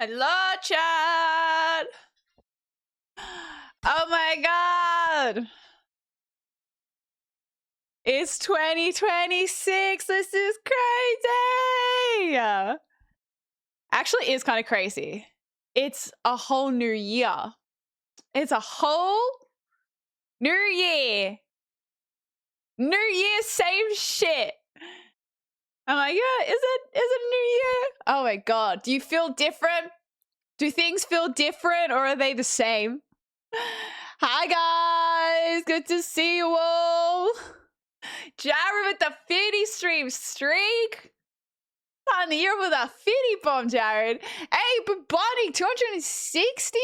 Hello, chat. Oh my god. It's 2026. This is crazy. Actually, it is kind of crazy. It's a whole new year. It's a whole new year. New year, same shit. I'm like, yeah, is it new year? Oh my god. Do you feel different? Do things feel different or are they the same? Hi guys, good to see you all. Jared with the 50 stream streak. On the year with a 50 bomb, Jared. Hey, but Bonnie, 260?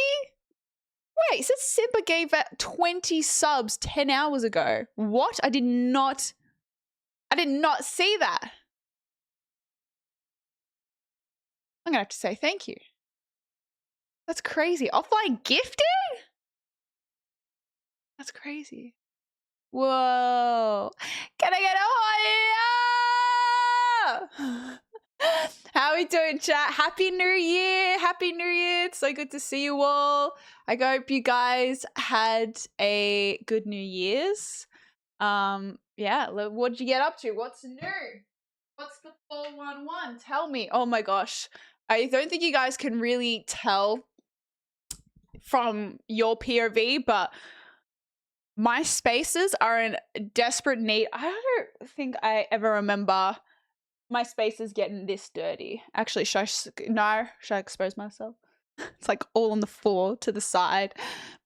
Wait, said Simba gave that 20 subs 10 hours ago. What? I did not see that. I'm gonna have to say thank you. That's crazy. Offline gifted? That's crazy. Whoa. Can I get a higher? How are we doing, chat? Happy New Year. Happy New Year. It's so good to see you all. I hope you guys had a good New Year's. Yeah, what did you get up to? What's new? What's the 411? Tell me. Oh my gosh. I don't think you guys can really tell from your POV, but my spaces are in desperate need. I don't think I ever remember my spaces getting this dirty. Actually, should I expose myself? It's like all on the floor to the side.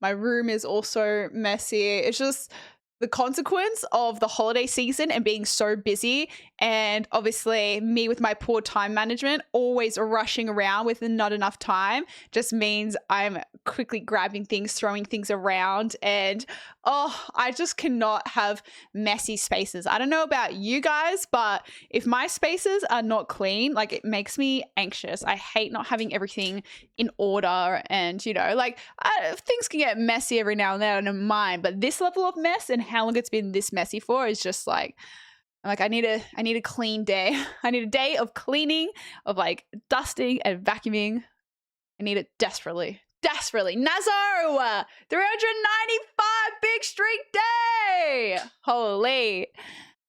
My room is also messy. It's just the consequence of the holiday season and being so busy, and obviously me with my poor time management, always rushing around with not enough time, just means I'm quickly grabbing things, throwing things around, and I just cannot have messy spaces. I don't know about you guys, but if my spaces are not clean, like, it makes me anxious. I hate not having everything in order, and things can get messy every now and then, I don't mind, but this level of mess and how long it's been this messy for is just like I need a clean day. I need a day of cleaning, of like dusting and vacuuming. I need it desperately. Nazo, 395 big streak day. Holy.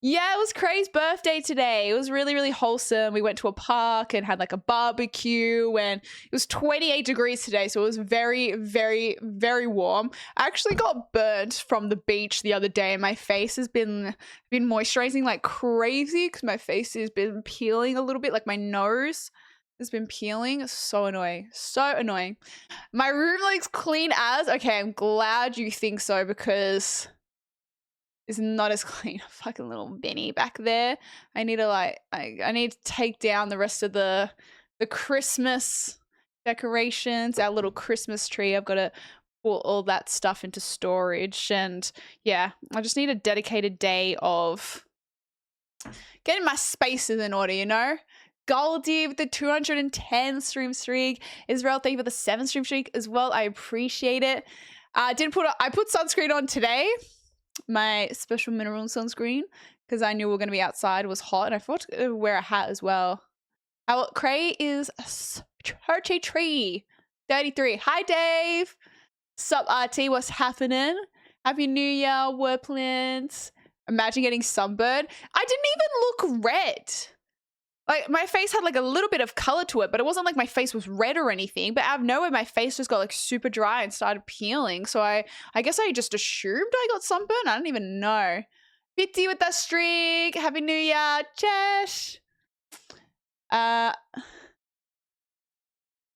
Yeah, it was Cray's birthday today. It was really, really wholesome. We went to a park and had like a barbecue, and it was 28 degrees today, so it was very, very, very warm. I actually got burnt from the beach the other day, and my face has been moisturizing like crazy because my face has been peeling a little bit, like my nose has been peeling. It's so annoying. So annoying. My room looks clean as. Okay, I'm glad you think so, because is not as clean. Fucking little Benny back there. I need to I need to take down the rest of the Christmas decorations, our little Christmas tree. I've got to put all that stuff into storage, and yeah, I just need a dedicated day of getting my spaces in order, you know? Goldie with the 210 stream streak. Israel, thank you for the 7 stream streak as well. I appreciate it. I put sunscreen on today. My special mineral sunscreen, because I knew we were going to be outside. It was hot, and I forgot to wear a hat as well. Cray is Churchy Tree 33. Hi Dave. Sup RT, what's happening? Happy New Year, work plans. Imagine getting sunburned. I didn't even look red. Like, my face had like a little bit of color to it, but it wasn't like my face was red or anything. But out of nowhere, my face just got like super dry and started peeling. So I guess I just assumed I got sunburned. I don't even know. Bitty with that streak. Happy New Year, Chesh.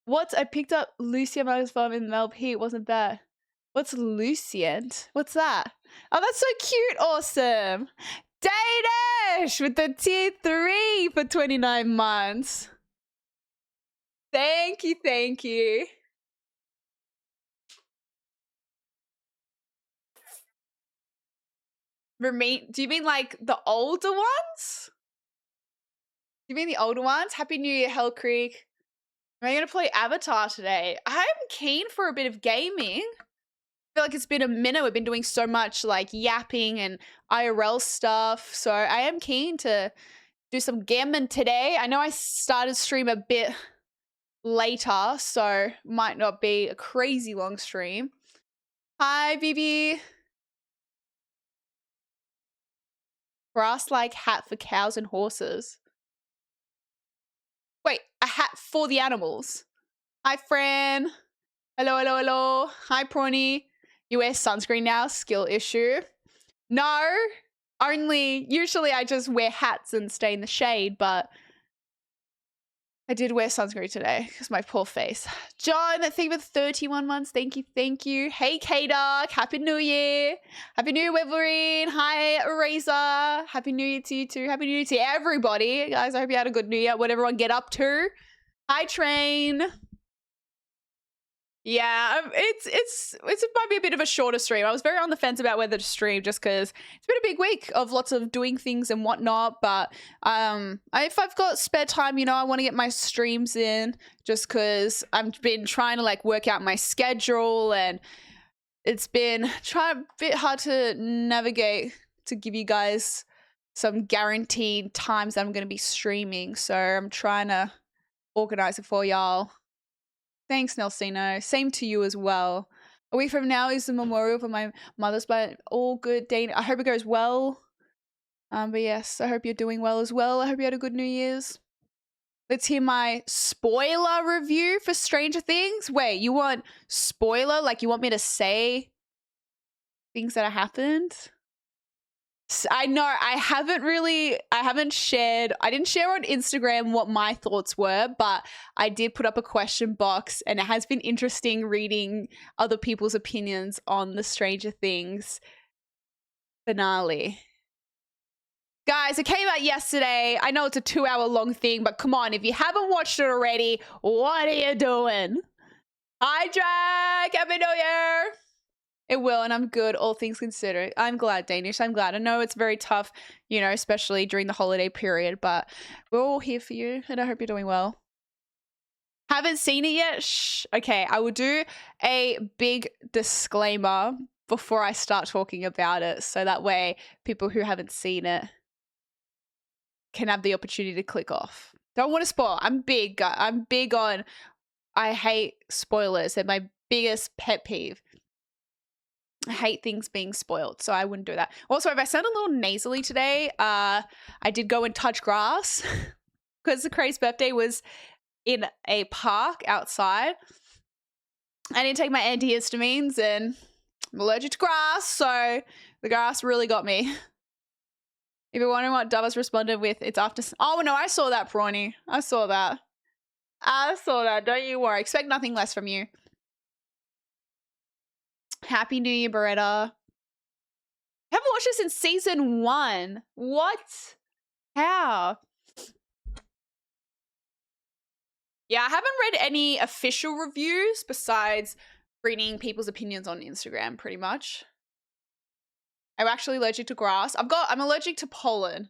What? I picked up Lucien Farm in LP. It wasn't bad. What's Lucient? What's that? Oh, that's so cute. Awesome. Danish with the tier 3 for 29 months. Thank you, thank you. Do you mean like the older ones? Do you mean the older ones? Happy New Year, Hell Creek. Am I going to play Avatar today? I'm keen for a bit of gaming. I feel like it's been a minute. We've been doing so much like yapping and IRL stuff, so I am keen to do some gaming today. I know I started stream a bit later, so might not be a crazy long stream. Hi, Bibi. Grass-like hat for cows and horses. Wait, a hat for the animals. Hi, Fran. Hello, hello, hello. Hi, Prawny. You wear sunscreen now? Skill issue. No, usually I just wear hats and stay in the shade, but I did wear sunscreen today because my poor face. John, thank you for 31 months. Thank you, thank you. Hey, K-Dark. Happy New Year. Happy New Year, Weverine. Hi, Eraser. Happy New Year to you too. Happy New Year to everybody. Guys, I hope you had a good New Year. What everyone get up to. Hi, Train. Yeah, it might be a bit of a shorter stream. I was very on the fence about whether to stream just because it's been a big week of lots of doing things and whatnot. But if I've got spare time, I want to get my streams in just because I've been trying to like work out my schedule and it's been a bit hard to navigate to give you guys some guaranteed times that I'm going to be streaming. So I'm trying to organize it for y'all. Thanks, Nelsino. Same to you as well. A week from now is the memorial for my mother's, but all good, Dana. I hope it goes well. But yes, I hope you're doing well as well. I hope you had a good New Year's. Let's hear my spoiler review for Stranger Things. Wait, you want spoiler? Like you want me to say things that happened? I know I didn't share on Instagram what my thoughts were, but I did put up a question box and it has been interesting reading other people's opinions on the Stranger Things finale. Guys, it came out yesterday. I know it's a 2-hour long thing, but come on, if you haven't watched it already, what are you doing? Hi, Jack! Happy New Year! It will, and I'm good, all things considered. I'm glad, Danish. I'm glad. I know it's very tough, especially during the holiday period, but we're all here for you, and I hope you're doing well. Haven't seen it yet? Shh. Okay, I will do a big disclaimer before I start talking about it, so that way people who haven't seen it can have the opportunity to click off. Don't want to spoil. I'm big on, I hate spoilers. They're my biggest pet peeve. I hate things being spoiled, so I wouldn't do that. Also, if I sound a little nasally today, I did go and touch grass because the Craig's birthday was in a park outside. I didn't take my antihistamines and I'm allergic to grass, so the grass really got me. If you're wondering what Dove responded with, it's after... Oh, no, I saw that, Prawny. I saw that. Don't you worry. Expect nothing less from you. Happy New Year, Beretta. Haven't watched this since season 1. What? How? Yeah, I haven't read any official reviews besides reading people's opinions on Instagram, pretty much. I'm actually allergic to grass. I'm allergic to pollen.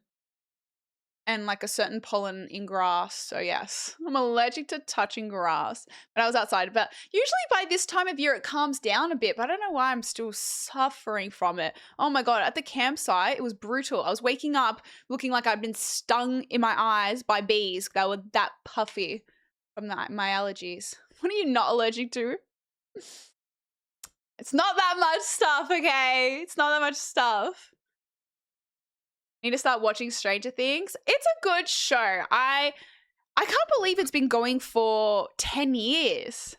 And like a certain pollen in grass. So yes, I'm allergic to touching grass. But I was outside. But usually by this time of year, it calms down a bit. But I don't know why I'm still suffering from it. Oh my God, at the campsite, it was brutal. I was waking up looking like I'd been stung in my eyes by bees. They were that puffy from my allergies. What are you not allergic to? It's not that much stuff, okay? It's not that much stuff. Need to start watching Stranger Things. It's a good show. I can't believe it's been going for 10 years.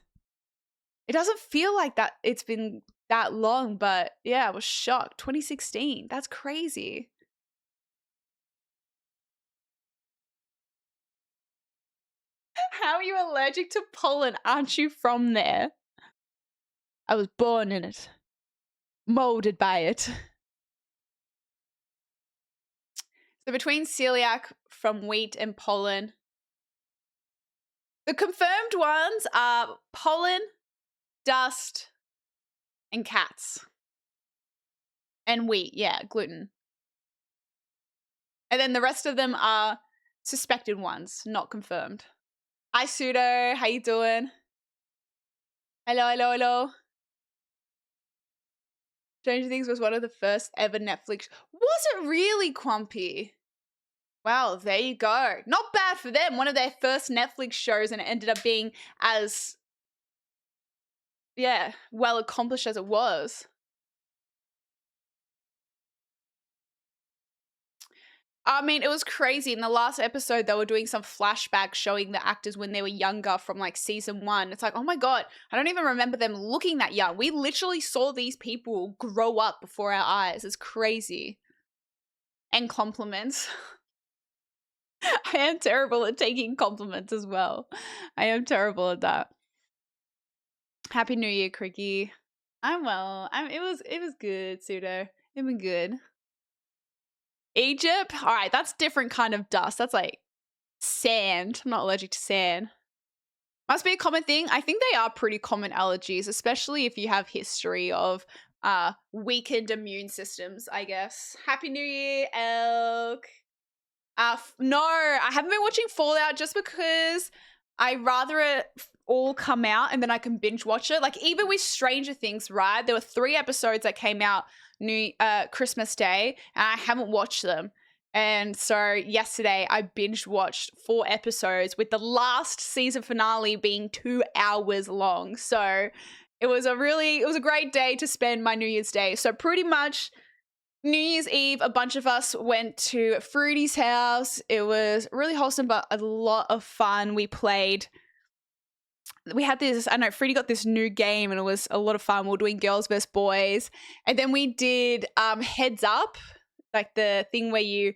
It doesn't feel like that it's been that long, but yeah, I was shocked. 2016. That's crazy. How are you allergic to pollen? Aren't you from there? I was born in it. Molded by it. So between celiac from wheat and pollen, the confirmed ones are pollen, dust, and cats. And wheat, yeah, gluten. And then the rest of them are suspected ones, not confirmed. Hi, Pseudo. How you doing? Hello, hello, hello. Stranger Things was one of the first ever Netflix. Was it really, Quampy? Well, there you go. Not bad for them. One of their first Netflix shows, and it ended up being as, yeah, well accomplished as it was. I mean, it was crazy. In the last episode, they were doing some flashbacks showing the actors when they were younger from like season 1. It's like, oh my God, I don't even remember them looking that young. We literally saw these people grow up before our eyes. It's crazy. And compliments. I am terrible at taking compliments as well. I am terrible at that. Happy New Year, Cricky. I'm well. It was good, Pseudo. It been good. Egypt? All right, that's different kind of dust. That's like sand. I'm not allergic to sand. Must be a common thing. I think they are pretty common allergies, especially if you have history of weakened immune systems, I guess. Happy New Year, Elk. No, I haven't been watching Fallout just because I rather it all come out and then I can binge watch it. Like even with Stranger Things, right? There were 3 episodes that came out Christmas Day, and I haven't watched them. And so yesterday I binge watched 4 episodes, with the last season finale being 2 hours long. So it was a great day to spend my New Year's Day. So pretty much New Year's Eve, a bunch of us went to Fruity's house. It was really wholesome, but a lot of fun. We had this, I don't know, Fruity got this new game and it was a lot of fun. We were doing girls versus boys. And then we did Heads Up, like the thing where it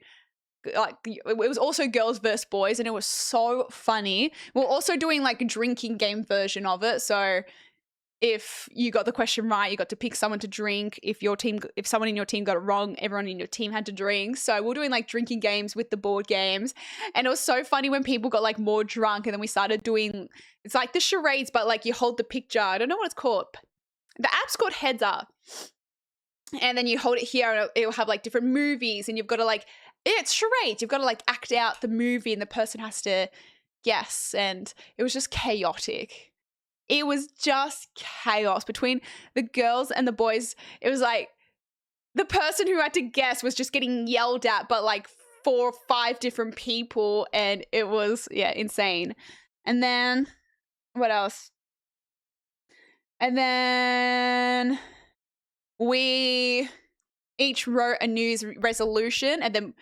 was also girls versus boys, and it was so funny. We're also doing like a drinking game version of it. So if you got the question right, you got to pick someone to drink. If someone in your team got it wrong, everyone in your team had to drink. So we're doing like drinking games with the board games. And it was so funny when people got like more drunk, and then we started doing, it's like the charades, but like you hold the picture. I don't know what it's called. The app's called Heads Up. And then you hold it here and it'll have like different movies, and you've got to like, it's charades. You've got to like act out the movie and the person has to guess. And it was just chaotic. It was just chaos between the girls and the boys. It was like the person who had to guess was just getting yelled at, but like 4 or 5 different people. And it was, yeah, insane. And then what else? And then we each wrote a New Year's resolution, and then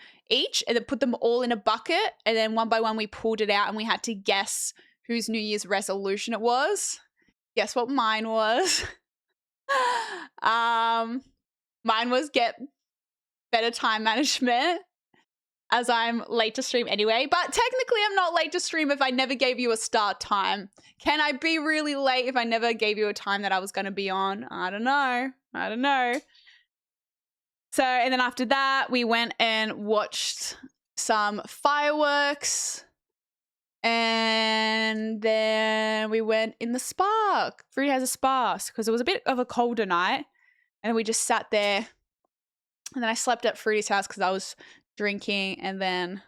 put them all in a bucket. And then one by one we pulled it out, and we had to guess whose New Year's resolution it was. Guess what mine was? Mine was get better time management, as I'm late to stream anyway. But technically I'm not late to stream if I never gave you a start time. Can I be really late if I never gave you a time that I was going to be on? I don't know. So, and then after that, we went and watched some fireworks. And then we went in the spa. Fruity has a spa because it was a bit of a colder night. And we just sat there. And then I slept at Fruity's house because I was drinking. And then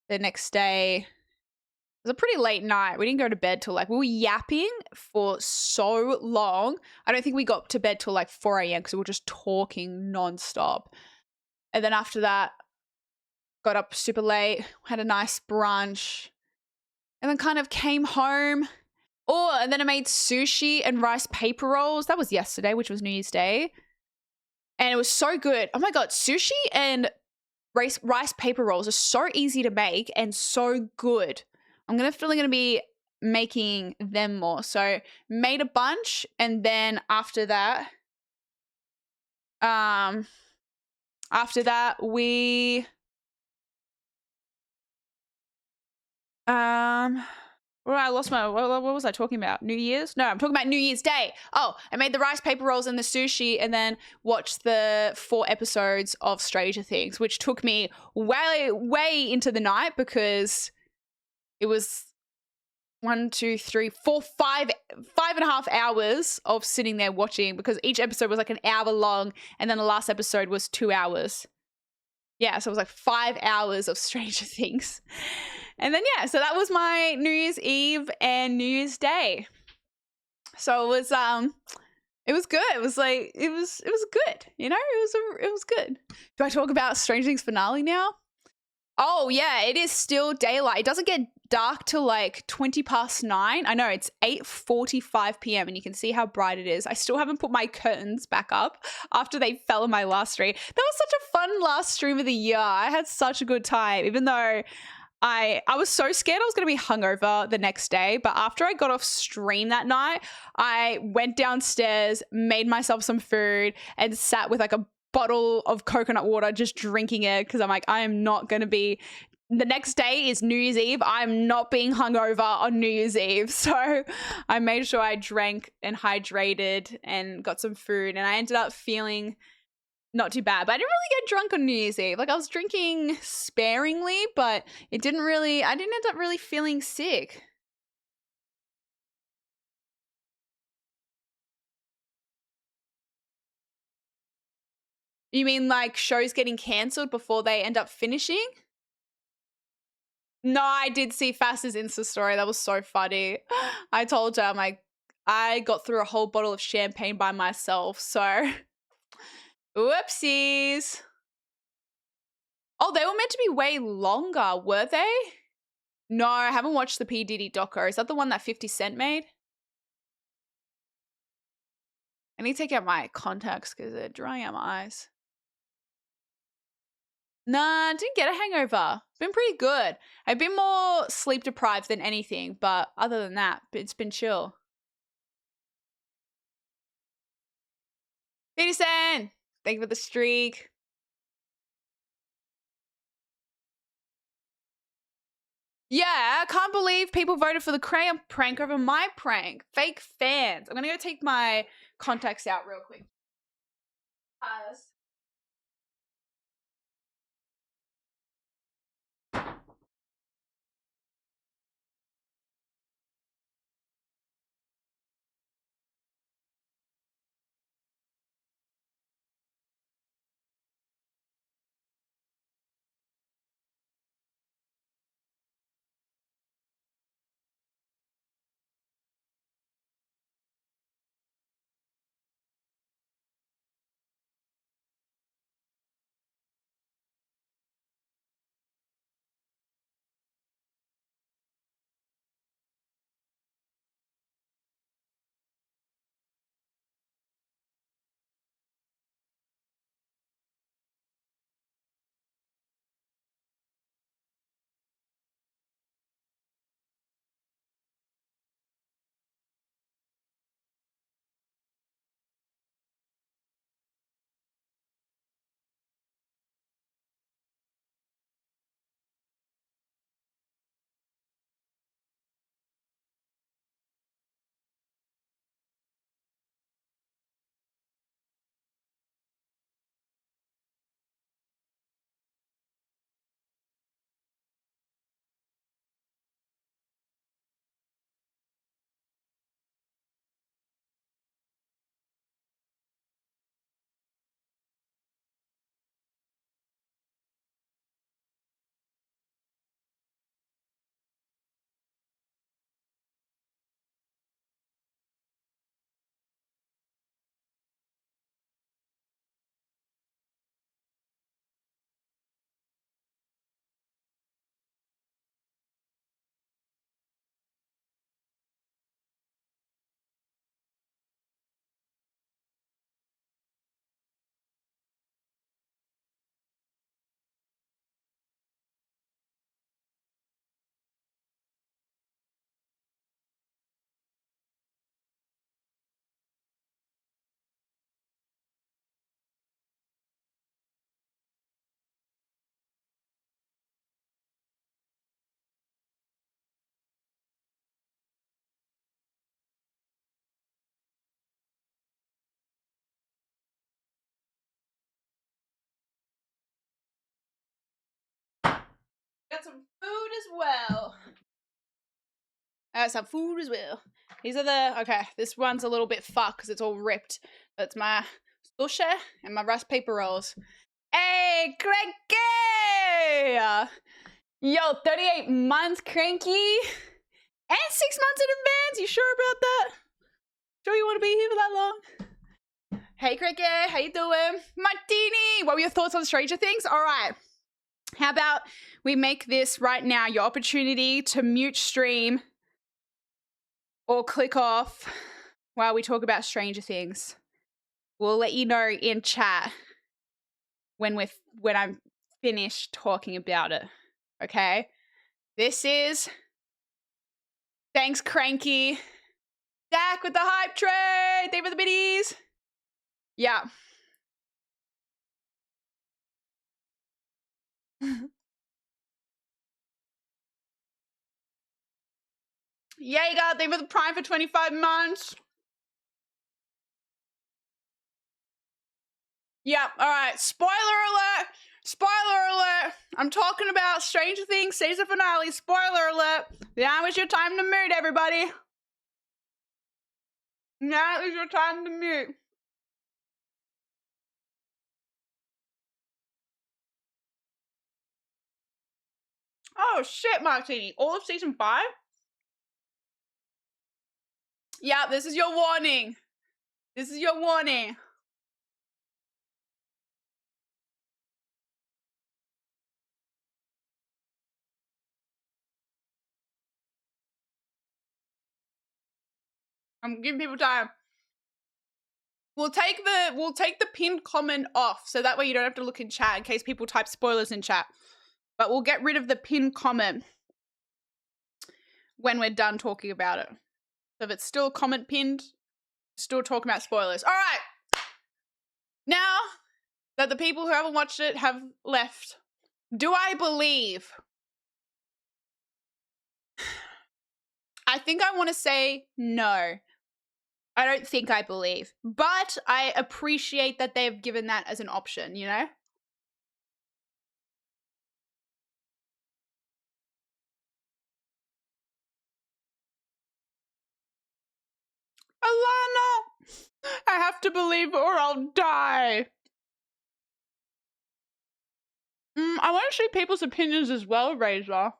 the next day, it was a pretty late night. We didn't go to bed till we were yapping for so long. I don't think we got to bed till 4 a.m. because we were just talking nonstop. And then after that, got up super late, had a nice brunch, and then kind of came home. Oh, and then I made sushi and rice paper rolls. That was yesterday, which was New Year's Day. And it was so good. Oh my God, sushi and rice paper rolls are so easy to make and so good. I'm definitely going to be making them more. So made a bunch, and then after that we well, I lost my, what was I talking about? New Year's? No, I'm talking about New Year's Day. Oh, I made the rice paper rolls and the sushi, and then watched the 4 episodes of Stranger Things, which took me way into the night because it was 1, 2, 3, 4, 5.5 hours of sitting there watching, because each episode was an hour long, and then the last episode was 2 hours. Yeah, so it was 5 hours of Stranger Things. And then, yeah, so that was my New Year's Eve and New Year's Day. So it was good. It was good, you know? It was good. Do I talk about Stranger Things finale now? Oh, yeah, it is still daylight. It doesn't get dark till like 9:20. I know, it's 8:45 p.m. and you can see how bright it is. I still haven't put my curtains back up after they fell in my last stream. That was such a fun last stream of the year. I had such a good time, even though I was so scared I was going to be hungover the next day. But after I got off stream that night, I went downstairs, made myself some food, and sat with like a bottle of coconut water, just drinking it because I'm like, I am not going to be. The next day is New Year's Eve. I'm not being hungover on New Year's Eve. So I made sure I drank and hydrated and got some food. And I ended up feeling not too bad, but I didn't really get drunk on New Year's Eve. Like I was drinking sparingly, but I didn't end up really feeling sick. You mean like shows getting cancelled before they end up finishing? No, I did see Fasta's Insta story. That was so funny. I told her, I'm like, I got through a whole bottle of champagne by myself, so whoopsies. Oh, they were meant to be way longer, were they? No, I haven't watched the P. Diddy doco. Is that the one that 50 Cent made? I need to take out my contacts because they're drying out my eyes. Nah, didn't get a hangover. Been pretty good. I've been more sleep deprived than anything, but other than that, it's been chill. 50 Cent! Thank you for the streak. Yeah, I can't believe people voted for the crayon prank over my prank. Fake fans. I'm gonna go take my contacts out real quick. Got some food as well. I got some food as well. These are the, okay, this one's a little bit fucked because it's all ripped. That's my sushi and my rice paper rolls. Hey, Cranky! Yo, 38 months, Cranky. And 6 months in advance. You sure about that? Sure you want to be here for that long? Hey, Cranky, how you doing? Martini, what were your thoughts on Stranger Things? All right. How about we make this right now your opportunity to mute stream or click off while we talk about Stranger Things. We'll let you know in chat when I'm finished talking about it. Okay? This is thanks, Cranky. Dak with the hype train. Thank you for the biddies. Yeah. Jaeger, thank you for the prime for 25 months. Yep. All right. Spoiler alert. Spoiler alert. I'm talking about Stranger Things season finale. Spoiler alert. Now is your time to mute, everybody. Now is your time to mute. Oh, shit, Martini. All of season 5? Yeah, this is your warning. This is your warning. I'm giving people time. We'll take the pinned comment off, so that way you don't have to look in chat in case people type spoilers in chat. But we'll get rid of the pinned comment when we're done talking about it. So if it's still comment pinned, still talking about spoilers. All right. Now that the people who haven't watched it have left, do I believe? I think I want to say no. I don't think I believe, but I appreciate that they've given that as an option, you know? Alana! I have to believe or I'll die. I want to see people's opinions as well, Razor.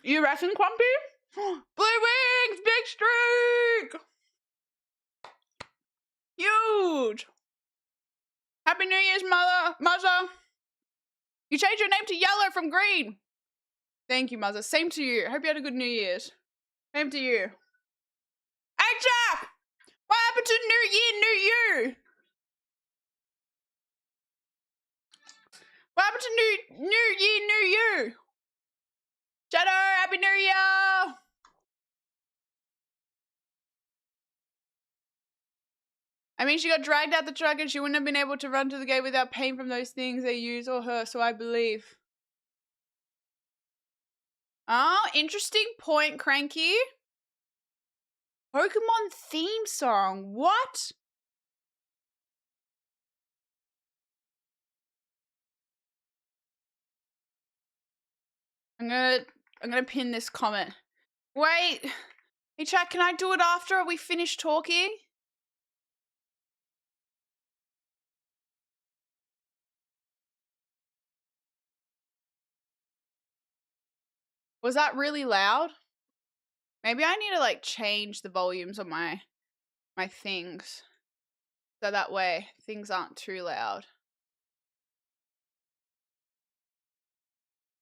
You reckon, Clumpy? Blue Wings! Big streak! Huge! Happy New Year's, Mother! You changed your name to Yellow from Green! Thank you, Mother. Same to you. Hope you had a good New Year's. Same to you. Hey, Jack! What happened to New Year, New You? What happened to New Year, New You? Shadow, Happy New Year! I mean, she got dragged out the truck and she wouldn't have been able to run to the gate without pain from those things they use or her, so I believe. Oh, interesting point, Cranky. Pokemon theme song. What? I'm gonna pin this comment. Wait. Hey, chat, can I do it after we finish talking? Was that really loud? Maybe I need to like change the volumes on my things. So that way things aren't too loud.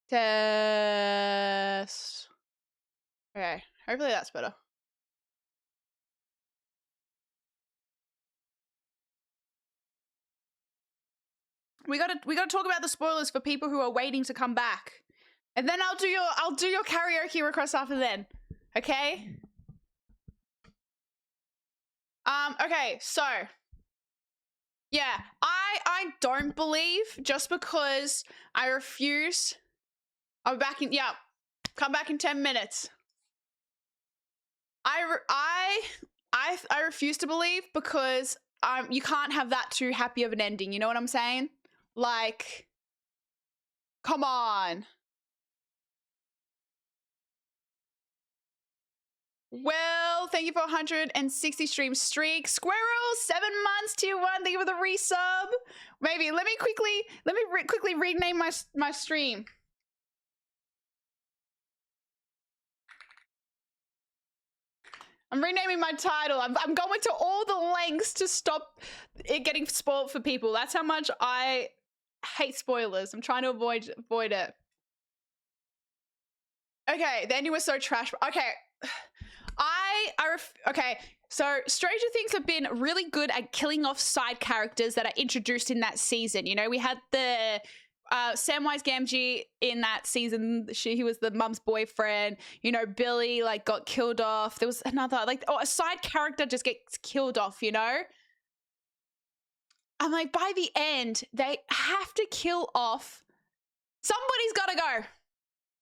Test. Okay, hopefully that's better. We gotta talk about the spoilers for people who are waiting to come back. And then I'll do your karaoke request after then. Okay? Okay, so yeah, I don't believe just because I refuse. I'm back in come back in 10 minutes. I refuse to believe because you can't have that too happy of an ending, you know what I'm saying? Like, come on. Well, thank you for 160 stream streak. Squirrel, 7 months, tier 1. Thank you for the resub. Maybe let me quickly rename my stream. I'm renaming my title. I'm going to all the lengths to stop it getting spoiled for people. That's how much I hate spoilers. I'm trying to avoid it. Okay, the ending was so trash. Okay, okay. So Stranger Things have been really good at killing off side characters that are introduced in that season. You know, we had the Samwise Gamgee in that season. He was the mum's boyfriend. You know, Billy like got killed off. There was another like a side character just gets killed off. You know, I'm like, by the end they have to kill off. Somebody's got to go.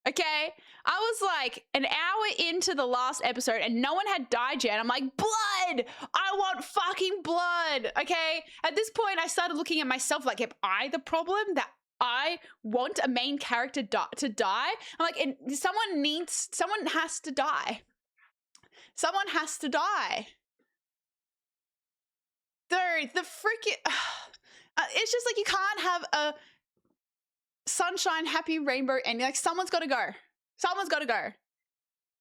Okay, I was like an hour into the last episode and no one had died yet. I'm like, blood! I want fucking blood. Okay, at this point I started looking at myself like, am I the problem that I want a main character to die? I'm like, someone has to die. Someone has to die. Dude, the freaking, it's just like you can't have a sunshine, happy rainbow ending. Like, someone's got to go. Someone's got to go.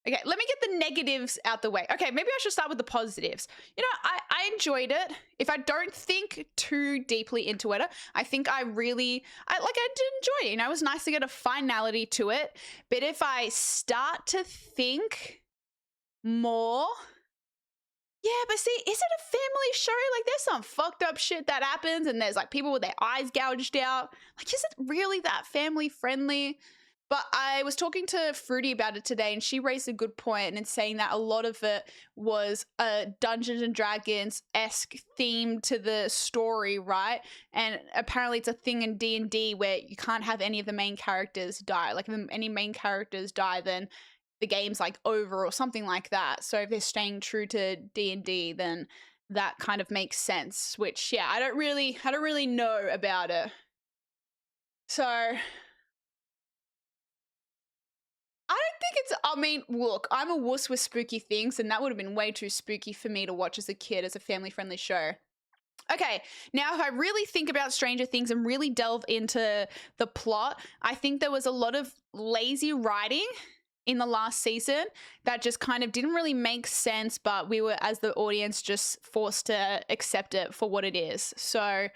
Okay, let me get the negatives out the way. Okay, maybe I should start with the positives. You know, I enjoyed it. If I don't think too deeply into it, I think I did enjoy it. You know, it was nice to get a finality to it. But if I start to think more, yeah, but see, is it a family show? Like, there's some fucked up shit that happens and there's like people with their eyes gouged out. Like, is it really that family friendly? But I was talking to Fruity about it today and she raised a good point in saying that a lot of it was a Dungeons and Dragons-esque theme to the story, right? And apparently it's a thing in D&D where you can't have any of the main characters die. Like, if any main characters die, then the game's like over or something like that. So if they're staying true to D&D, then that kind of makes sense, which, yeah, I don't really know about it. So I don't think it's, I mean, look, I'm a wuss with spooky things, and that would have been way too spooky for me to watch as a kid as a family-friendly show. Okay, now if I really think about Stranger Things and really delve into the plot, I think there was a lot of lazy writing in the last season that just kind of didn't really make sense, but we were, as the audience, just forced to accept it for what it is. So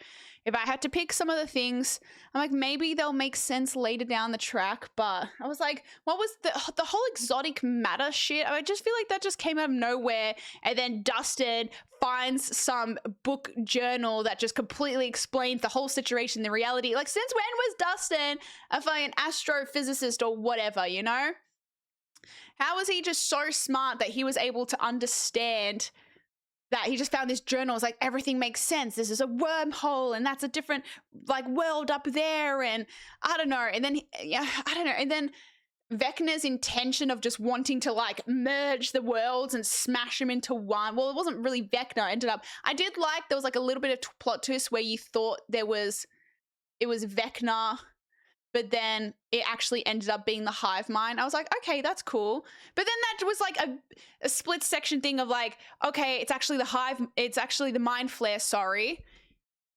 if I had to pick some of the things, I'm like, maybe they'll make sense later down the track, but I was like, what was the whole exotic matter shit? I just feel like that just came out of nowhere, and then Dustin finds some book journal that just completely explains the whole situation, the reality. Like, since when was Dustin a fucking astrophysicist or whatever, you know? How was he just so smart that he was able to understand that he just found this journal? It's like, everything makes sense. This is a wormhole, and that's a different like world up there, and I don't know. And then, yeah, I don't know. And then Vecna's intention of just wanting to like merge the worlds and smash them into one. Well, it wasn't really Vecna. I did like, there was like a little bit of plot twist where you thought it was Vecna, but then it actually ended up being the hive mind. I was like, okay, that's cool. But then that was like a split section thing of like, okay, it's actually the mind flare, sorry,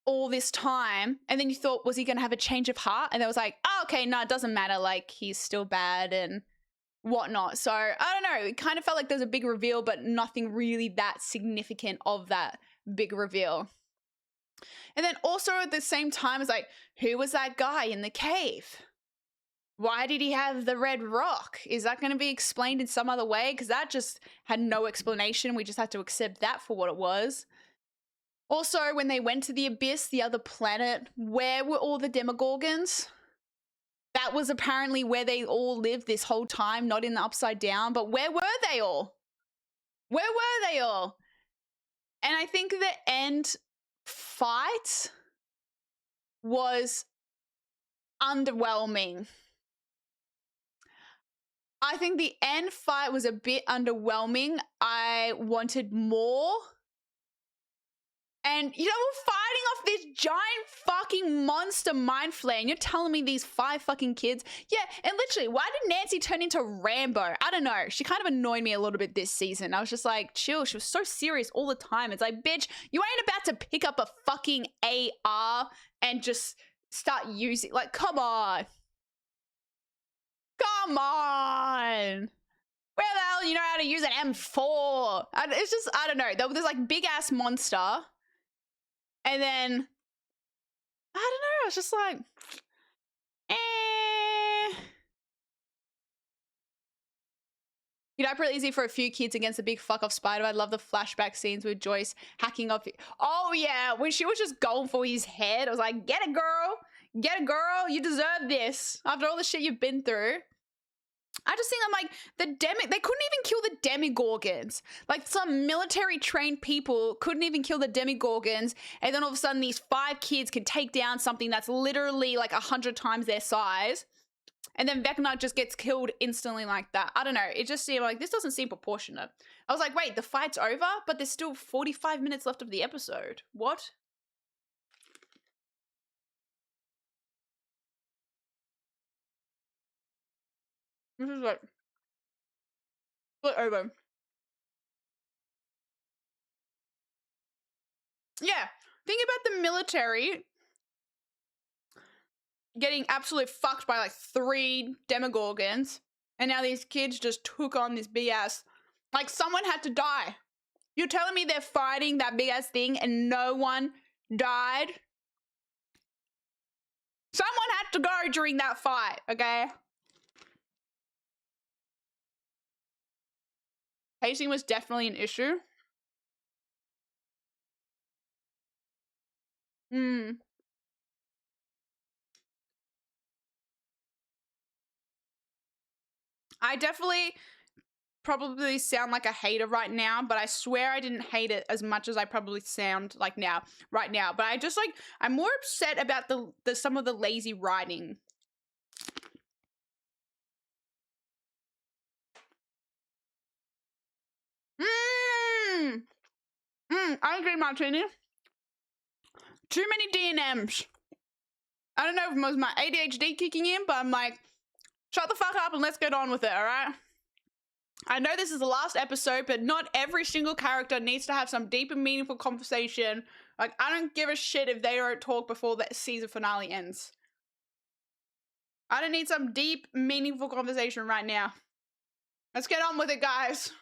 all this time. And then you thought, was he going to have a change of heart? And it was like, oh, okay, no, it doesn't matter. Like, he's still bad and whatnot. So I don't know. It kind of felt like there was a big reveal, but nothing really that significant of that big reveal. And then also at the same time, it's like, who was that guy in the cave? Why did he have the red rock? Is that going to be explained in some other way? Because that just had no explanation. We just had to accept that for what it was. Also, when they went to the abyss, the other planet, where were all the Demogorgons? That was apparently where they all lived this whole time, not in the Upside Down. But where were they all? Where were they all? And I think the end fight was underwhelming. I think the end fight was a bit underwhelming. I wanted more. And, you know, we're fighting off this giant fucking monster mind flare, and you're telling me these 5 fucking kids? Yeah, and literally, why did Nancy turn into Rambo? I don't know. She kind of annoyed me a little bit this season. I was just like, chill. She was so serious all the time. It's like, bitch, you ain't about to pick up a fucking AR and just start using, like, come on. Come on. Where the hell you know how to use an M4? And it's just, I don't know. There's like big ass monster. And then, I don't know. It's just like, eh. You know, pretty easy for a few kids against a big fuck off spider. I love the flashback scenes with Joyce hacking up. Oh yeah, when she was just going for his head, I was like, get it, girl. Get it, girl. You deserve this. After all the shit you've been through. I just think I'm like, they couldn't even kill the demigorgons. Like some military trained people couldn't even kill the demigorgons. And then all of a sudden these 5 kids can take down something that's literally like 100 times their size. And then Vecna just gets killed instantly like that. I don't know. It just seemed like, this doesn't seem proportionate. I was like, wait, the fight's over? But there's still 45 minutes left of the episode. What? This is like, split over. Yeah. Think about the military getting absolutely fucked by like 3 demogorgons. And now these kids just took on this big ass. Like someone had to die. You're telling me they're fighting that big ass thing and no one died? Someone had to go during that fight, okay? Pacing was definitely an issue. I definitely probably sound like a hater right now, but I swear I didn't hate it as much as I probably sound like right now. But I just like, I'm more upset about the some of the lazy writing. I agree, Martini. Too many D&Ms. I don't know if it was my ADHD kicking in, but I'm like, shut the fuck up and let's get on with it, alright? I know this is the last episode, but not every single character needs to have some deep and meaningful conversation. Like, I don't give a shit if they don't talk before the season finale ends. I don't need some deep, meaningful conversation right now. Let's get on with it, guys.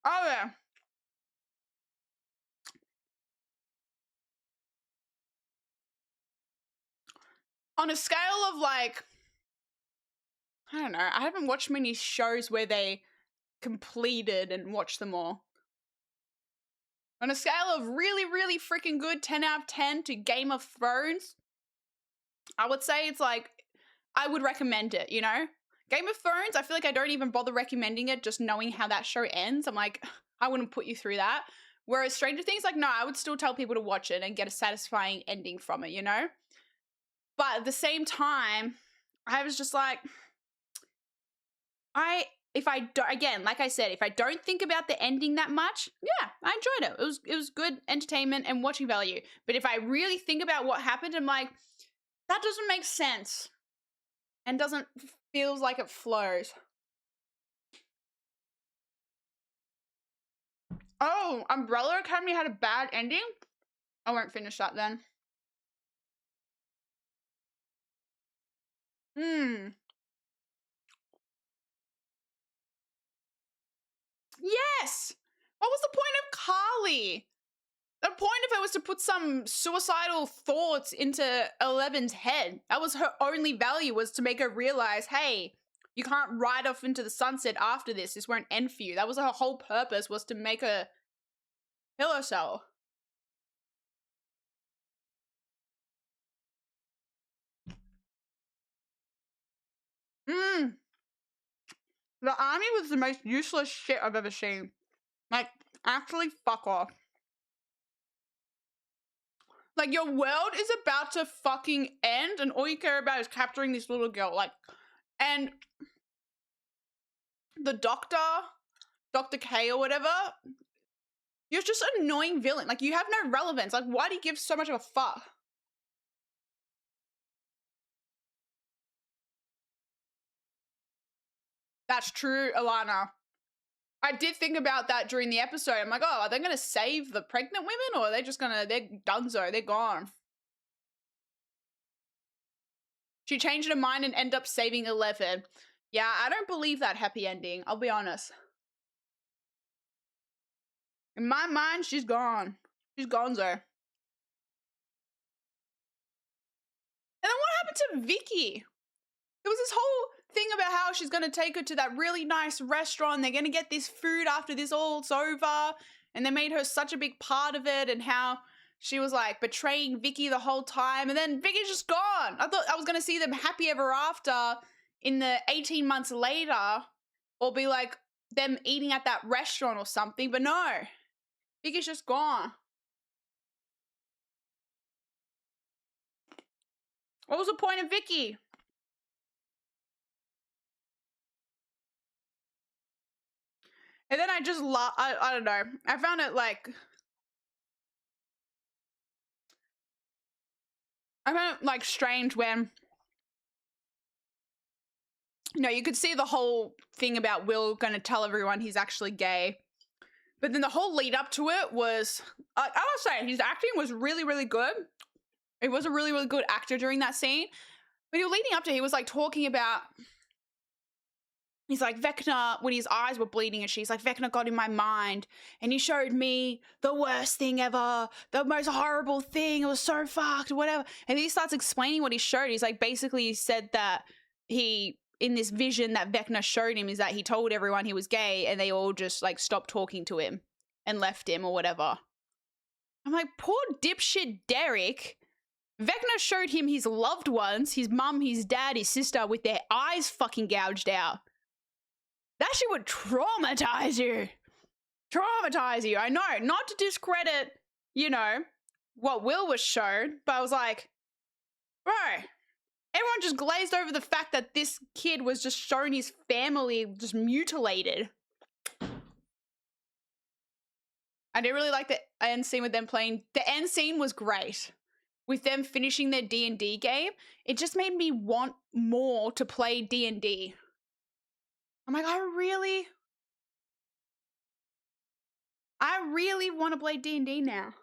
Oh, yeah. On a scale of, like, I don't know. I haven't watched many shows where they completed and watched them all. On a scale of really, really freaking good, 10 out of 10 to Game of Thrones, I would say it's like, I would recommend it, you know? Game of Thrones, I feel like I don't even bother recommending it just knowing how that show ends. I'm like, I wouldn't put you through that. Whereas Stranger Things, like, no, I would still tell people to watch it and get a satisfying ending from it, you know? But at the same time, I was just like, again, like I said, if I don't think about the ending that much, yeah, I enjoyed it. It was good entertainment and watching value. But if I really think about what happened, I'm like, that doesn't make sense. And doesn't feels like it flows. Oh, Umbrella Academy had a bad ending? I won't finish that then. Yes! What was the point of Carly? The point of it was to put some suicidal thoughts into Eleven's head. That was her only value, was to make her realize, hey, you can't ride off into the sunset after this. This won't end for you. That was her whole purpose, was to make her kill herself. The army was the most useless shit I've ever seen. Like, actually fuck off. Like, your world is about to fucking end and all you care about is capturing this little girl. Like, and the doctor, Dr. K or whatever, you're just an annoying villain. Like, you have no relevance. Like, why do you give so much of a fuck? That's true, Alana. I did think about that during the episode. I'm like, oh, are they going to save the pregnant women or are they just going to, they're donezo, they're gone. She changed her mind and ended up saving 11. Yeah, I don't believe that happy ending. I'll be honest. In my mind, she's gone. She's gonzo. And then what happened to Vicky? There was this whole thing about how she's going to take her to that really nice restaurant. They're going to get this food after this all's over. And they made her such a big part of it, and how she was like betraying Vicky the whole time. And then Vicky's just gone. I thought I was going to see them happy ever after in the 18 months later, or be like them eating at that restaurant or something. But no, Vicky's just gone. What was the point of Vicky? And then I just I don't know. I found it like, I found it like strange when, you know, you could see the whole thing about Will going to tell everyone he's actually gay. But then the whole lead up to it was, I would say his acting was really, really good. He was a really, really good actor during that scene. But leading up to it, he was like talking about, he's like, Vecna, when his eyes were bleeding and she's like, Vecna got in my mind and he showed me the worst thing ever, the most horrible thing. It was so fucked, whatever. And then he starts explaining what he showed. He's like, basically he said that in this vision that Vecna showed him, is that he told everyone he was gay and they all just like stopped talking to him and left him or whatever. I'm like, poor dipshit Derek. Vecna showed him his loved ones, his mum, his dad, his sister, with their eyes fucking gouged out. That shit would traumatize you. Traumatize you. I know, not to discredit, you know, what Will was shown, but I was like, bro, everyone just glazed over the fact that this kid was just shown his family just mutilated. I didn't really like the end scene with them playing. The end scene was great. With them finishing their D&D game, it just made me want more to play D&D. I'm like, I really want to play D&D now.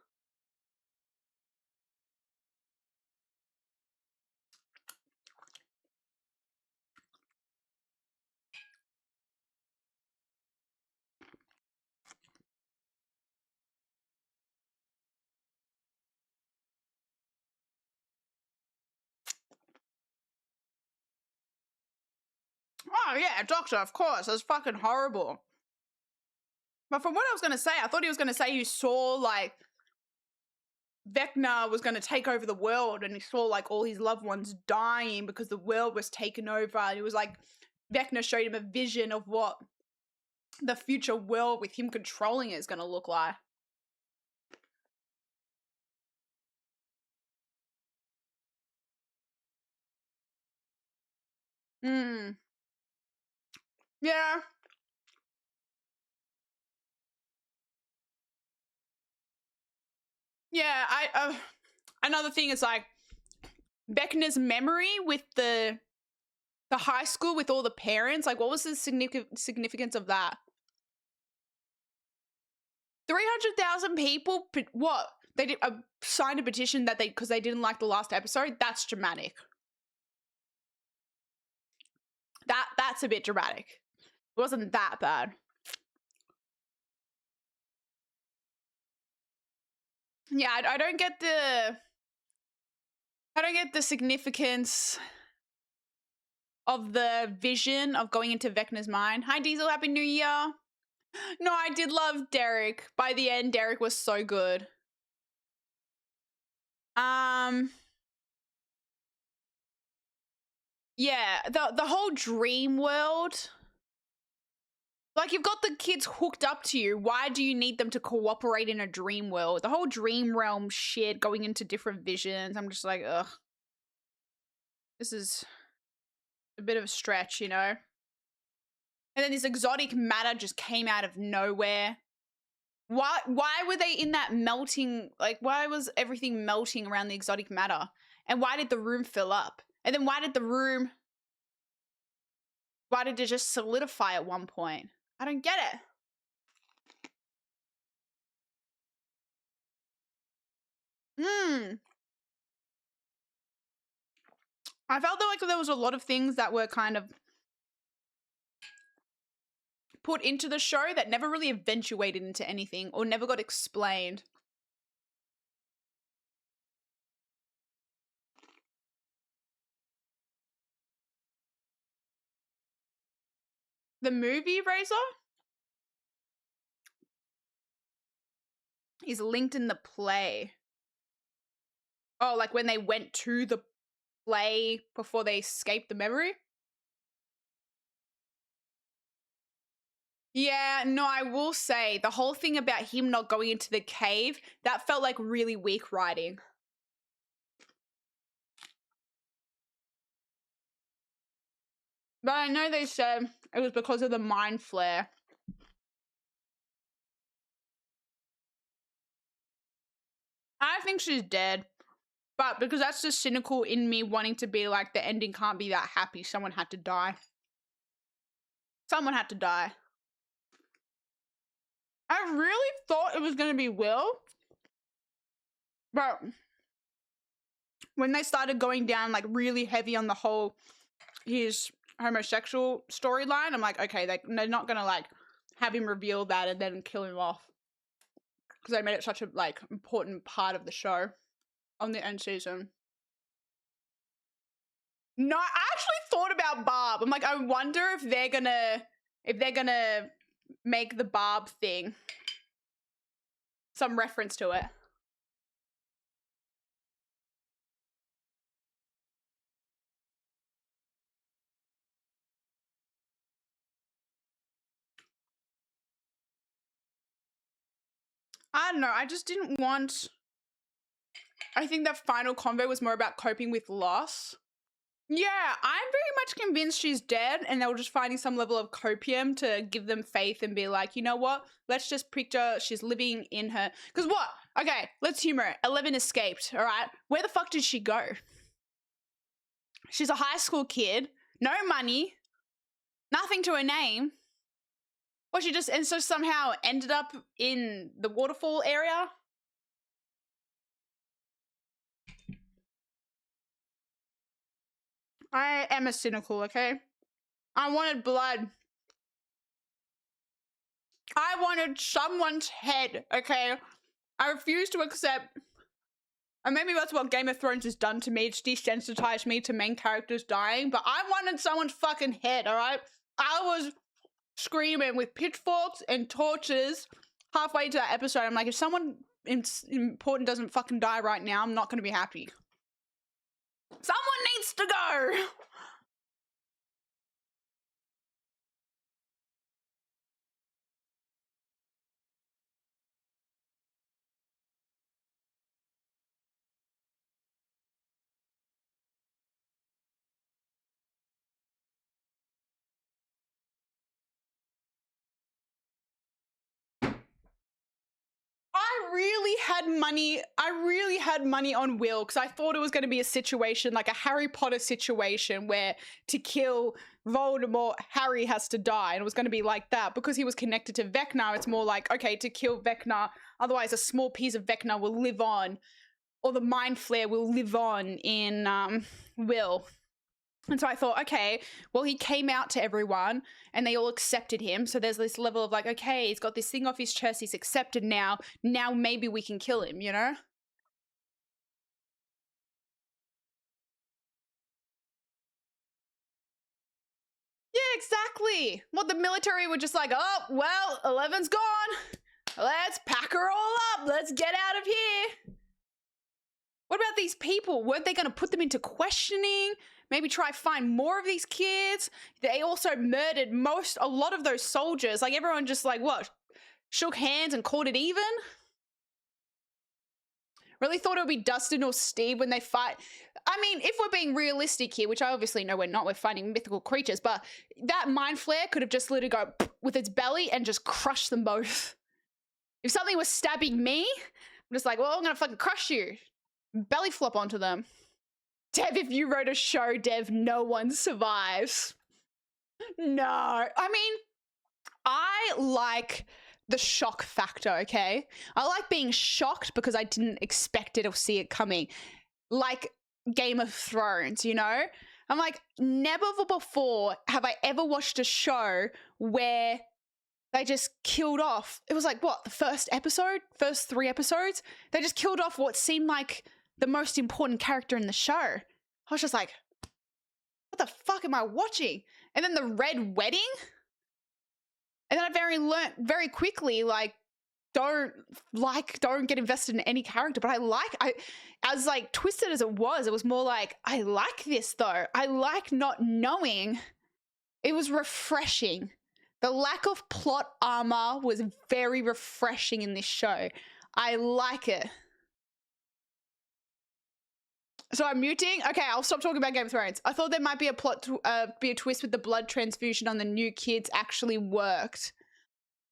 Oh, yeah, Doctor, of course. It's fucking horrible. But from what I was going to say, I thought he was going to say you saw, like, Vecna was going to take over the world and he saw, like, all his loved ones dying because the world was taken over. And it was like, Vecna showed him a vision of what the future world with him controlling it is going to look like. Yeah. Yeah, another thing is like Vecna's memory with the high school with all the parents. Like, what was the significance of that? 300,000 people. What they did signed a petition that because they didn't like the last episode. That's dramatic. That's a bit dramatic. It wasn't that bad. Yeah, I don't get the significance of the vision of going into Vecna's mind. Hi Diesel, Happy New Year. No, I did love Derek. By the end, Derek was so good. Yeah, the whole dream world. Like, you've got the kids hooked up to you. Why do you need them to cooperate in a dream world? The whole dream realm shit, going into different visions. I'm just like, ugh. This is a bit of a stretch, you know? And then this exotic matter just came out of nowhere. Why were they in that melting, like, why was everything melting around the exotic matter? And why did the room fill up? And then why did it just solidify at one point? I don't get it. I felt like there was a lot of things that were kind of put into the show that never really eventuated into anything or never got explained. The movie Razor is linked in the play. Oh, like when they went to the play before they escaped the memory? Yeah, no, I will say the whole thing about him not going into the cave, that felt like really weak writing. But I know they said it was because of the mind flare. I think she's dead. But because that's just cynical in me wanting to be like, the ending can't be that happy. Someone had to die. Someone had to die. I really thought it was going to be Will. But when they started going down like really heavy on the whole his homosexual storyline, I'm like, okay, they're not going to like have him reveal that and then kill him off. Because they made it such a like important part of the show on the end season. No, I actually thought about Barb. I'm like, I wonder if they're gonna make the Barb thing some reference to it. I don't know. I just didn't want. I think that final convo was more about coping with loss. Yeah, I'm very much convinced she's dead and they were just finding some level of copium to give them faith and be like, you know what? Let's just picture she's living in her. Because what? Okay, let's humor it. 11 escaped, all right? Where the fuck did she go? She's a high school kid, no money, nothing to her name. Well, she just, and so somehow ended up in the waterfall area. I am a cynical, okay? I wanted blood. I wanted someone's head, okay? I refuse to accept, and maybe that's what Game of Thrones has done to me. It's desensitized me to main characters dying, but I wanted someone's fucking head, all right? I was screaming with pitchforks and torches halfway to that episode. I'm like, if someone important doesn't fucking die right now, I'm not going to be happy. Someone needs to go. I really had money on Will because I thought it was going to be a situation like a Harry Potter situation where to kill Voldemort, Harry has to die. And it was going to be like that because he was connected to Vecna. It's more like, okay, to kill Vecna, otherwise a small piece of Vecna will live on, or the mind flare will live on in Will. And so I thought, okay, well, he came out to everyone and they all accepted him. So there's this level of like, okay, he's got this thing off his chest. He's accepted now. Now maybe we can kill him, you know? Yeah, exactly. Well, the military were just like, oh, well, 11's gone. Let's pack her all up. Let's get out of here. What about these people? Weren't they going to put them into questioning? Maybe try find more of these kids? They also murdered a lot of those soldiers. Like everyone just like, what? Shook hands and called it even? Really thought it would be Dustin or Steve when they fight. I mean, if we're being realistic here, which I obviously know we're not, we're fighting mythical creatures, but that mind flare could have just literally go with its belly and just crush them both. If something was stabbing me, I'm just like, well, I'm going to fucking crush you. Belly flop onto them. Dev, if you wrote a show, Dev, no one survives. No. I mean, I like the shock factor, okay? I like being shocked because I didn't expect it or see it coming. Like, Game of Thrones, you know? I'm like, never before have I ever watched a show where they just killed off. It was like, what, the first 3 episodes? They just killed off what seemed like the most important character in the show. I was just like, what the fuck am I watching? And then the Red Wedding? And then I learned very quickly, like, don't get invested in any character. But as like twisted as it was more like, I like this though. I like not knowing. It was refreshing. The lack of plot armor was very refreshing in this show. I like it. So I'm muting. Okay, I'll stop talking about Game of Thrones. I thought there might be a twist with the blood transfusion on the new kids actually worked.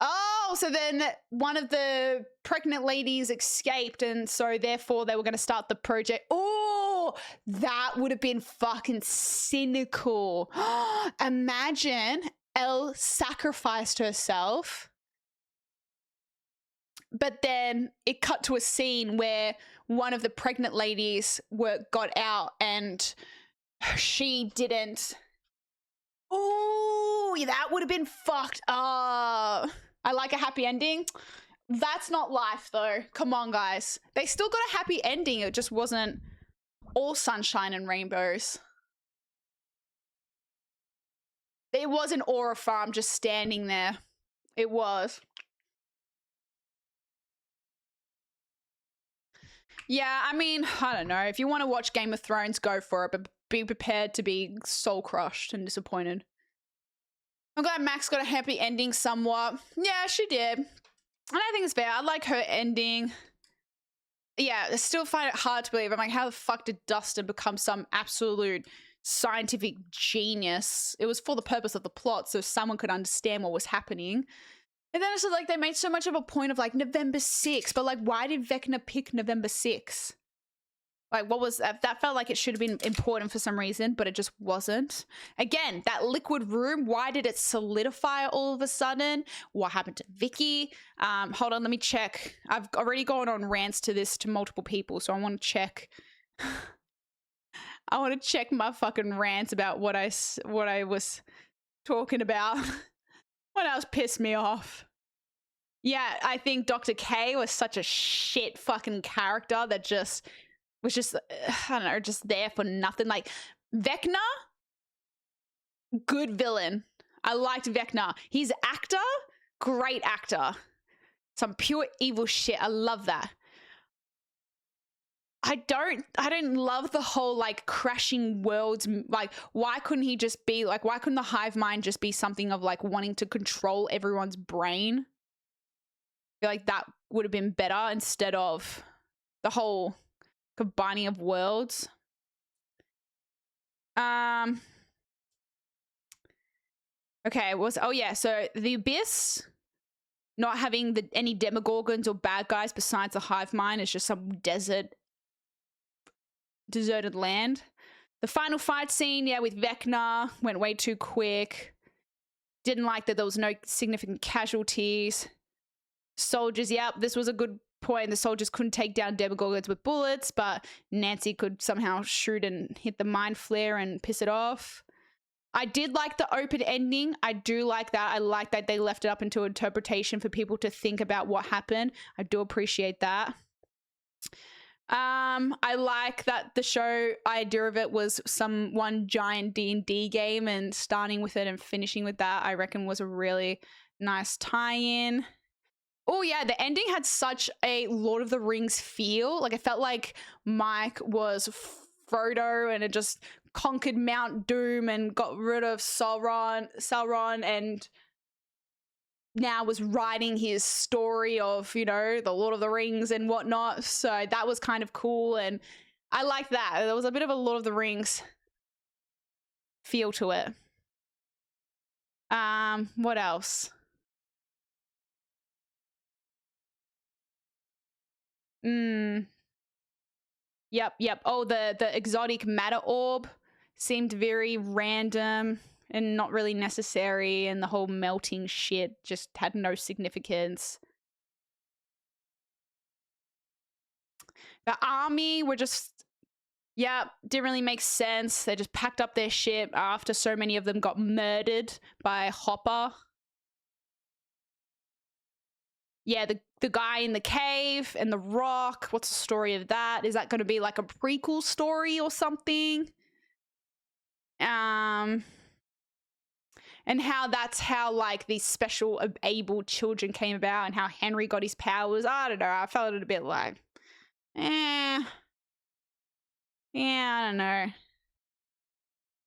Oh, so then one of the pregnant ladies escaped, and so therefore they were going to start the project. Oh, that would have been fucking cynical. Imagine Elle sacrificed herself, but then it cut to a scene where one of the pregnant ladies got out and she didn't. Oh, that would have been fucked up. I like a happy ending. That's not life, though. Come on, guys. They still got a happy ending. It just wasn't all sunshine and rainbows. It was an aura farm just standing there. It was. Yeah, I mean, I don't know. If you want to watch Game of Thrones, go for it, but be prepared to be soul crushed and disappointed. I'm glad Max got a happy ending somewhat. Yeah, she did. And I think it's fair. I like her ending. Yeah, I still find it hard to believe. I'm like, how the fuck did Dustin become some absolute scientific genius? It was for the purpose of the plot, so someone could understand what was happening. And then it's like they made so much of a point of like November 6th, but like, why did Vecna pick November 6th? Like, what was that? That felt like it should have been important for some reason, but it just wasn't. Again, that liquid room, why did it solidify all of a sudden? What happened to Vicky? Hold on, let me check. I've already gone on rants to multiple people, so I want to check. I want to check my fucking rants about what I was talking about when else pissed me off. Yeah, I think Dr. K was such a shit fucking character that just was just, I don't know, just there for nothing. Like, Vecna, good villain. I liked Vecna. He's actor, great actor. Some pure evil shit. I love that. I don't love the whole, like, crashing worlds. Like, why couldn't he just be, like, why couldn't the hive mind just be something of, like, wanting to control everyone's brain? I feel like that would have been better instead of the whole combining of worlds. Okay, so the Abyss not having any demogorgons or bad guys besides the hive mind is just some deserted land. The final fight scene, yeah, with Vecna went way too quick. Didn't like that there was no significant casualties. Soldiers, yep, this was a good point. The soldiers couldn't take down demogorgons with bullets, but Nancy could somehow shoot and hit the mind flare and piss it off. I did like the open ending. I do like that. I like that they left it up into interpretation for people to think about what happened. I do appreciate that. I like that the show idea of it was one giant D&D game, and starting with it and finishing with that, I reckon was a really nice tie-in. Oh yeah, the ending had such a Lord of the Rings feel. Like, I felt like Mike was Frodo and it just conquered Mount Doom and got rid of Sauron, and now was writing his story of, you know, the Lord of the Rings and whatnot. So that was kind of cool, and I like that. There was a bit of a Lord of the Rings feel to it. What else? Yep. Oh, the exotic matter orb seemed very random and not really necessary, and the whole melting shit just had no significance. The army were just Yeah, didn't really make sense. They just packed up their ship after so many of them got murdered by Hopper. Yeah, the guy in the cave and the rock. What's the story of that? Is that going to be like a prequel story or something? And how that's how like these special able children came about and how Henry got his powers. I don't know. I felt it a bit like, yeah, I don't know.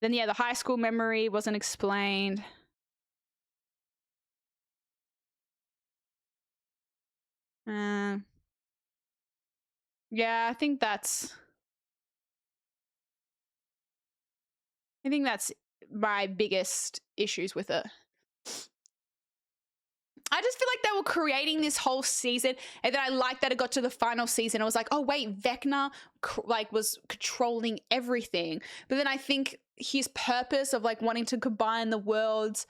Then yeah, the high school memory wasn't explained. Yeah, I think that's my biggest issues with it. I just feel like they were creating this whole season, and then I like that it got to the final season. I was like, oh wait, Vecna like was controlling everything. But then I think his purpose of like wanting to combine the worlds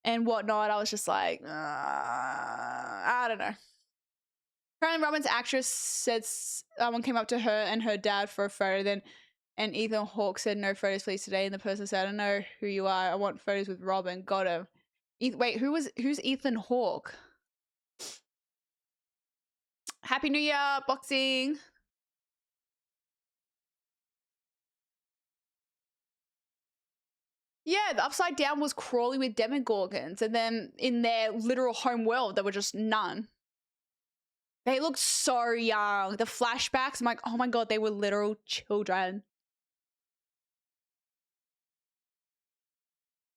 and whatnot, I was just like, I don't know. Apparently, Robin's actress said someone came up to her and her dad for a photo, and Ethan Hawke said, "No photos, please, today." And the person said, "I don't know who you are. I want photos with Robin." Got him. Wait, who's Ethan Hawke? Happy New Year, boxing. Yeah, the Upside Down was crawling with demogorgons, and then in their literal home world, there were just none. They looked so young. The flashbacks, I'm like, oh my god, they were literal children.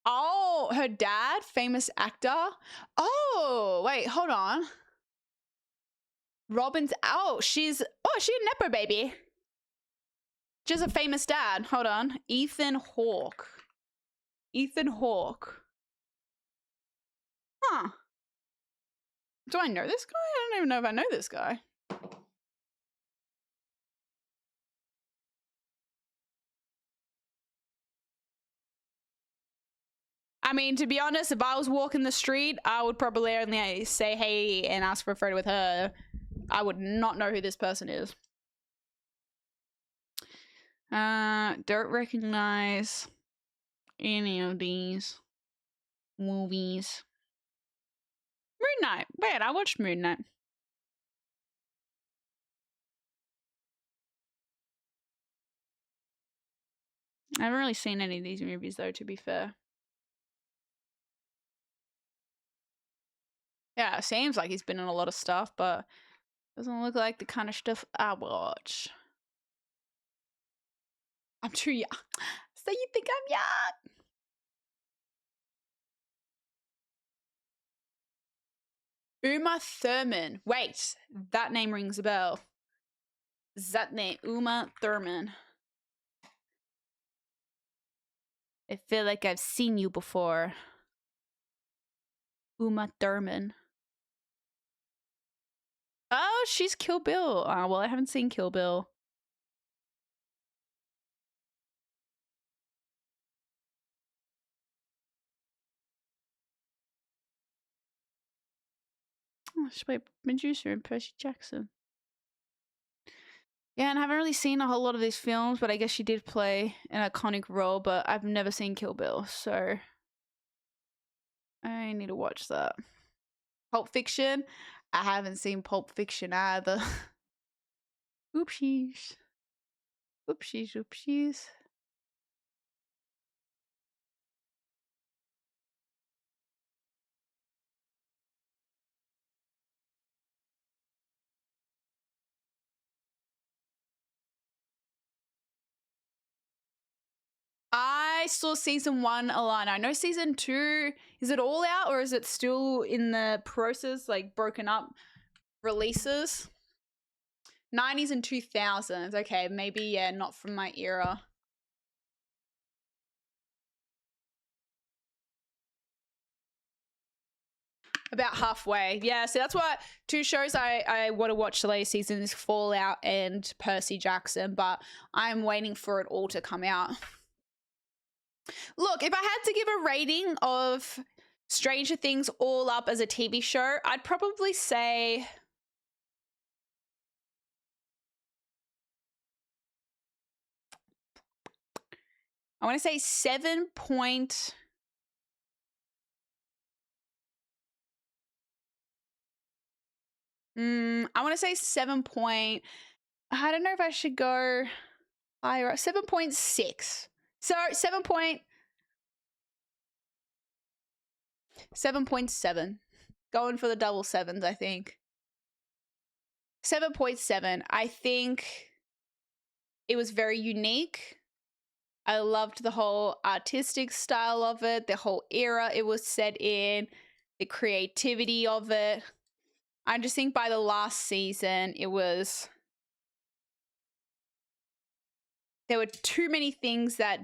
Oh, her dad, famous actor. Oh, wait, hold on. Robin's she's a nepo baby. Just a famous dad. Hold on. Ethan Hawke. Huh. Do I know this guy? I don't even know if I know this guy. I mean, to be honest, if I was walking the street, I would probably only say hey and ask for a photo with her. I would not know who this person is. Don't recognize any of these movies. Moon Knight. Wait, I watched Moon Knight. I haven't really seen any of these movies, though, to be fair. Yeah, it seems like he's been in a lot of stuff, but doesn't look like the kind of stuff I watch. I'm too young. So you think I'm young? Uma Thurman. Wait, that name rings a bell. Is that name? Uma Thurman. I feel like I've seen you before. Uma Thurman. Oh, she's Kill Bill. Oh, well, I haven't seen Kill Bill. Oh, she played Medusa and Percy Jackson. Yeah, and I haven't really seen a whole lot of these films, but I guess she did play an iconic role, but I've never seen Kill Bill, so I need to watch that. Pulp Fiction? I haven't seen Pulp Fiction either. Oopsies. Oopsies, oopsies. I saw season 1 alone. I know season 2, is it all out or is it still in the process, like broken up releases? 90s and 2000s. Okay, maybe, yeah, not from my era. About halfway. Yeah, so that's what two shows I want to watch the latest season is Fallout and Percy Jackson, but I'm waiting for it all to come out. Look, if I had to give a rating of Stranger Things all up as a TV show, I'd probably say I want to say 7 point. I want to say 7 point. I don't know if I should go higher. 7.6. So 7.7. Going for the double sevens, I think. 7.7. I think it was very unique. I loved the whole artistic style of it, the whole era it was set in, the creativity of it. I just think by the last season, there were too many things that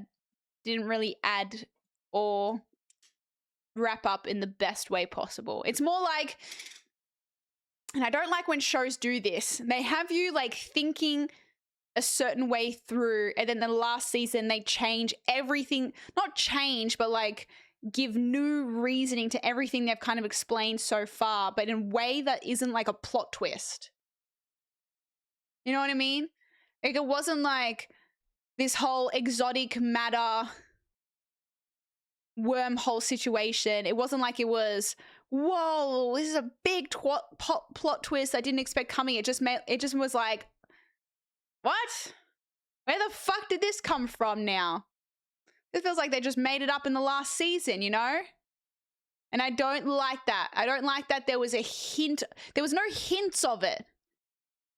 didn't really add or wrap up in the best way possible. It's more like, and I don't like when shows do this, they have you like thinking a certain way through, and then the last season they change everything, not change, but like give new reasoning to everything they've kind of explained so far, but in a way that isn't like a plot twist. You know what I mean? Like, it wasn't like this whole exotic matter wormhole situation. It wasn't like it was, whoa, this is a big plot twist I didn't expect coming. It just was like, what? Where the fuck did this come from now? It feels like they just made it up in the last season, you know? And I don't like that. I don't like that there was a hint. There was no hints of it.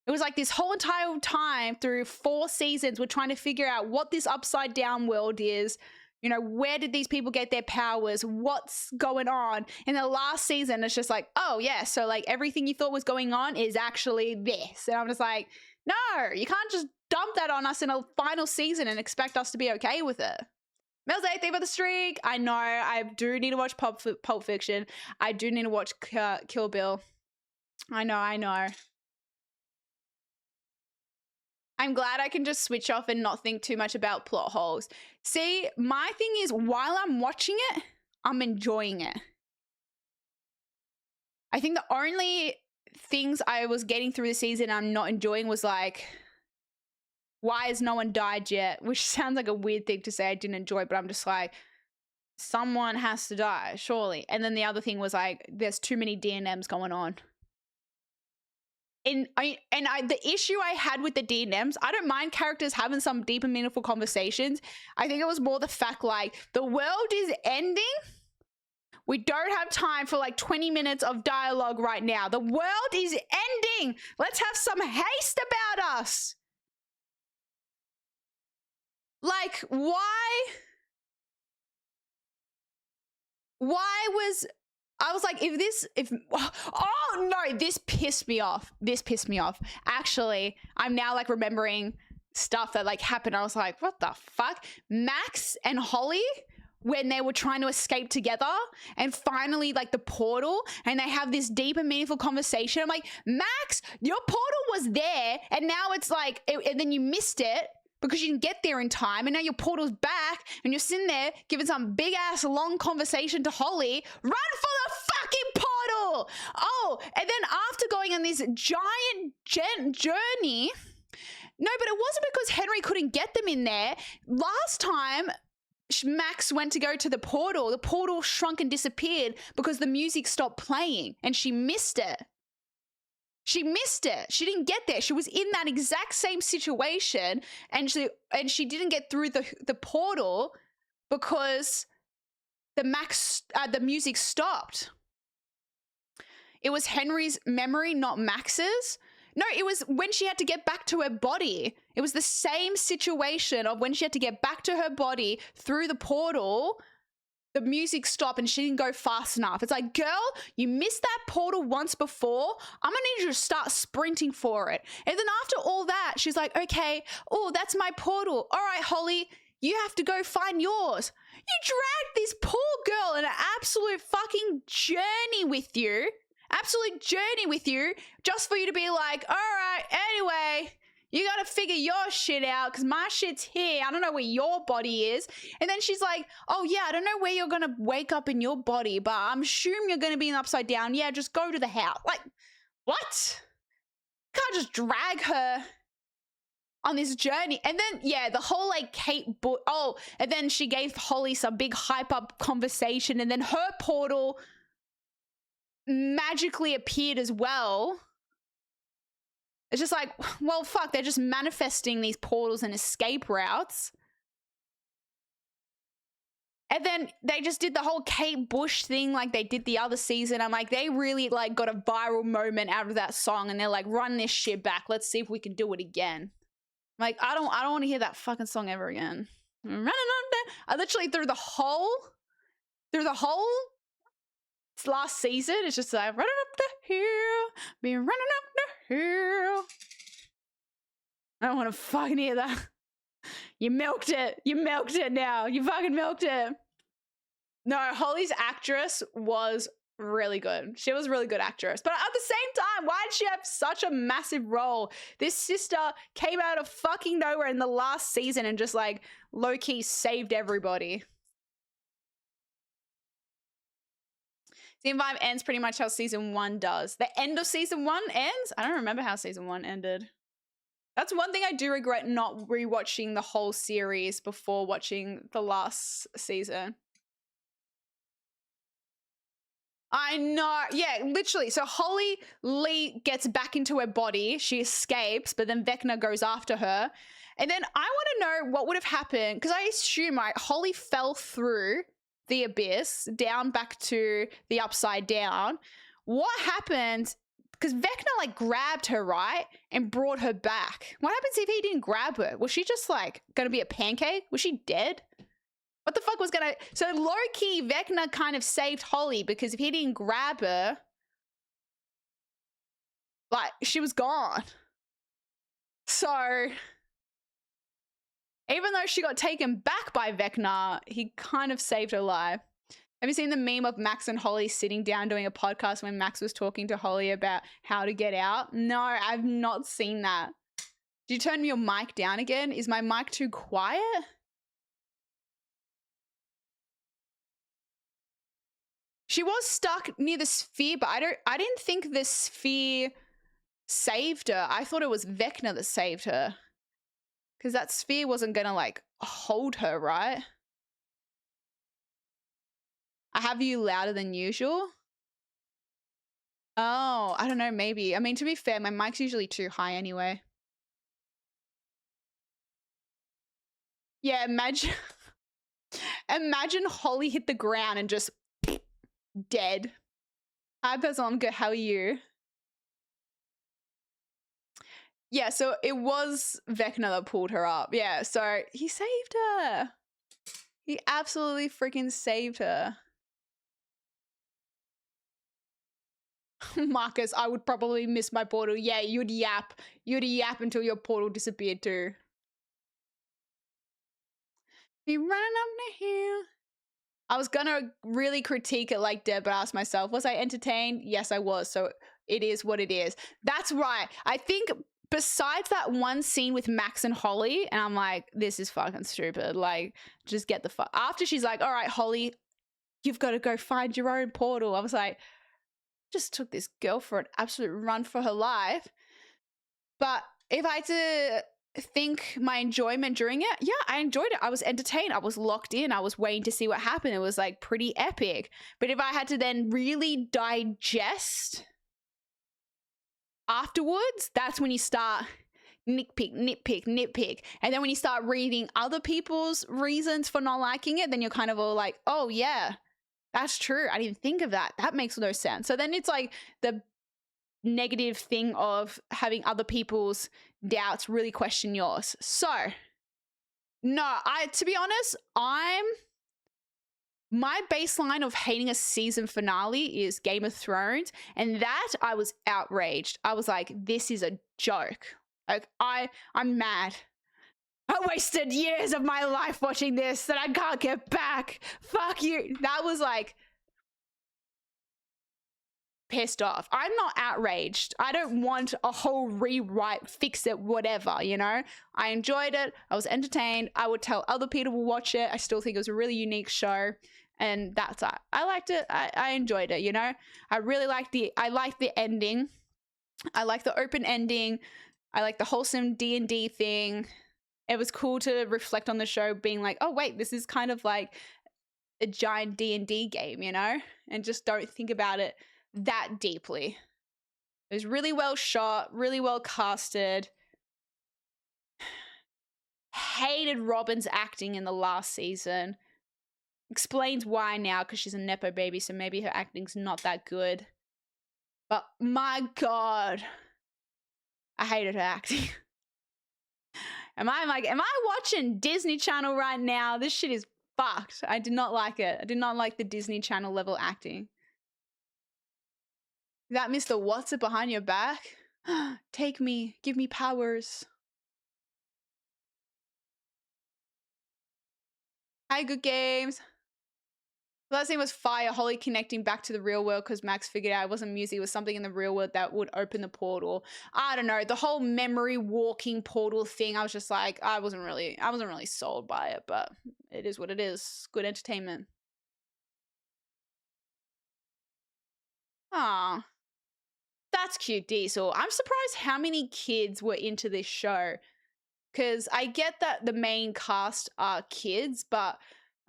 It was like this whole entire time through 4 seasons, we're trying to figure out what this upside down world is. You know, where did these people get their powers? What's going on? In the last season, it's just like, oh yeah, so like everything you thought was going on is actually this. And I'm just like, no, you can't just dump that on us in a final season and expect us to be okay with it. Mel's 8th for the streak. I know, I do need to watch Pulp Fiction. I do need to watch Kill Bill. I know. I'm glad I can just switch off and not think too much about plot holes. See, my thing is, while I'm watching it, I'm enjoying it. I think the only things I was getting through the season I'm not enjoying was like, why has no one died yet? Which sounds like a weird thing to say I didn't enjoy, but I'm just like, someone has to die, surely. And then the other thing was like, there's too many D&Ms going on. The issue I had with the D&Ms, I don't mind characters having some deep and meaningful conversations. I think it was more the fact like, the world is ending. We don't have time for like 20 minutes of dialogue right now. The world is ending. Let's have some haste about us. Like, why was, I was like, oh no, this pissed me off. Actually, I'm now like remembering stuff that like happened. I was like, what the fuck? Max and Holly, when they were trying to escape together and finally like the portal, and they have this deep and meaningful conversation. I'm like, Max, your portal was there and now it's like, and then you missed it because you didn't get there in time, and now your portal's back and you're sitting there giving some big ass long conversation to Holly. Run for the fucking portal! Oh, and then after going on this giant journey, no, but it wasn't because Henry couldn't get them in there. Last time Max went to go to the portal shrunk and disappeared because the music stopped playing and she missed it. She didn't get there. She was in that exact same situation, and she didn't get through the portal because the music stopped. It was Henry's memory, not Max's. No, it was when she had to get back to her body. It was the same situation of when she had to get back to her body through the portal. The music stopped and she didn't go fast enough. It's like, girl, you missed that portal once before. I'm gonna need you to start sprinting for it. And then after all that, she's like, okay, oh, that's my portal. All right, Holly, you have to go find yours. You dragged this poor girl on an absolute fucking journey with you. Just for you to be like, all right, anyway, you got to figure your shit out because my shit's here. I don't know where your body is. And then she's like, oh, yeah, I don't know where you're going to wake up in your body, but I'm assuming you're going to be in upside down. Yeah, just go to the house. Like, what? Can't just drag her on this journey. And then, yeah, the whole like and then she gave Holly some big hype up conversation, and then her portal magically appeared as well. It's just like, well, fuck, they're just manifesting these portals and escape routes. And then they just did the whole Kate Bush thing like they did the other season. I'm like, they really like got a viral moment out of that song, and they're like, run this shit back. Let's see if we can do it again. I'm like, I don't want to hear that fucking song ever again. I literally through the whole last season, it's just like running up the hill, be running up the hill. I don't want to fucking hear that. You milked it. You milked it now. You fucking milked it. No, Holly's actress was really good. She was a really good actress. But at the same time, why did she have such a massive role? This sister came out of fucking nowhere in the last season and just like low-key saved everybody. Season 5 ends pretty much how season 1 does. The end of season 1 ends? I don't remember how season 1 ended. That's one thing I do regret, not rewatching the whole series before watching the last season. I know. Yeah, literally. So Holly Lee gets back into her body. She escapes, but then Vecna goes after her. And then I want to know what would have happened, because I assume, right, Holly fell through the abyss, down back to the upside down. What happened? Because Vecna like grabbed her, right, and brought her back. What happens if he didn't grab her? Was she just like gonna be a pancake? Was she dead? What the fuck was gonna... So low-key, Vecna kind of saved Holly, because if he didn't grab her, like, she was gone. So even though she got taken back by Vecna, he kind of saved her life. Have you seen the meme of Max and Holly sitting down doing a podcast when Max was talking to Holly about how to get out? No, I've not seen that. Did you turn your mic down again? Is my mic too quiet? She was stuck near the sphere, but I didn't think the sphere saved her. I thought it was Vecna that saved her. Because that sphere wasn't gonna like hold her, right? I have you louder than usual. Oh, I don't know, maybe. I mean, to be fair, my mic's usually too high anyway. Yeah, imagine Holly hit the ground and just dead. Hi, Basil, I'm good. How are you? Yeah, so it was Vecna that pulled her up. Yeah, so he saved her. He absolutely freaking saved her. Marcus, I would probably miss my portal. Yeah, you'd yap. You'd yap until your portal disappeared too. Be running up the hill. I was gonna really critique it like Deb, but I asked myself, was I entertained? Yes, I was. So it is what it is. That's right. I think besides that one scene with Max and Holly, and I'm like, this is fucking stupid. Like, just get the fuck. After she's like, all right, Holly, you've got to go find your own portal. I was like, just took this girl for an absolute run for her life. But if I had to think my enjoyment during it, yeah, I enjoyed it. I was entertained. I was locked in. I was waiting to see what happened. It was like pretty epic. But if I had to then really digest afterwards, that's when you start nitpick. And then when you start reading other people's reasons for not liking it, then you're kind of all like, oh yeah, that's true. I didn't think of that. That makes no sense. So then it's like the negative thing of having other people's doubts really question yours. So no, to be honest, my baseline of hating a season finale is Game of Thrones, and that I was outraged. I was like, this is a joke. Like, I'm mad. I wasted years of my life watching this that I can't get back. Fuck you. That was like pissed off. I'm not outraged. I don't want a whole rewrite, fix it, whatever, you know? I enjoyed it. I was entertained. I would tell other people to watch it. I still think it was a really unique show. And that's it. I liked it. I enjoyed it, you know? I really liked the ending. I like the open ending. I like the wholesome D&D thing. It was cool to reflect on the show being like, oh, wait, this is kind of like a giant D&D game, you know? And just don't think about it that deeply. It was really well shot, really well casted. Hated Robin's acting in the last season. Explains why now, because she's a Nepo baby, so maybe her acting's not that good. But my God, I hated her acting. Am I watching Disney Channel right now? This shit is fucked. I did not like it. I did not like the Disney Channel level acting. That Mr. What's It behind your back? Take me, give me powers. Hi, good games. The last thing was fire. Holly connecting back to the real world because Max figured out it wasn't music, it was something in the real world that would open the portal. I don't know. The whole memory walking portal thing, I was just like, I wasn't really sold by it, but it is what it is. Good entertainment. Aw. That's cute, Diesel. I'm surprised how many kids were into this show. Because I get that the main cast are kids, but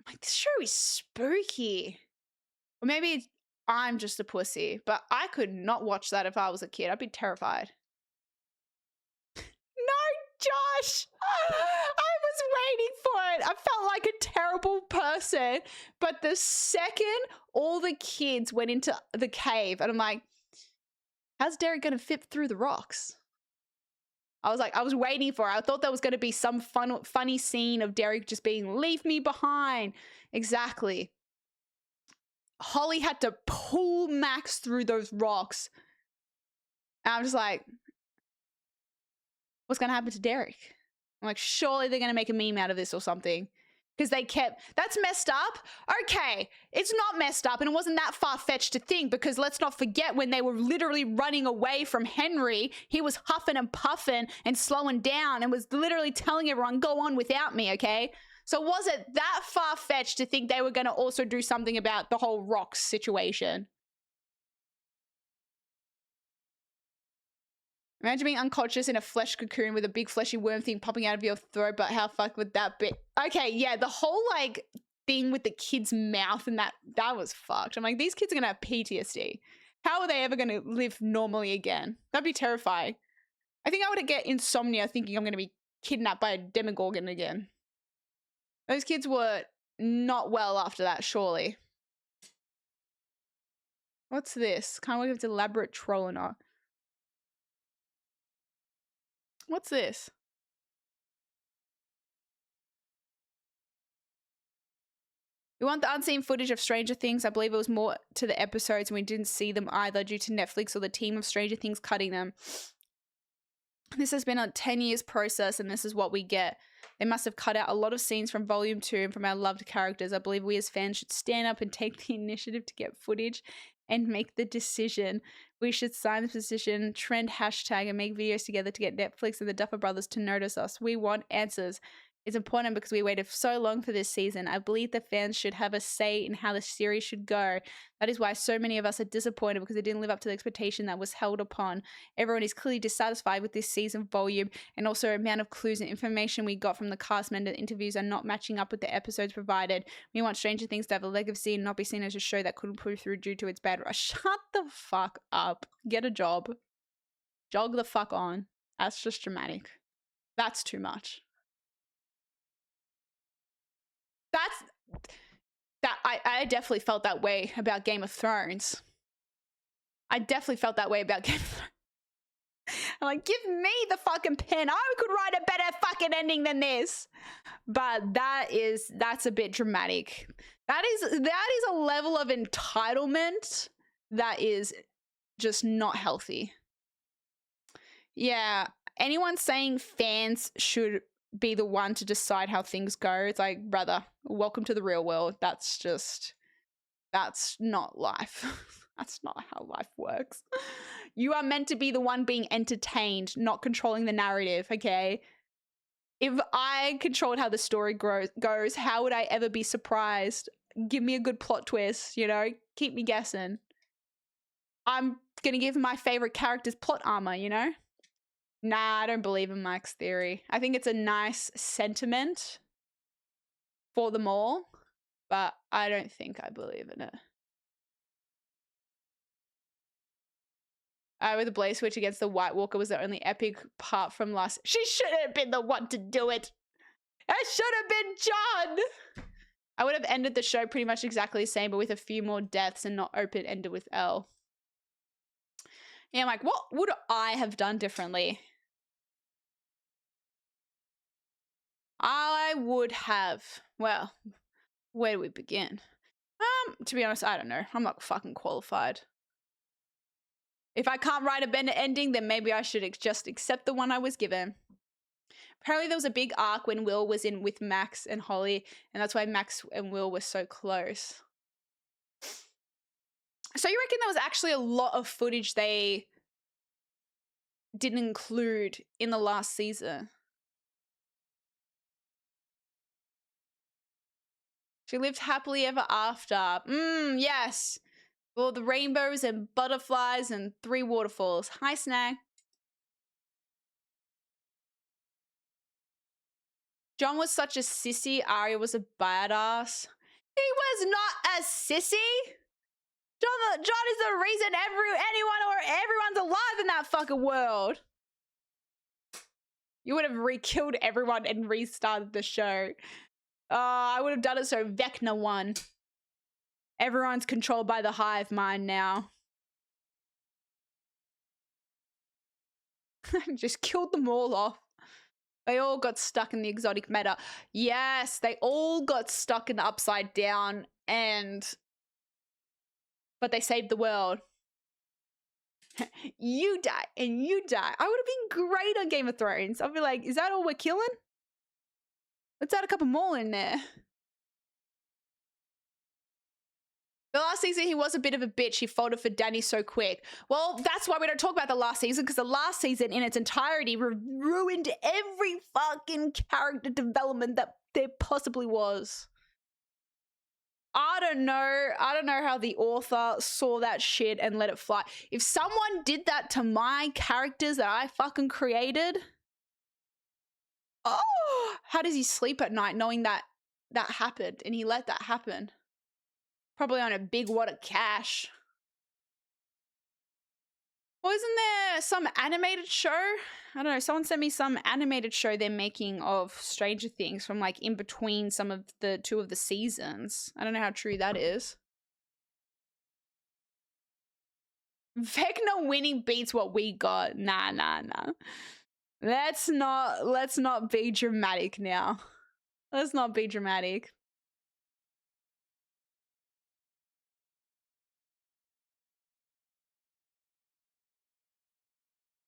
like, this show is spooky. Or maybe I'm just a pussy, but I could not watch that if I was a kid. I'd be terrified. No, Josh! I was waiting for it. I felt like a terrible person. But the second all the kids went into the cave, and I'm like, how's Derek going to fit through the rocks? I was waiting for it. I thought there was going to be some funny scene of Derek just being, leave me behind. Exactly. Holly had to pull Max through those rocks. And I'm just like, what's going to happen to Derek? I'm like, surely they're going to make a meme out of this or something. Because they kept, that's messed up. Okay, it's not messed up and it wasn't that far-fetched to think, because let's not forget when they were literally running away from Henry, he was huffing and puffing and slowing down and was literally telling everyone, go on without me, okay? So was it that far-fetched to think they were going to also do something about the whole rocks situation? Imagine being unconscious in a flesh cocoon with a big fleshy worm thing popping out of your throat, but how fucked would that be? Okay, yeah, the whole, like, thing with the kid's mouth and that was fucked. I'm like, these kids are gonna have PTSD. How are they ever gonna live normally again? That'd be terrifying. I think I would get insomnia thinking I'm gonna be kidnapped by a demogorgon again. Those kids were not well after that, surely. What's this? Can't wait if it's elaborate troll or not. What's this? We want the unseen footage of Stranger Things. I believe it was more to the episodes and we didn't see them either due to Netflix or the team of Stranger Things cutting them. This has been a 10 years process and this is what we get. They must have cut out a lot of scenes from Volume 2 and from our loved characters. I believe we as fans should stand up and take the initiative to get footage and make the decision. We should sign the petition, trend hashtag, and make videos together to get Netflix and the Duffer Brothers to notice us. We want answers. It's important because we waited so long for this season. I believe the fans should have a say in how the series should go. That is why so many of us are disappointed, because it didn't live up to the expectation that was held upon. Everyone is clearly dissatisfied with this season volume, and also amount of clues and information we got from the cast member interviews are not matching up with the episodes provided. We want Stranger Things to have a legacy and not be seen as a show that couldn't pull through due to its bad rush. Shut the fuck up. Get a job. Jog the fuck on. That's just dramatic. That's too much. I definitely felt that way about Game of Thrones. I definitely felt that way about Game of Thrones. I'm like, give me the fucking pen. I could write a better fucking ending than this. But that's a bit dramatic. That is a level of entitlement that is just not healthy. Yeah, anyone saying fans should be the one to decide how things go, it's like, brother, welcome to the real world. That's not life. That's not how life works. You are meant to be the one being entertained, not controlling the narrative, okay? If I controlled how the story goes, how would I ever be surprised? Give me a good plot twist, you know? Keep me guessing. I'm gonna give my favorite characters plot armor, you know? Nah, I don't believe in Mike's theory. I think it's a nice sentiment for them all, but I don't think I believe in it. With the Blaze Switch against the White Walker was the only epic part from last. She should have been the one to do it. It should have been John. I would have ended the show pretty much exactly the same, but with a few more deaths and not open-ended with Elle. Yeah, I'm like, what would I have done differently? I would have, well, where do we begin? To be honest, I don't know. I'm not fucking qualified. If I can't write a better ending, then maybe I should just accept the one I was given. Apparently there was a big arc when Will was in with Max and Holly, and that's why Max and Will were so close. So you reckon there was actually a lot of footage they didn't include in the last season? She lived happily ever after. Yes. Well, the rainbows and butterflies and 3 waterfalls. Hi, Snag. John was such a sissy. Arya was a badass. He was not a sissy. John is the reason everyone's alive in that fucking world. You would have re-killed everyone and restarted the show. I would have done it so Vecna won. Everyone's controlled by the hive mind now. Just killed them all off. They all got stuck in the exotic meta. Yes, they all got stuck in the upside down, but they saved the world. You die and you die. I would have been great on Game of Thrones. I'd be like, is that all we're killing? Let's add a couple more in there. The last season, he was a bit of a bitch. He folded for Dany so quick. Well, that's why we don't talk about the last season, because the last season in its entirety ruined every fucking character development that there possibly was. I don't know how the author saw that shit and let it fly. If someone did that to my characters that I fucking created, oh, how does he sleep at night knowing that that happened and he let that happen? Probably on a big wad of cash. Well, isn't there some animated show? I don't know. Someone sent me some animated show they're making of Stranger Things from like in between some of the 2 of the seasons. I don't know how true that is. Vecna winning beats what we got. Nah. Let's not be dramatic now. Let's not be dramatic.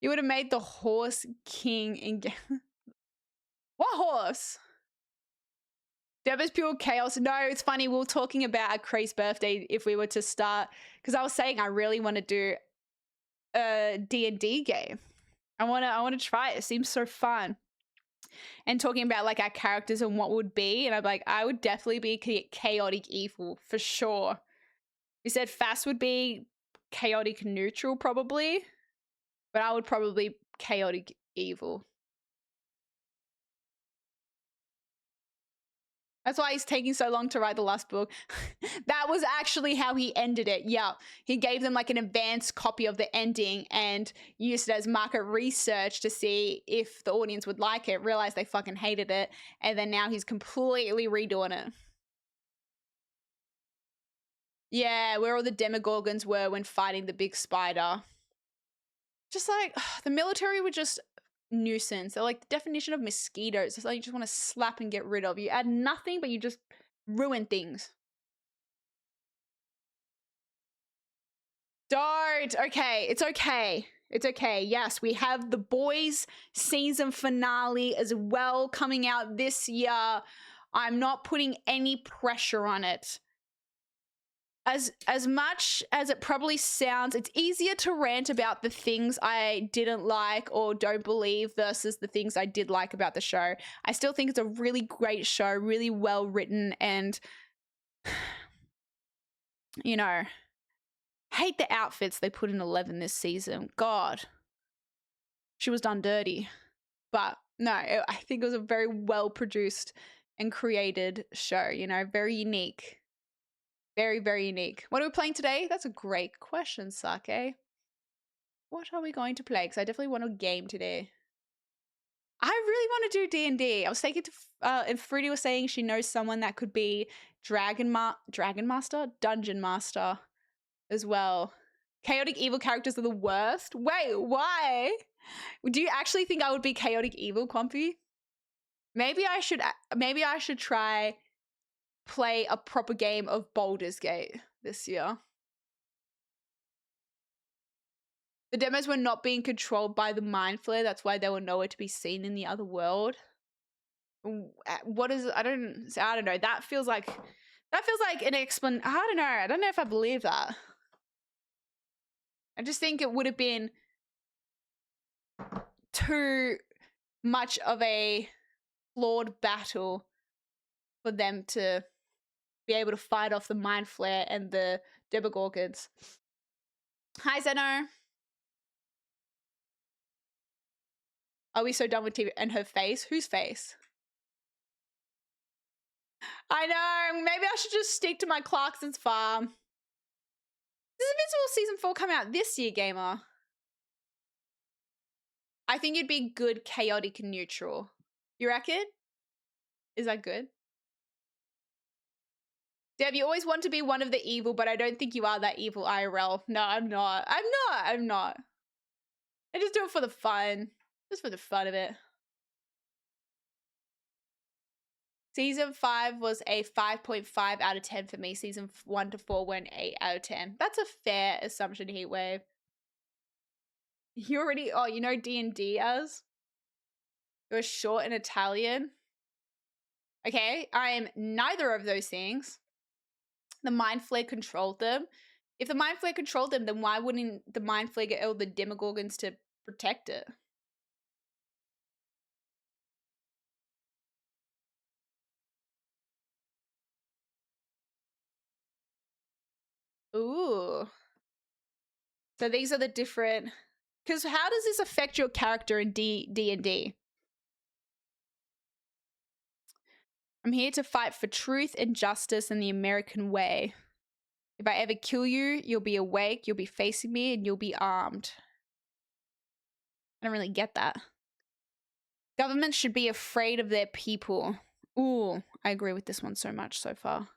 You would have made the horse king in game. What horse? Deb is pure chaos. No, it's funny. We were talking about at Cree's birthday if we were to start, because I was saying I really want to do a D&D game. I want to try it. It seems so fun. And talking about like our characters and what would be, and I'm like, I would definitely be chaotic evil for sure. You said Fast would be chaotic neutral probably, but I would probably chaotic evil. That's why he's taking so long to write the last book. That was actually how he ended it. Yeah. He gave them like an advanced copy of the ending and used it as market research to see if the audience would like it, realized they fucking hated it, and then now he's completely redoing it. Yeah, where all the Demogorgons were when fighting the big spider. Just like, the military were just nuisance. They're like the definition of mosquitoes. It's like you just want to slap and get rid of. You add nothing, but you just ruin things. Don't. Okay, it's okay. It's okay. Yes, we have The Boys season finale as well coming out this year. I'm not putting any pressure on it. As much as it probably sounds, it's easier to rant about the things I didn't like or don't believe versus the things I did like about the show. I still think it's a really great show, really well written, and you know, hate the outfits they put in 11 this season. God. she was done dirty. But no, I think it was a very well produced and created show, you know, very unique. Very, very unique. What are we playing today? That's a great question, Sake. What are we going to play? Because I definitely want a game today. I really want to do D&D. I was taking to, and Fruity was saying she knows someone that could be Dungeon Master as well. Chaotic evil characters are the worst. Wait, why? Do you actually think I would be chaotic evil, Quampy? Maybe I should try play a proper game of Baldur's Gate this year. The demos were not being controlled by the mind flare. That's why they were nowhere to be seen in the other world. What is? I don't know. That feels like an explanation. I don't know. I don't know if I believe that. I just think it would have been too much of a flawed battle for them to be able to fight off the mind flare and the Demogorgons. Hi, Zeno. Are we so done with TV? And her face? Whose face? I know. Maybe I should just stick to my Clarkson's farm. Does Invincible Season 4 come out this year, gamer? I think you'd be good, chaotic, and neutral. You reckon? Is that good? Deb, you always want to be one of the evil, but I don't think you are that evil IRL. No, I'm not. I'm not. I just do it for the fun. Just for the fun of it. Season 5 was a 5.5 out of 10 for me. Season 1 to 4 went 8 out of 10. That's a fair assumption, Heatwave. You already, you know D&D as? You're short in Italian. Okay, I am neither of those things. The Mind Flare controlled them. If the Mind Flare controlled them, then why wouldn't the Mind Flare get all the Demogorgons to protect it? Ooh. So these are the different... Because how does this affect your character in D&D? I'm here to fight for truth and justice and the American way. If I ever kill you, you'll be awake, you'll be facing me, and you'll be armed. I don't really get that. Governments should be afraid of their people. Ooh, I agree with this one so much so far.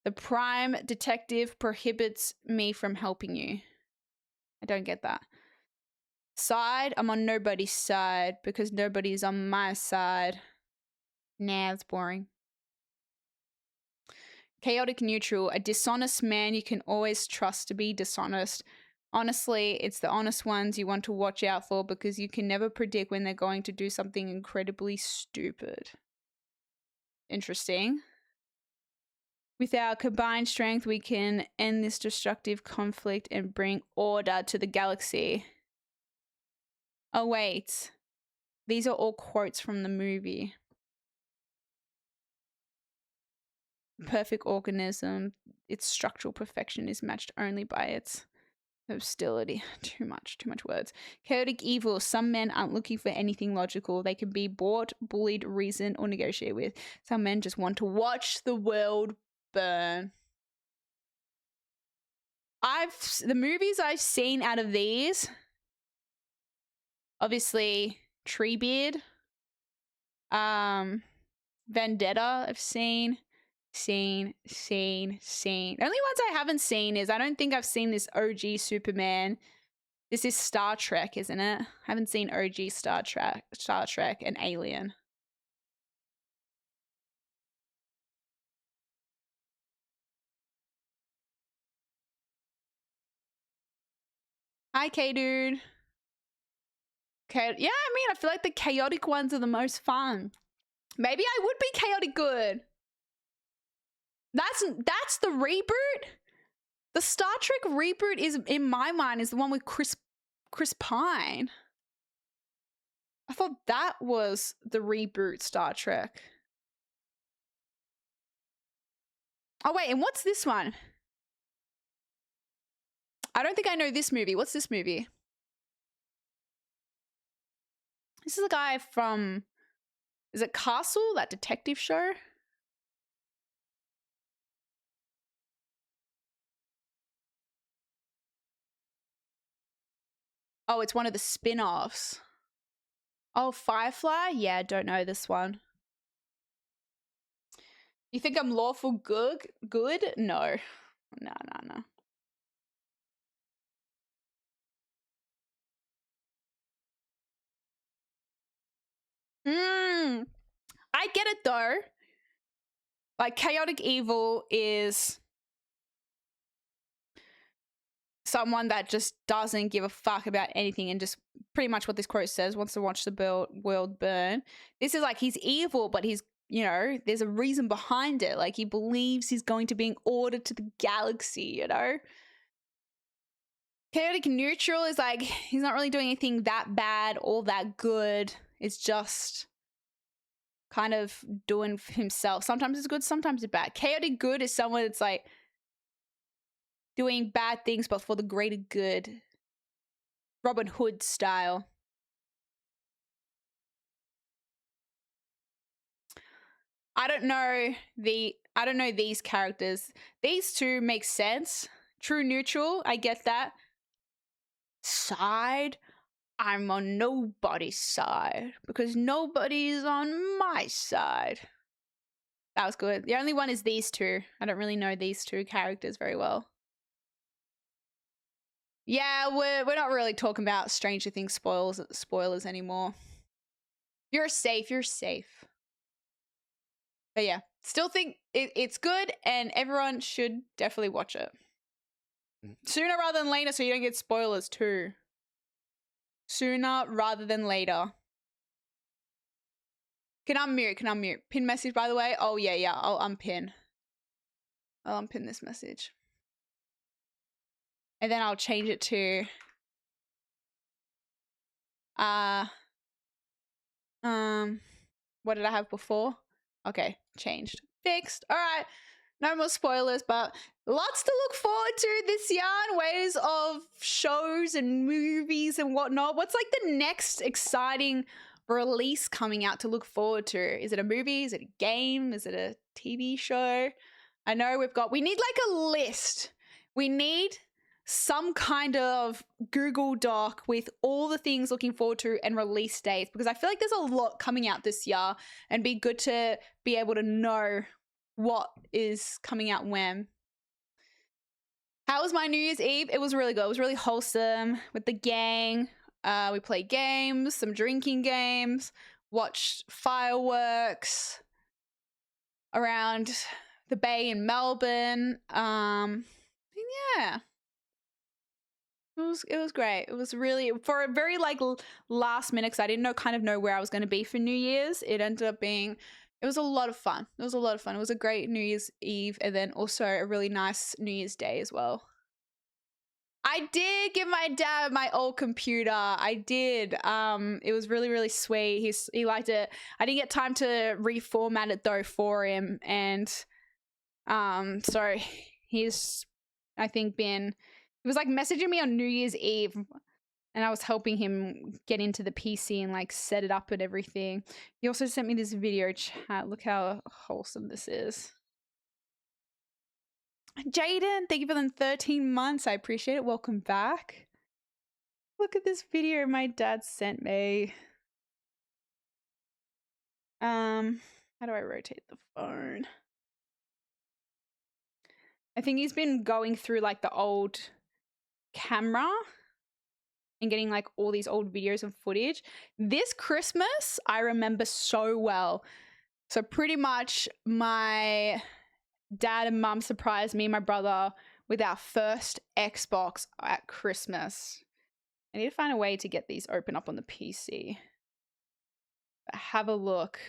The prime detective prohibits me from helping you. I don't get that. Side, I'm on nobody's side because nobody's on my side. Nah, it's boring. Chaotic neutral, a dishonest man you can always trust to be dishonest. Honestly, it's the honest ones you want to watch out for because you can never predict when they're going to do something incredibly stupid. Interesting. With our combined strength, we can end this destructive conflict and bring order to the galaxy. Oh, wait. These are all quotes from the movie. Perfect organism, its structural perfection is matched only by its hostility. Too much words. Chaotic evil, some men aren't looking for anything logical. They can be bought, bullied, reasoned, or negotiated with. Some men just want to watch the world burn. The movies I've seen out of these, obviously Treebeard, Vendetta I've seen. The only ones I haven't seen is, I don't think I've seen this OG Superman. This is Star Trek, isn't it? I haven't seen OG Star Trek and Alien. Hi, K-Dude. Okay, yeah, I mean, I feel like the chaotic ones are the most fun. Maybe I would be chaotic good. That's the reboot? The Star Trek reboot is, in my mind, is the one with Chris Pine. I thought that was the reboot Star Trek. Oh, wait, and what's this one? I don't think I know this movie. What's this movie? This is a guy from, is it Castle, that detective show? Oh, it's one of the spin-offs. Oh, Firefly? Yeah, don't know this one. You think I'm lawful good? Good? No. No. I get it though. Like, chaotic evil is someone that just doesn't give a fuck about anything and just pretty much what this quote says, wants to watch the world burn. This is like, he's evil, but he's, you know, there's a reason behind it. Like, he believes he's going to bring order to the galaxy, you know? Chaotic neutral is like, he's not really doing anything that bad or that good. It's just kind of doing for himself. Sometimes it's good, sometimes it's bad. Chaotic good is someone that's like doing bad things but for the greater good. Robin Hood style. I don't know these characters. These two make sense. True neutral, I get that. Side, I'm on nobody's side because nobody's on my side. That was good. The only one is these two. I don't really know these two characters very well. Yeah, we're not really talking about Stranger Things spoilers anymore. You're safe. But yeah, still think it's good and everyone should definitely watch it. Sooner rather than later so you don't get spoilers too. Sooner rather than later. Can unmute. Pin message, by the way. Oh, yeah. I'll unpin this message. And then I'll change it to what did I have before? Okay, changed. Fixed. All right. No more spoilers, but lots to look forward to this year in ways of shows and movies and whatnot. What's like the next exciting release coming out to look forward to? Is it a movie? Is it a game? Is it a TV show? I know we need like a list. We need some kind of Google Doc with all the things looking forward to and release dates, because I feel like there's a lot coming out this year and be good to be able to know what is coming out when. How was my New Year's Eve? It was really good. It was really wholesome with the gang. We played games, some drinking games, watched fireworks around the bay in Melbourne. Yeah. It was great. It was really, for a very like last minute, because I didn't know where I was going to be for New Year's. It ended up being, it was a lot of fun. It was a great New Year's Eve and then also a really nice New Year's Day as well. I did give my dad my old computer. I did. It was really, really sweet. He liked it. I didn't get time to reformat it though for him, and so he's, I think, he was like messaging me on New Year's Eve, and I was helping him get into the PC and like set it up and everything. He also sent me this video chat. Look how wholesome this is. Jaden, thank you for the 13 months. I appreciate it. Welcome back. Look at this video my dad sent me. How do I rotate the phone? I think he's been going through like the old camera and getting like all these old videos and footage. This Christmas, I remember so well. So pretty much my dad and mum surprised me and my brother with our first Xbox at Christmas. I need to find a way to get these open up on the PC. But have a look.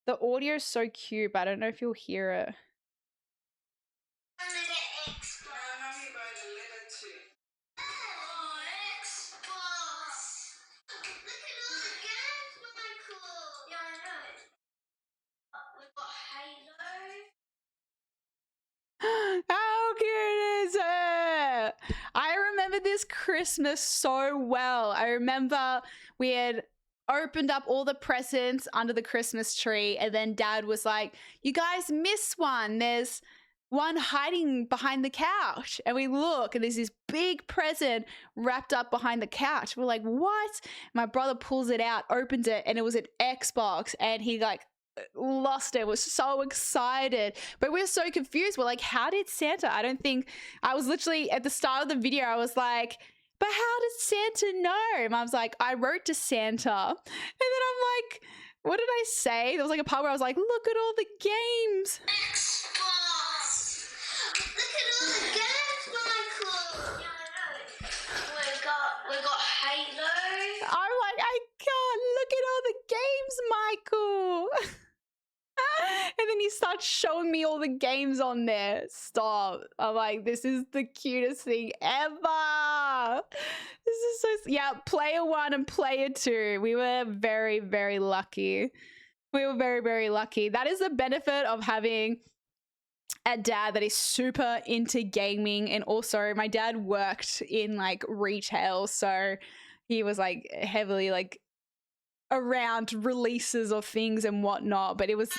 The audio is so cute, but I don't know if you'll hear it. How cute is it? I remember this Christmas so well. I remember we had opened up all the presents under the Christmas tree, and then Dad was like, "You guys missed one. There's one hiding behind the couch." And we look, and there's this big present wrapped up behind the couch. We're like, "What?" My brother pulls it out, opens it, and it was an Xbox, and he like lost it, was so excited, but we were so confused. We're like, how did Santa? I was literally at the start of the video, I was like, but how did Santa know? Mom's like, I wrote to Santa. And then I'm like, what did I say? There was like a part where I was like, look at all the games. Xbox. Look at all the games, Michael. Yeah, I know. We got Halo. I'm like, I can't look at all the games, Michael. And then he starts showing me all the games on there. Stop. I'm like, this is the cutest thing ever. This is so, yeah, player 1 and player 2. We were very, very lucky. We were very, very lucky. That is the benefit of having a dad that is super into gaming. And also my dad worked in like retail, so he was like heavily like around releases of things and whatnot. But it was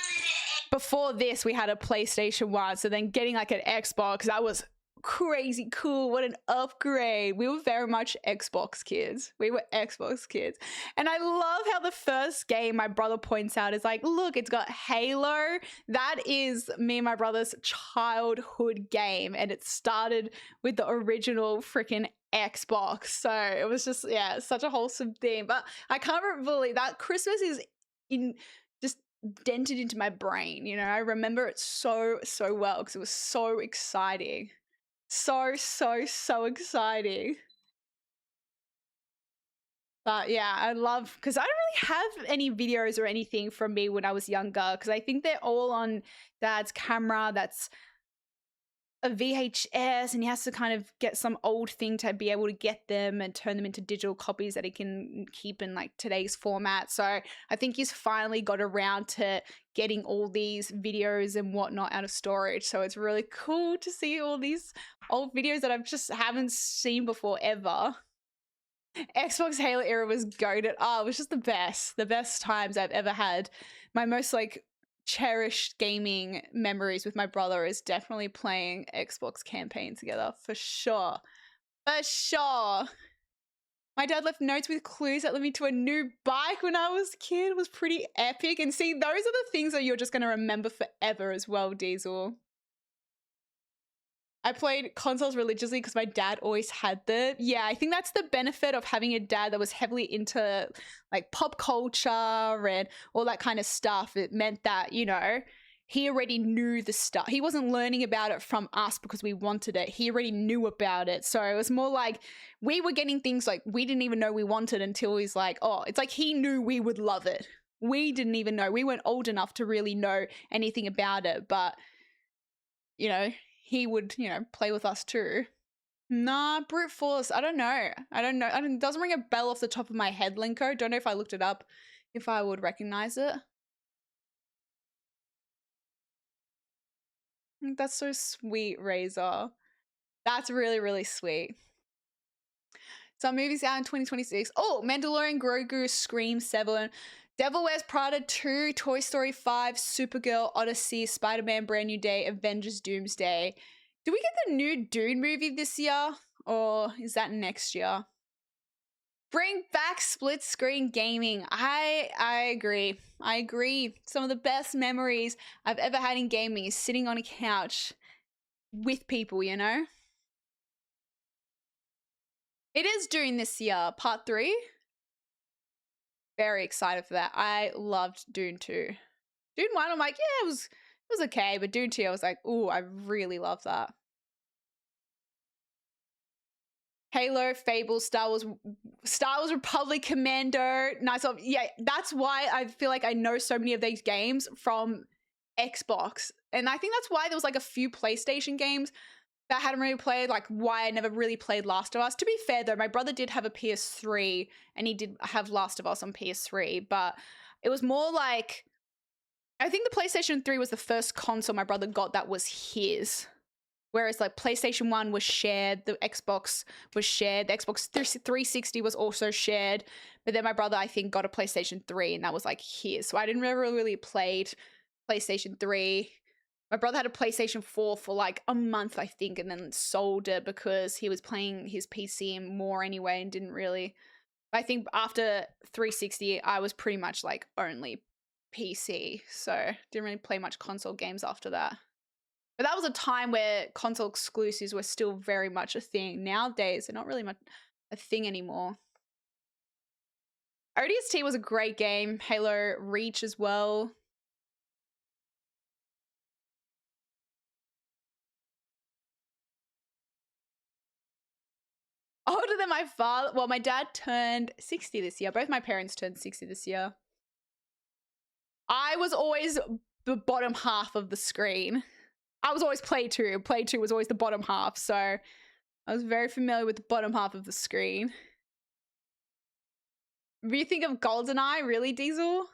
before this, we had a PlayStation 1, so then getting like an Xbox, that was crazy cool. What an upgrade. We were very much Xbox kids. We were Xbox kids. And I love how the first game my brother points out is like, look, it's got Halo. That is me and my brother's childhood game, and it started with the original freaking Xbox. So it was just, yeah, such a wholesome thing. But I can't believe that Christmas is in just dented into my brain. You know, I remember it so well because it was so exciting. So exciting. But yeah, I love, because I don't really have any videos or anything from me when I was younger, because I think they're all on Dad's camera. That's a VHS, and he has to kind of get some old thing to be able to get them and turn them into digital copies that he can keep in like today's format. So I think he's finally got around to getting all these videos and whatnot out of storage. So it's really cool to see all these old videos that I've just haven't seen before ever. Xbox Halo era was goated. Oh, it was just the best times I've ever had. My most like cherished gaming memories with my brother is definitely playing Xbox campaign together, for sure. My dad left notes with clues that led me to a new bike when I was a kid. It was pretty epic. And see, those are the things that you're just going to remember forever as well, Diesel. I played consoles religiously because my dad always had them. Yeah, I think that's the benefit of having a dad that was heavily into like pop culture and all that kind of stuff. It meant that, you know, he already knew the stuff. He wasn't learning about it from us because we wanted it. He already knew about it. So it was more like we were getting things like we didn't even know we wanted until he's like, oh, it's like he knew we would love it. We didn't even know. We weren't old enough to really know anything about it. But, you know, he would, you know, play with us too. Nah, brute force. I don't know. It doesn't ring a bell off the top of my head, Linko. Don't know if I looked it up, if I would recognize it. That's so sweet, Razor. That's really, really sweet. Some movies out in 2026. Oh, Mandalorian, Grogu, Scream 7, Devil Wears Prada 2, Toy Story 5, Supergirl, Odyssey, Spider-Man Brand New Day, Avengers Doomsday. Do we get the new Dune movie this year? Or is that next year? Bring back split screen gaming. I agree. I agree. Some of the best memories I've ever had in gaming is sitting on a couch with people, you know? It is Dune this year, part 3. Very excited for that. I loved Dune 2. Dune 1, I'm like, yeah, it was okay. But Dune 2, I was like, ooh, I really love that. Halo, Fable, Star Wars Republic, Commando, Knights of, yeah, that's why I feel like I know so many of these games from Xbox. And I think that's why there was like a few PlayStation games that I hadn't really played, like why I never really played Last of Us. To be fair though, my brother did have a PS3 and he did have Last of Us on PS3, but it was more like, I think the PlayStation 3 was the first console my brother got that was his. Whereas like PlayStation 1 was shared, the Xbox was shared, the Xbox 360 was also shared. But then my brother, I think, got a PlayStation 3 and that was like his. So I didn't never really played PlayStation 3. My brother had a PlayStation 4 for like a month, I think, and then sold it because he was playing his PC more anyway and didn't really. I think after 360, I was pretty much like only PC. So didn't really play much console games after that. But that was a time where console exclusives were still very much a thing. Nowadays, they're not really much a thing anymore. ODST was a great game. Halo Reach as well. Older than my father. Well, my dad turned 60 this year. Both my parents turned 60 this year. I was always the bottom half of the screen. I was always Play 2. Play 2 was always the bottom half. So I was very familiar with the bottom half of the screen. Do you think of GoldenEye? Really, Diesel?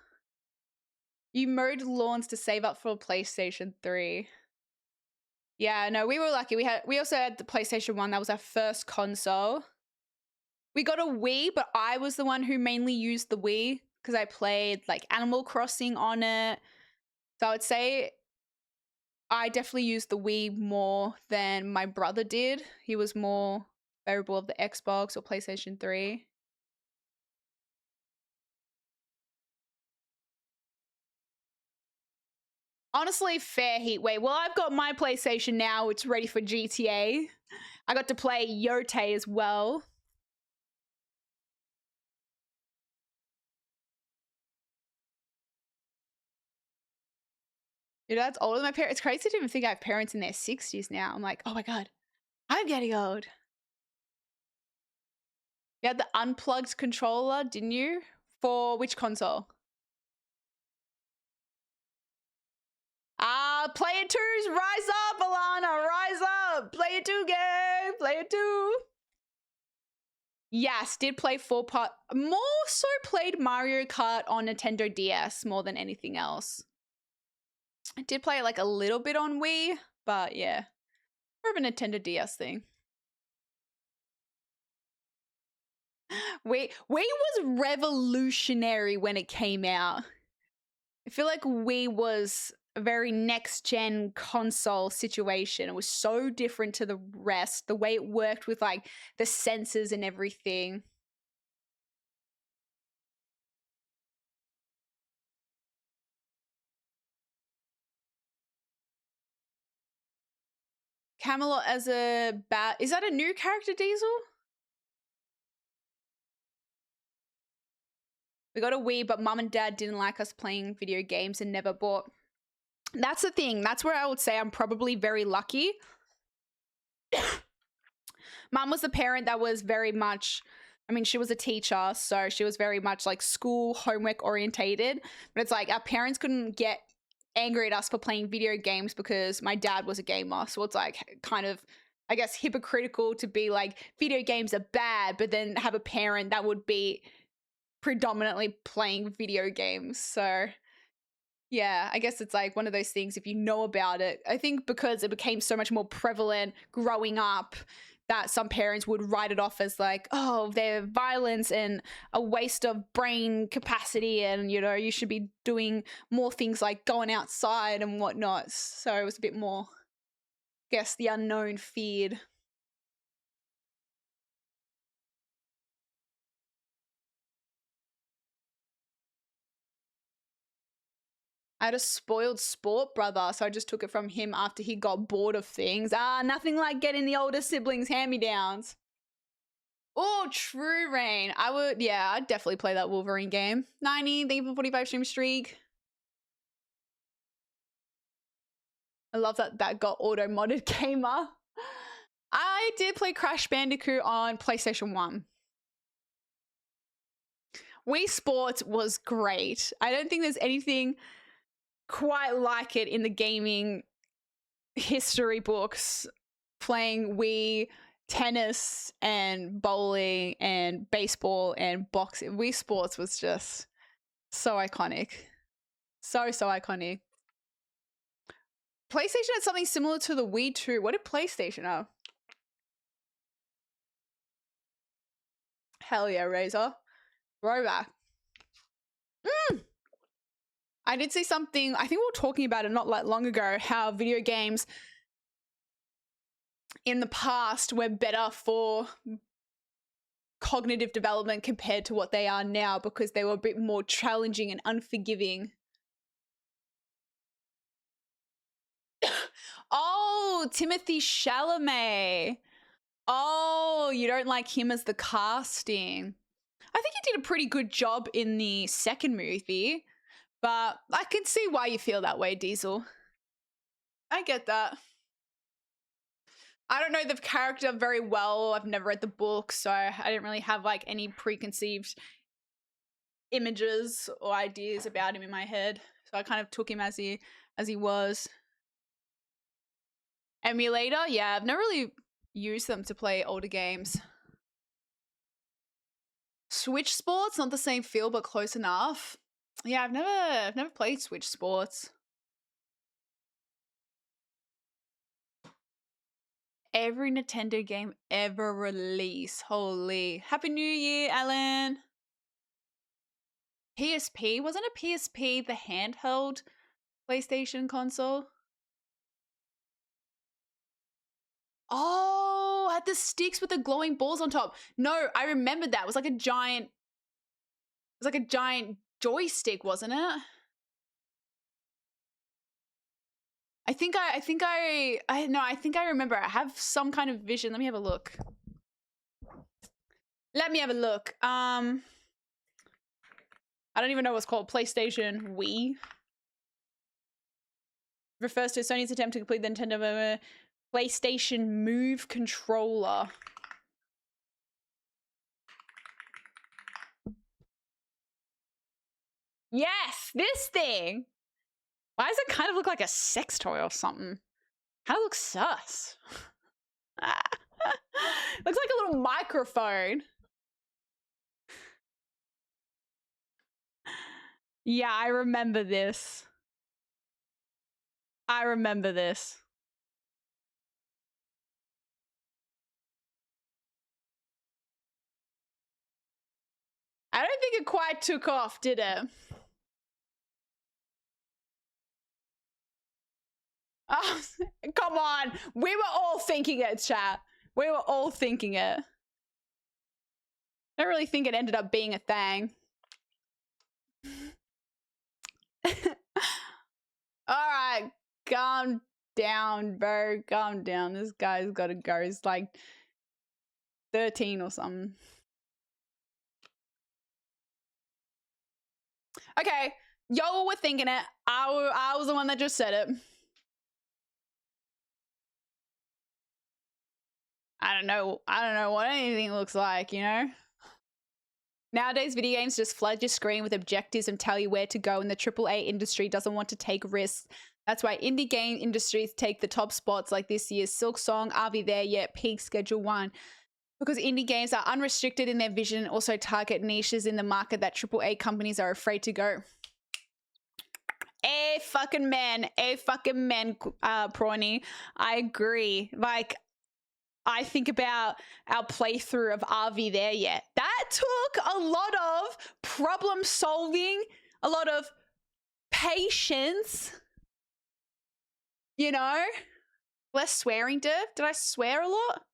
You mowed lawns to save up for a PlayStation 3. Yeah, no, we were lucky. We also had the PlayStation 1. That was our first console. We got a Wii, but I was the one who mainly used the Wii because I played like Animal Crossing on it. So I would say I definitely used the Wii more than my brother did. He was more favorable of the Xbox or PlayStation 3. Honestly, fair heat wave. Well, I've got my PlayStation now. It's ready for GTA. I got to play Yote as well. Your dad's older than my parents. It's crazy to even think I have parents in their 60s now. I'm like, oh my God, I'm getting old. You had the unplugged controller, didn't you? For which console? Player 2's rise up, Alana, rise up. Player 2 game, Player 2. Yes, did play full part. More so played Mario Kart on Nintendo DS more than anything else. I did play like a little bit on Wii, but yeah, more of a Nintendo DS thing. Wii was revolutionary when it came out. I feel like Wii was a very next gen console situation. It was so different to the rest, the way it worked with like the sensors and everything. Camelot as a bat. Is that a new character, Diesel? We got a Wii, but mum and dad didn't like us playing video games and never bought. That's the thing. That's where I would say I'm probably very lucky. Mum was the parent that was very much, I mean, she was a teacher, so she was very much like school homework orientated. But it's like our parents couldn't get angry at us for playing video games because my dad was a gamer. So it's like kind of, I guess, hypocritical to be like video games are bad, but then have a parent that would be predominantly playing video games. So yeah, I guess it's like one of those things if you know about it. I think because it became so much more prevalent growing up that some parents would write it off as like, oh, they're violence and a waste of brain capacity and, you know, you should be doing more things like going outside and whatnot. So it was a bit more, I guess, the unknown feared. I had a spoiled sport brother, so I just took it from him after he got bored of things. Nothing like getting the older siblings hand-me-downs. Oh, true, Rain. I'd definitely play that Wolverine game. 90, thank you for 45 stream streak. I love that got auto-modded gamer. I did play Crash Bandicoot on PlayStation 1. Wii Sports was great. I don't think there's anything quite like it in the gaming history books. Playing Wii tennis and bowling and baseball and boxing. Wii Sports was just so iconic. So iconic. PlayStation had something similar to the Wii too. What did PlayStation have? Hell yeah, Razer. Throwback. I did see something, I think we were talking about it not that long ago, how video games in the past were better for cognitive development compared to what they are now because they were a bit more challenging and unforgiving. Oh, Timothy Chalamet. Oh, you don't like him as the casting. I think he did a pretty good job in the second movie, but I can see why you feel that way, Diesel. I get that. I don't know the character very well. I've never read the book, so I didn't really have like any preconceived images or ideas about him in my head. So I kind of took him as he was. Emulator? Yeah, I've never really used them to play older games. Switch Sports, not the same feel, but close enough. Yeah, I've never played Switch Sports. Every Nintendo game ever released. Holy. Happy New Year, Alan. PSP? Wasn't a PSP the handheld PlayStation console? Oh, had the sticks with the glowing balls on top. No, I remember that. It was like a giant joystick, wasn't it? I think I remember. I have some kind of vision. Let me have a look. I don't even know what's called. PlayStation Wii. Refers to Sony's attempt to complete the Nintendo PlayStation Move controller. Yes, this thing. Why does it kind of look like a sex toy or something? Kind of looks sus. Looks like a little microphone. Yeah, I remember this. I don't think it quite took off, did it? Oh, come on. We were all thinking it, chat. We were all thinking it. I don't really think it ended up being a thing. Alright, calm down, bro. Calm down. This guy's gotta go. He's like 13 or something. Okay, y'all were thinking it. I was the one that just said it. I don't know what anything looks like, you know? Nowadays, video games just flood your screen with objectives and tell you where to go, and the AAA industry doesn't want to take risks. That's why indie game industries take the top spots like this year's Silk Song, Are We There Yet, Peak, Schedule 1. Because indie games are unrestricted in their vision and also target niches in the market that AAA companies are afraid to go. A fucking man, Prawny. I agree. Like, I think about our playthrough of Are We There Yet? That took a lot of problem solving, a lot of patience, you know? Less swearing, Dev. Did I swear a lot?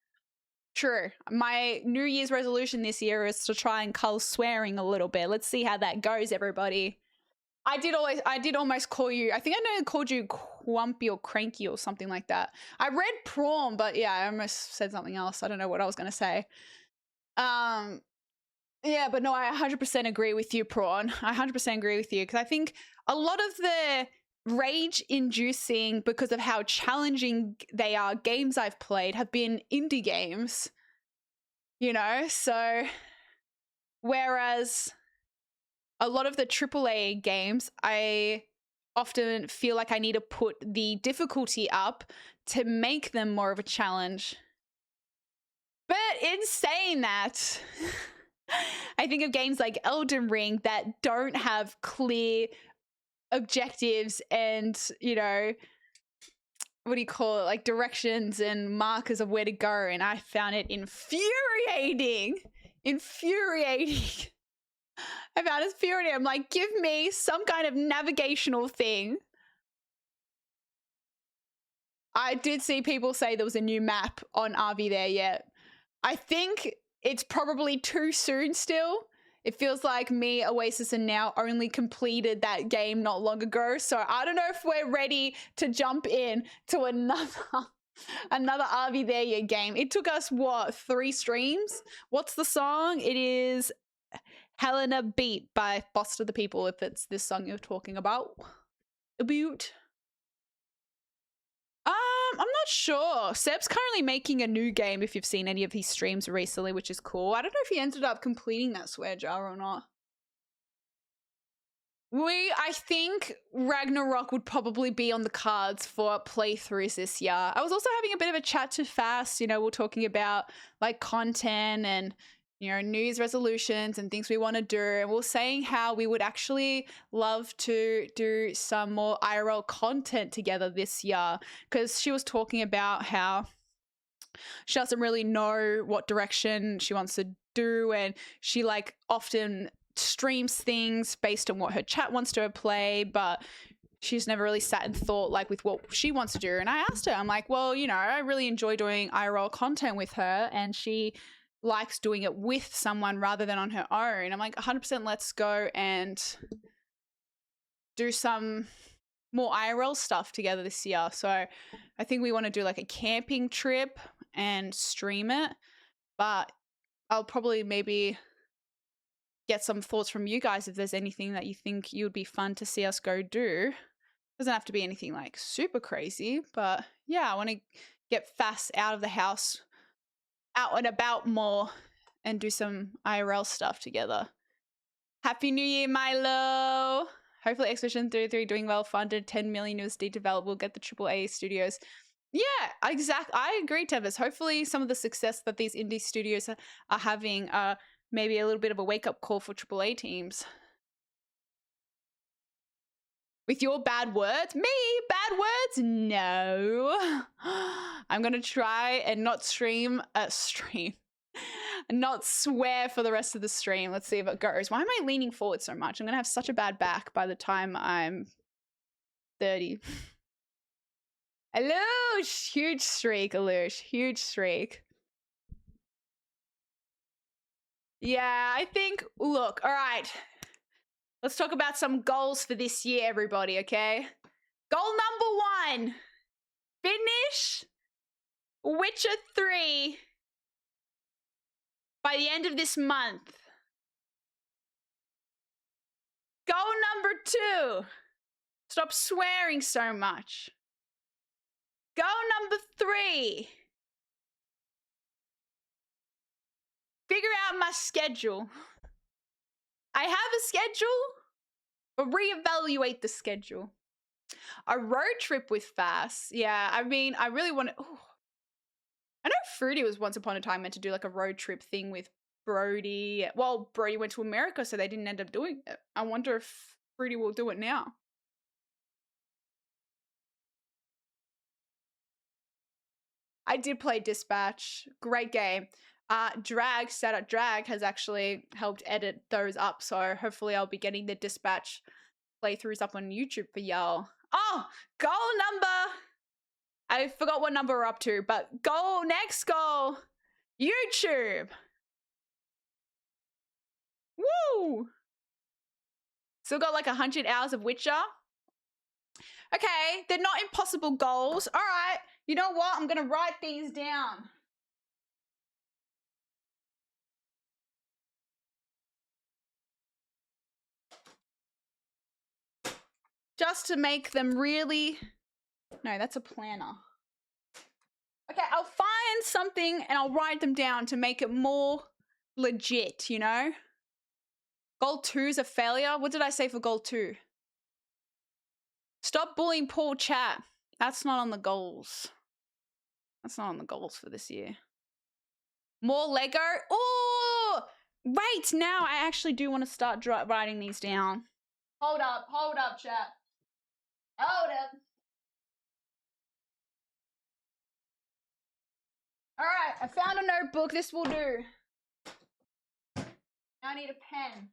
True. My New Year's resolution this year is to try and cull swearing a little bit. Let's see how that goes, everybody. I did almost call you, I think I called you Quumpy or Cranky or something like that. I read Prawn, but yeah, I almost said something else. I don't know what I was going to say. Yeah, but no, I 100% agree with you, Prawn. I 100% agree with you because I think a lot of the rage-inducing, because of how challenging they are, games I've played have been indie games, you know? So, whereas a lot of the AAA games, I often feel like I need to put the difficulty up to make them more of a challenge. But in saying that, I think of games like Elden Ring that don't have clear objectives and, you know, what do you call it, like directions and markers of where to go, and I found it infuriating. Infuriating. I found it infuriating. I'm like, give me some kind of navigational thing. I did see people say there was a new map on RV there yet. I think it's probably too soon still. It feels like me, Oasis, and Now only completed that game not long ago. So I don't know if we're ready to jump in to another RV There Yet game. It took us, what, 3 streams? What's the song? It is Helena Beat by Foster the People, if it's this song you're talking about. I'm not sure. Seb's currently making a new game, if you've seen any of his streams recently, which is cool. I don't know if he ended up completing that swear jar or not. I think Ragnarok would probably be on the cards for playthroughs this year. I was also having a bit of a chat to Fast. You know, we're talking about like content and, you know, news resolutions and things we want to do. And we're saying how we would actually love to do some more IRL content together this year, because she was talking about how she doesn't really know what direction she wants to do, and she like often streams things based on what her chat wants to play, but she's never really sat and thought like with what she wants to do. And I asked her, I'm like, well, you know, I really enjoy doing IRL content with her, and she likes doing it with someone rather than on her own. I'm like, 100% let's go and do some more IRL stuff together this year. So I think we want to do like a camping trip and stream it, but I'll probably maybe get some thoughts from you guys if there's anything that you think you would be fun to see us go do. Doesn't have to be anything like super crazy, but yeah, I want to get Fast out of the house, out and about more, and do some IRL stuff together. Happy New Year, Milo! Hopefully Expedition 33 doing well, funded, 10 million USD developed, we'll get the AAA studios. Yeah, exactly. I agree, Tevis. Hopefully some of the success that these indie studios are having maybe a little bit of a wake-up call for AAA teams. With your bad words? Me? Bad words? No. I'm going to try and not not swear for the rest of the stream. Let's see if it goes. Why am I leaning forward so much? I'm going to have such a bad back by the time I'm 30. Alush! Huge streak, Alush. Huge streak. Yeah, I think, look, all right. Let's talk about some goals for this year, everybody, okay? Goal number 1, finish Witcher 3 by the end of this month. Goal number 2, stop swearing so much. Goal number 3, figure out my schedule. I have a schedule, but reevaluate the schedule. A road trip with Fast. Yeah, I mean, I really want to. I know Fruity was once upon a time meant to do like a road trip thing with Brody. Well, Brody went to America, so they didn't end up doing it. I wonder if Fruity will do it now. I did play Dispatch. Great game. Drag, Shout Out Drag, has actually helped edit those up, so hopefully I'll be getting the Dispatch playthroughs up on YouTube for y'all. Oh, goal number. I forgot what number we're up to, but next goal, YouTube. Woo! Still got like 100 hours of Witcher. Okay, they're not impossible goals. All right, you know what? I'm going to write these down. Just to make them really... No, that's a planner. Okay, I'll find something and I'll write them down to make it more legit, you know? Goal 2 is a failure. What did I say for goal 2? Stop bullying Paul chat. That's not on the goals. That's not on the goals for this year. More Lego. Oh, wait, now I actually do want to start writing these down. Hold up, chat. Hold up. All right, I found a notebook. This will do. Now I need a pen.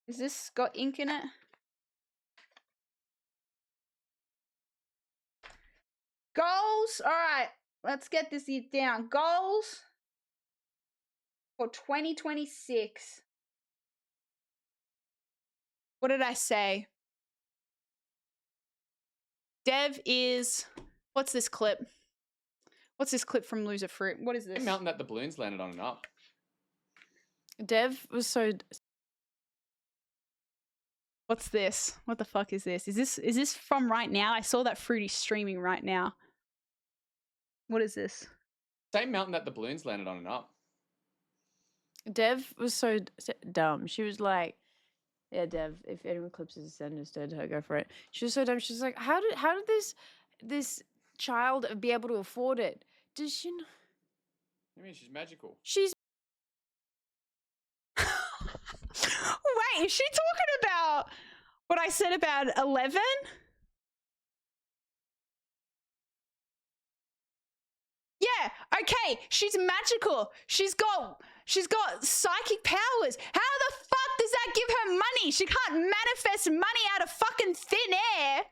Is this got ink in it? Goals. All right, let's get this down. Goals for 2026. What did I say? Dev is. What's this clip? What's this clip from Loser Fruit? What is this? Mountain that the balloons landed on and up. Dev was so. What's this? What the fuck is this? Is this from right now? I saw that Fruity streaming right now. What is this? Same mountain that the balloons landed on and up. Dev was so dumb. She was like, "Yeah, Dev, if anyone clips his sentence to her, go for it." She was so dumb. She was like, "How did this child be able to afford it? Does she? I mean, she's magical. She's." Wait, is she talking about what I said about 11? Yeah, okay, she's magical. She's got psychic powers. How the fuck does that give her money? She can't manifest money out of fucking thin air.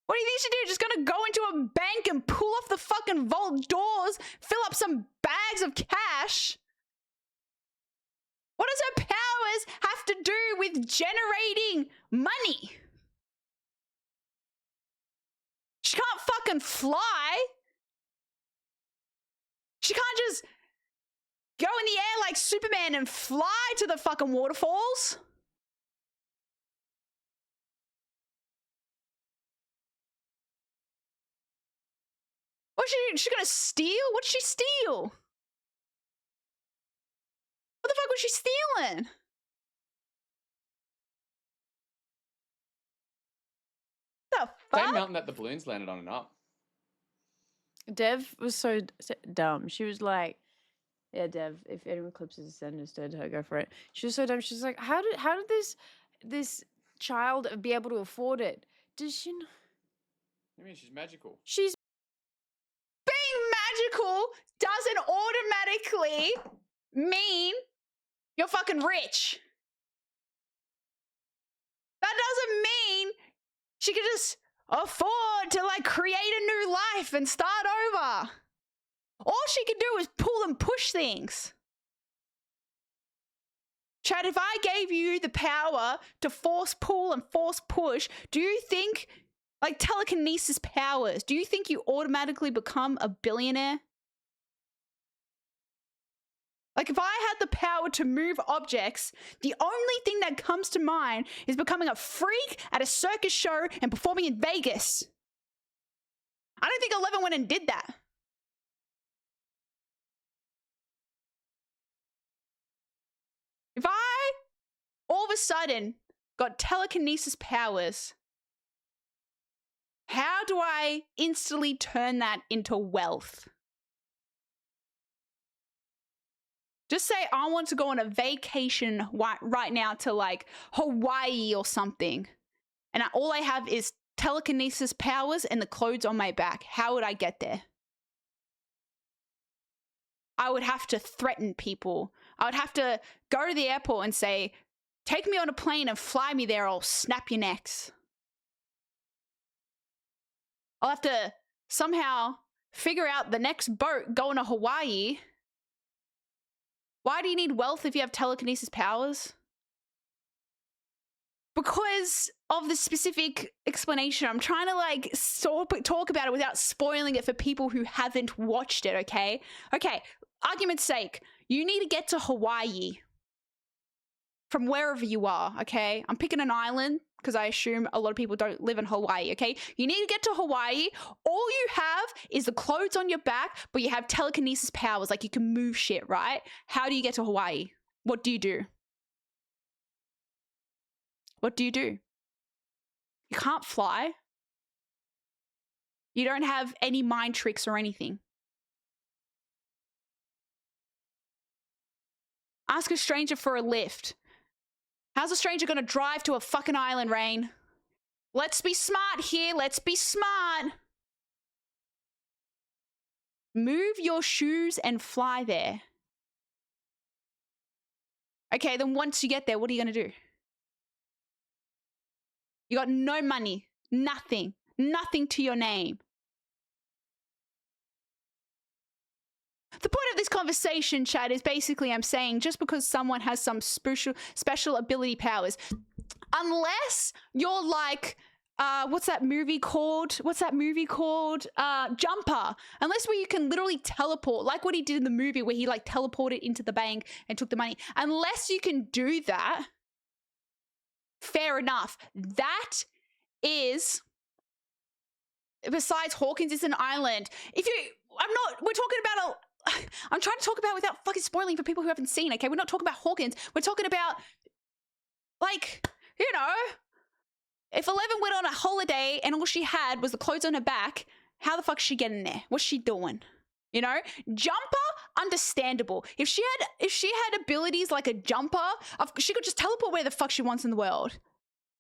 What do you think she did? Just gonna go into a bank and pull off the fucking vault doors, fill up some bags of cash? What does her powers have to do with generating money? She can't fucking fly. She can't just go in the air like Superman and fly to the fucking waterfalls. What's she gonna steal? What'd she steal? What the fuck was she stealing? The fuck? Same mountain that the balloons landed on and up. Dev was so dumb. She was like, "Yeah, Dev, if anyone clips his sentence to her, go for it." She was so dumb. She was like, "How did this child be able to afford it? Does she? I mean, she's magical. She's." Being magical doesn't automatically mean you're fucking rich. That doesn't mean she can just afford to like create a new life and start over. All she can do is pull and push things. Chad, if I gave you the power to force pull and force push, do you think, like telekinesis powers, do you think you automatically become a billionaire? Like if I had the power to move objects, the only thing that comes to mind is becoming a freak at a circus show and performing in Vegas. I don't think 11 went and did that. If I all of a sudden got telekinesis powers, how do I instantly turn that into wealth? Just say I want to go on a vacation right now to like Hawaii or something. And all I have is telekinesis powers and the clothes on my back. How would I get there? I would have to threaten people. I would have to go to the airport and say, take me on a plane and fly me there or I'll snap your necks. I'll have to somehow figure out the next boat going to Hawaii. Why do you need wealth if you have telekinesis powers? Because of the specific explanation. I'm trying to like talk about it without spoiling it for people who haven't watched it, okay? Okay, argument's sake, you need to get to Hawaii from wherever you are, okay? I'm picking an island because I assume a lot of people don't live in Hawaii, okay? You need to get to Hawaii. All you have is the clothes on your back, but you have telekinesis powers, like you can move shit, right? How do you get to Hawaii? What do you do? What do you do? You can't fly. You don't have any mind tricks or anything. Ask a stranger for a lift. How's a stranger gonna drive to a fucking island, Rain? Let's be smart here. Let's be smart. Move your shoes and fly there. Okay, then once you get there, what are you going to do? You got no money, nothing to your name. The point of this conversation, Chad, is basically I'm saying just because someone has some special ability powers, unless you're like, what's that movie called? Jumper. Unless where you can literally teleport, like what he did in the movie where he like teleported into the bank and took the money. Unless you can do that, fair enough. That is, besides Hawkins is an island. We're talking about I'm trying to talk about without fucking spoiling for people who haven't seen, okay? We're not talking about Hawkins. We're talking about, like, you know, if Eleven went on a holiday and all she had was the clothes on her back, how the fuck is she getting there? What's she doing? You know? Jumper, understandable. If she had abilities like a jumper, she could just teleport where the fuck she wants in the world.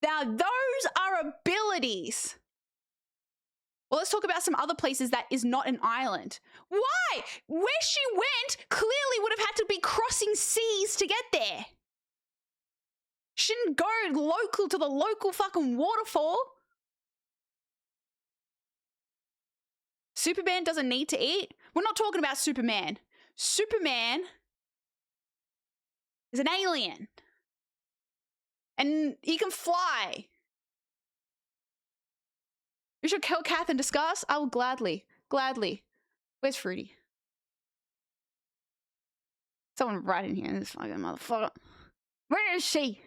Now, those are abilities. Well, let's talk about some other places that is not an island. Why? Where she went clearly would have had to be crossing seas to get there. She didn't go local to the local fucking waterfall. Superman doesn't need to eat. We're not talking about Superman. Superman is an alien. And he can fly. We should kill Kath and discuss? I will gladly. Where's Fruity? Someone right in here, this fucking motherfucker. Where is she?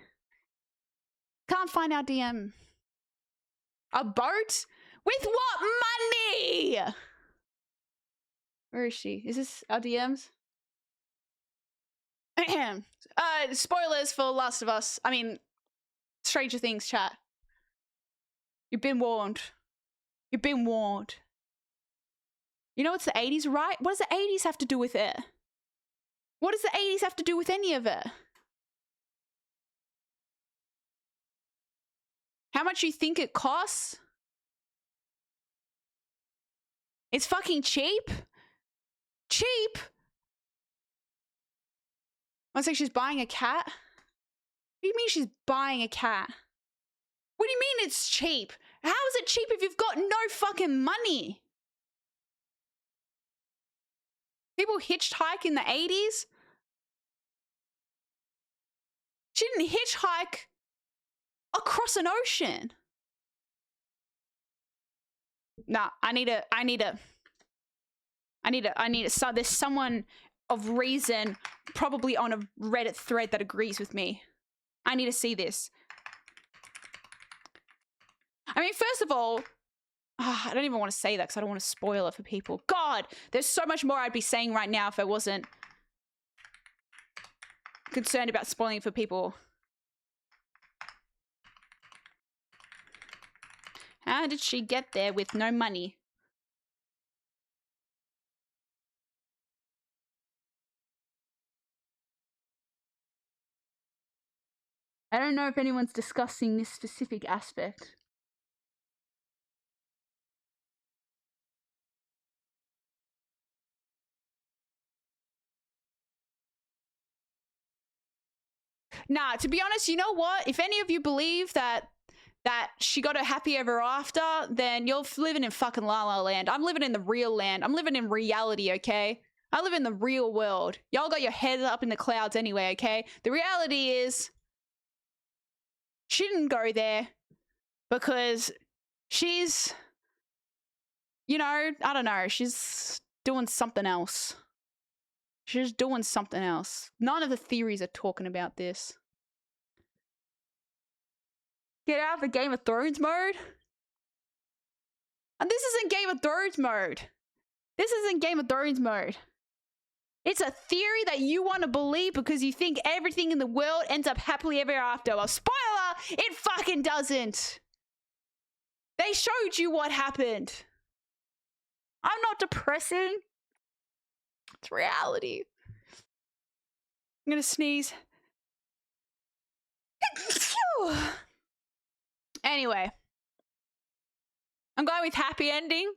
Can't find our DM. A boat? With what money? Where is she? Is this our DMs? Spoilers for Last of Us. I mean, Stranger Things chat. You've been warned. You've been warned. You know it's the 80s, right? What does the 80s have to do with it? What does the 80s have to do with any of it? How much you think it costs? It's fucking cheap. Cheap? Looks like she's buying a cat. What do you mean she's buying a cat? What do you mean it's cheap? How is it cheap if you've got no fucking money? People hitchhike in the 80s? She didn't hitchhike across an ocean. Nah, so there's someone of reason probably on a Reddit thread that agrees with me. I need to see this. I mean, first of all, I don't even want to say that because I don't want to spoil it for people. God, there's so much more I'd be saying right now if I wasn't concerned about spoiling it for people. How did she get there with no money? I don't know if anyone's discussing this specific aspect. Nah, to be honest, you know what? If any of you believe that she got a happy ever after, then you're living in fucking La La Land. I'm living in the real land. I'm living in reality, okay? I live in the real world. Y'all got your heads up in the clouds anyway, okay? The reality is, she didn't go there because she's, you know, I don't know, she's doing something else. She's doing something else. None of the theories are talking about this. Get out of the Game of Thrones mode? And this isn't Game of Thrones mode. This isn't Game of Thrones mode. It's a theory that you want to believe because you think everything in the world ends up happily ever after. Well, spoiler, it fucking doesn't. They showed you what happened. I'm not depressing. It's reality. I'm gonna sneeze. Anyway. I'm going with happy ending.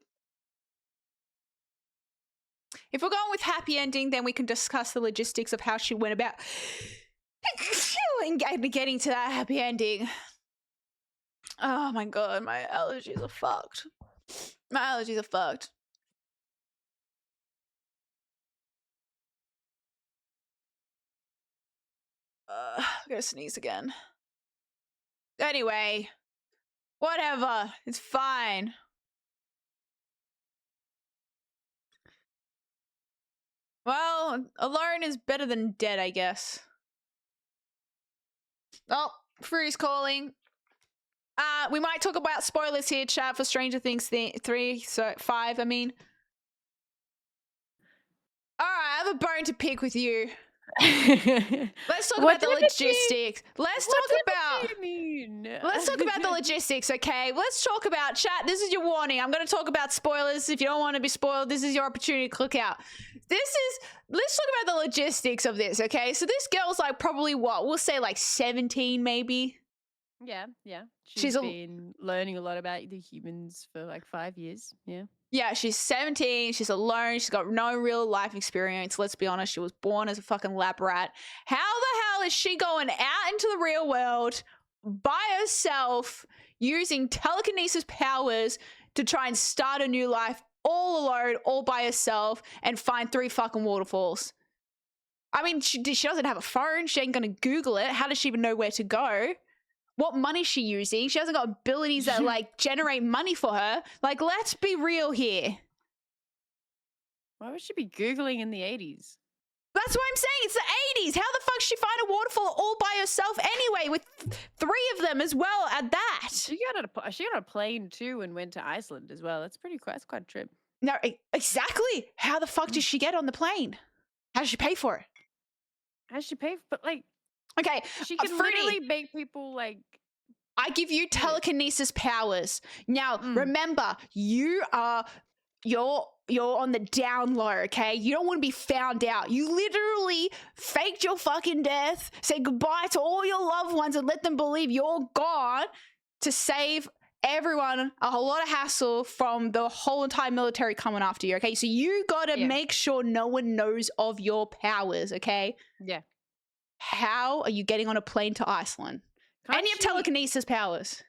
If we're going with happy ending, then we can discuss the logistics of how she went about getting to that happy ending. Oh my god, my allergies are fucked. My allergies are fucked. I'm gonna sneeze again. Anyway, whatever. It's fine. Well, alone is better than dead, I guess. Oh, Fruity's calling. We might talk about spoilers here, chat, for Stranger Things 5, I mean. Alright, I have a bone to pick with you. Let's talk about the logistics. Let's talk about the logistics, okay? Let's talk about, chat, this is your warning. I'm going to talk about spoilers. If you don't want to be spoiled, this is your opportunity to click out. Let's talk about the logistics of this, okay? So this girl's like probably what? We'll say like 17 maybe. Yeah. She's been learning a lot about the humans for like 5 years. Yeah. Yeah, she's 17. She's alone. She's got no real life experience. Let's be honest. She was born as a fucking lab rat. How the hell is she going out into the real world by herself using telekinesis powers to try and start a new life all alone, all by herself, and find 3 fucking waterfalls? I mean, she doesn't have a phone. She ain't going to Google it. How does she even know where to go? What money is she using? She hasn't got abilities that like generate money for her. Like, let's be real here. Why would she be Googling in the 80s? That's what I'm saying. It's the 80s. How the fuck she find a waterfall all by herself anyway, with 3 of them as well at that? She got on a plane too and went to Iceland as well. That's quite a trip. No, exactly. How the fuck did she get on the plane? How did she pay for it? How did she pay? But like, okay, she can literally make people like. I give you telekinesis powers. Now, remember, you're on the down low, okay? You don't want to be found out. You literally faked your fucking death, say goodbye to all your loved ones and let them believe you're gone to save everyone a whole lot of hassle from the whole entire military coming after you, okay? So you gotta make sure no one knows of your powers, okay? Yeah. How are you getting on a plane to Iceland? And you have telekinesis powers.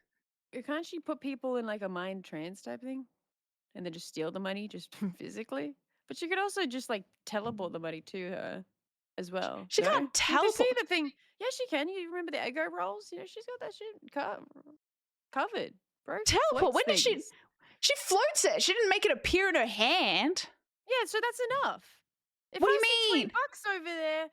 Can't she put people in like a mind trance type thing? And then just steal the money just physically? But she could also just like teleport the money to her as well. She can't teleport. You see the thing? Yeah, she can. You remember the ego rolls? You know, she's got that shit covered, bro. Teleport? When did she floats it. She didn't make it appear in her hand. Yeah, so that's enough. What do you mean? $20 over there.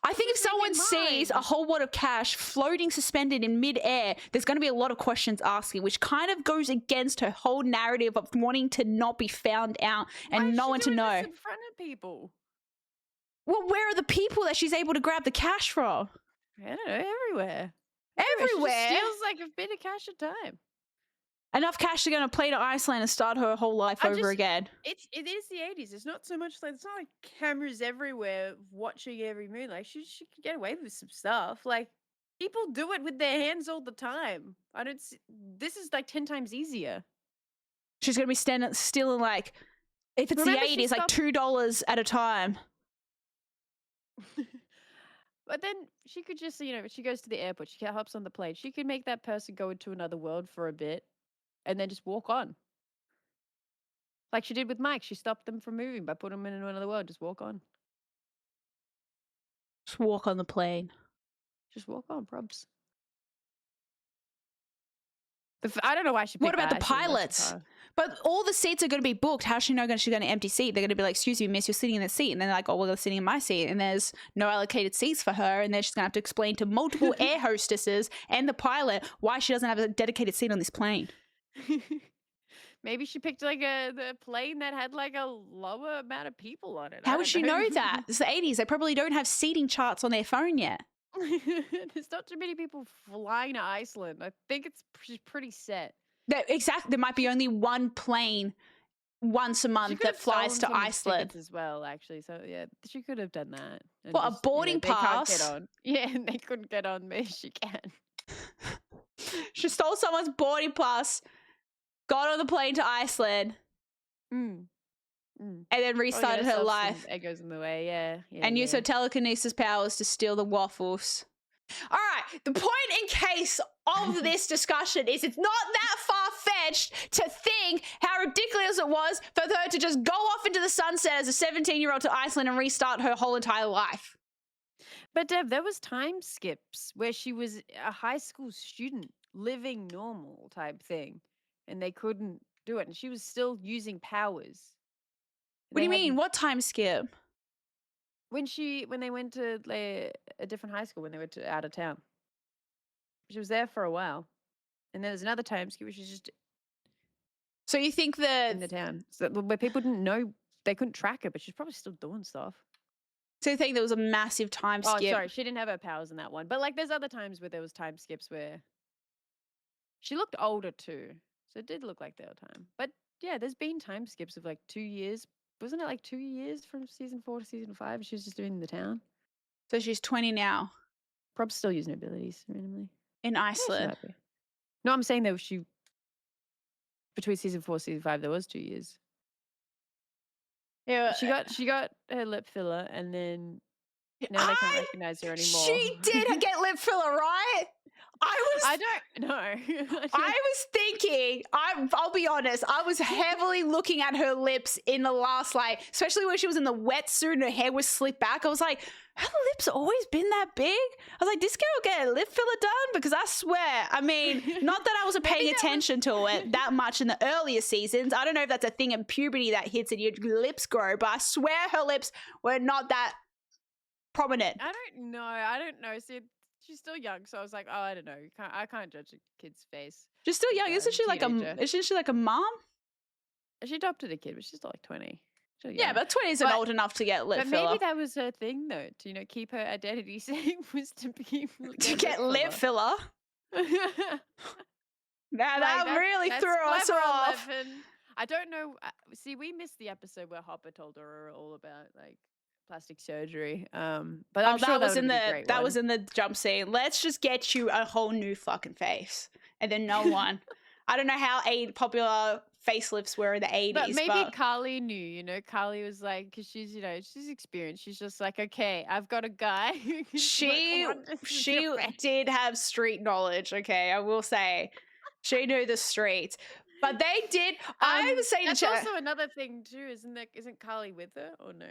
I think if someone sees a whole wad of cash floating suspended in midair, there's going to be a lot of questions asking, which kind of goes against her whole narrative of wanting to not be found out and no one to know. In front of people. Well, where are the people that she's able to grab the cash from? I don't know, everywhere. Everywhere? She steals like a bit of cash at a time. Enough cash to go on a plane to Iceland and start her whole life over again. It is the 80s. It's not so much like, it's not like cameras everywhere watching every move. Like she could get away with some stuff. Like people do it with their hands all the time. This is like 10 times easier. She's going to be stealing like, if it's the 80s, like $2 at a time. But then she could just, she goes to the airport. She hops on the plane. She could make that person go into another world for a bit. And then just walk on. Like she did with Mike. She stopped them from moving by putting them into another world. Just walk on. Just walk on the plane. Just walk on, probs. I don't know why she picked What about the pilots? But all the seats are going to be booked. How's she know she's going to empty seat? They're going to be like, excuse me, miss, you're sitting in the seat. And then they're like, oh, well, they're sitting in my seat. And there's no allocated seats for her. And then she's going to have to explain to multiple air hostesses and the pilot why she doesn't have a dedicated seat on this plane. Maybe she picked like the plane that had like a lower amount of people on it. How would she know that? It's the 80s. They probably don't have seating charts on their phone yet. There's not too many people flying to Iceland. I think it's pretty set. Exactly. There might be only one plane once a month that flies to Iceland as well, actually. So yeah, she could have done that. Well, a boarding pass. They can't get on. Yeah, and they couldn't get on. Maybe she can. She stole someone's boarding pass, got on the plane to Iceland. Mm. and then Oh, yeah, restarted her stuff's life It goes in the way. Yeah. Yeah. and yeah. used her telekinesis powers to steal the waffles. All right, the point in case of this discussion is it's not that far-fetched to think how ridiculous it was for her to just go off into the sunset as a 17-year-old to Iceland and restart her whole entire life. But Dev, there was time skips where she was a high school student living normal type thing, and they couldn't do it, and she was still using powers. What do you They mean? hadn't- What time skip? when they went to a different high school when they went to out of town? She was there for a while, and then there's another time skip where she's just So you think that in the town, so where people didn't know they couldn't track her, but she's probably still doing stuff. so you think there was a massive time Oh, skip? sorry, she didn't have her powers in that one, but like there's other times where there was time skips where she looked older too, so it did look like there were time. But yeah, there's been time skips of like 2 years. Wasn't it like 2 years from season 4 to season 5? She was just doing the town. So she's 20 now Probably still using abilities randomly. in Yeah, she Iceland. might be. No, I'm saying that she between season 4 and season 5 there was 2 years. Yeah, She got her lip filler, and then now they can't recognize her anymore. She did get lip filler, right? I don't know. I was thinking, I'll be honest, I was heavily looking at her lips in the last, like, especially when she was in the wetsuit and her hair was slicked back. I was like, her lips always been that big? I was like, this girl get a lip filler done? Because I swear, I mean, not that I wasn't paying attention to it that much in the earlier seasons. I don't know if that's a thing in puberty that hits and your lips grow, but I swear her lips were not that prominent. I don't know. See, she's still young, so I was like, oh, I don't know. I can't judge a kid's face. She's still young. Yeah, Isn't she like teenager. isn't she like a mom? She adopted a kid, but she's still like 20. Still Yeah, young. but 20 isn't But- old enough to get lip But filler. maybe that was her thing, though, to keep her identity safe was to be To get lip filler. Now that really that's threw us clever, off. 11. I don't know. See, we missed the episode where Hopper told her all about like plastic surgery. But I'm sure that was in would be a the great that one. was in the jump scene. Let's just get you a whole new fucking face, and then no one. I don't know how popular facelifts were in the 80s, But maybe Carly knew, Carly was like, because she's, she's experienced. She's just like, okay, I've got a guy. who can she work on this with she your face." did have street knowledge. Okay, I will say, she knew the streets. But they did. I was saying that's to also another thing too, isn't Carly with her or no?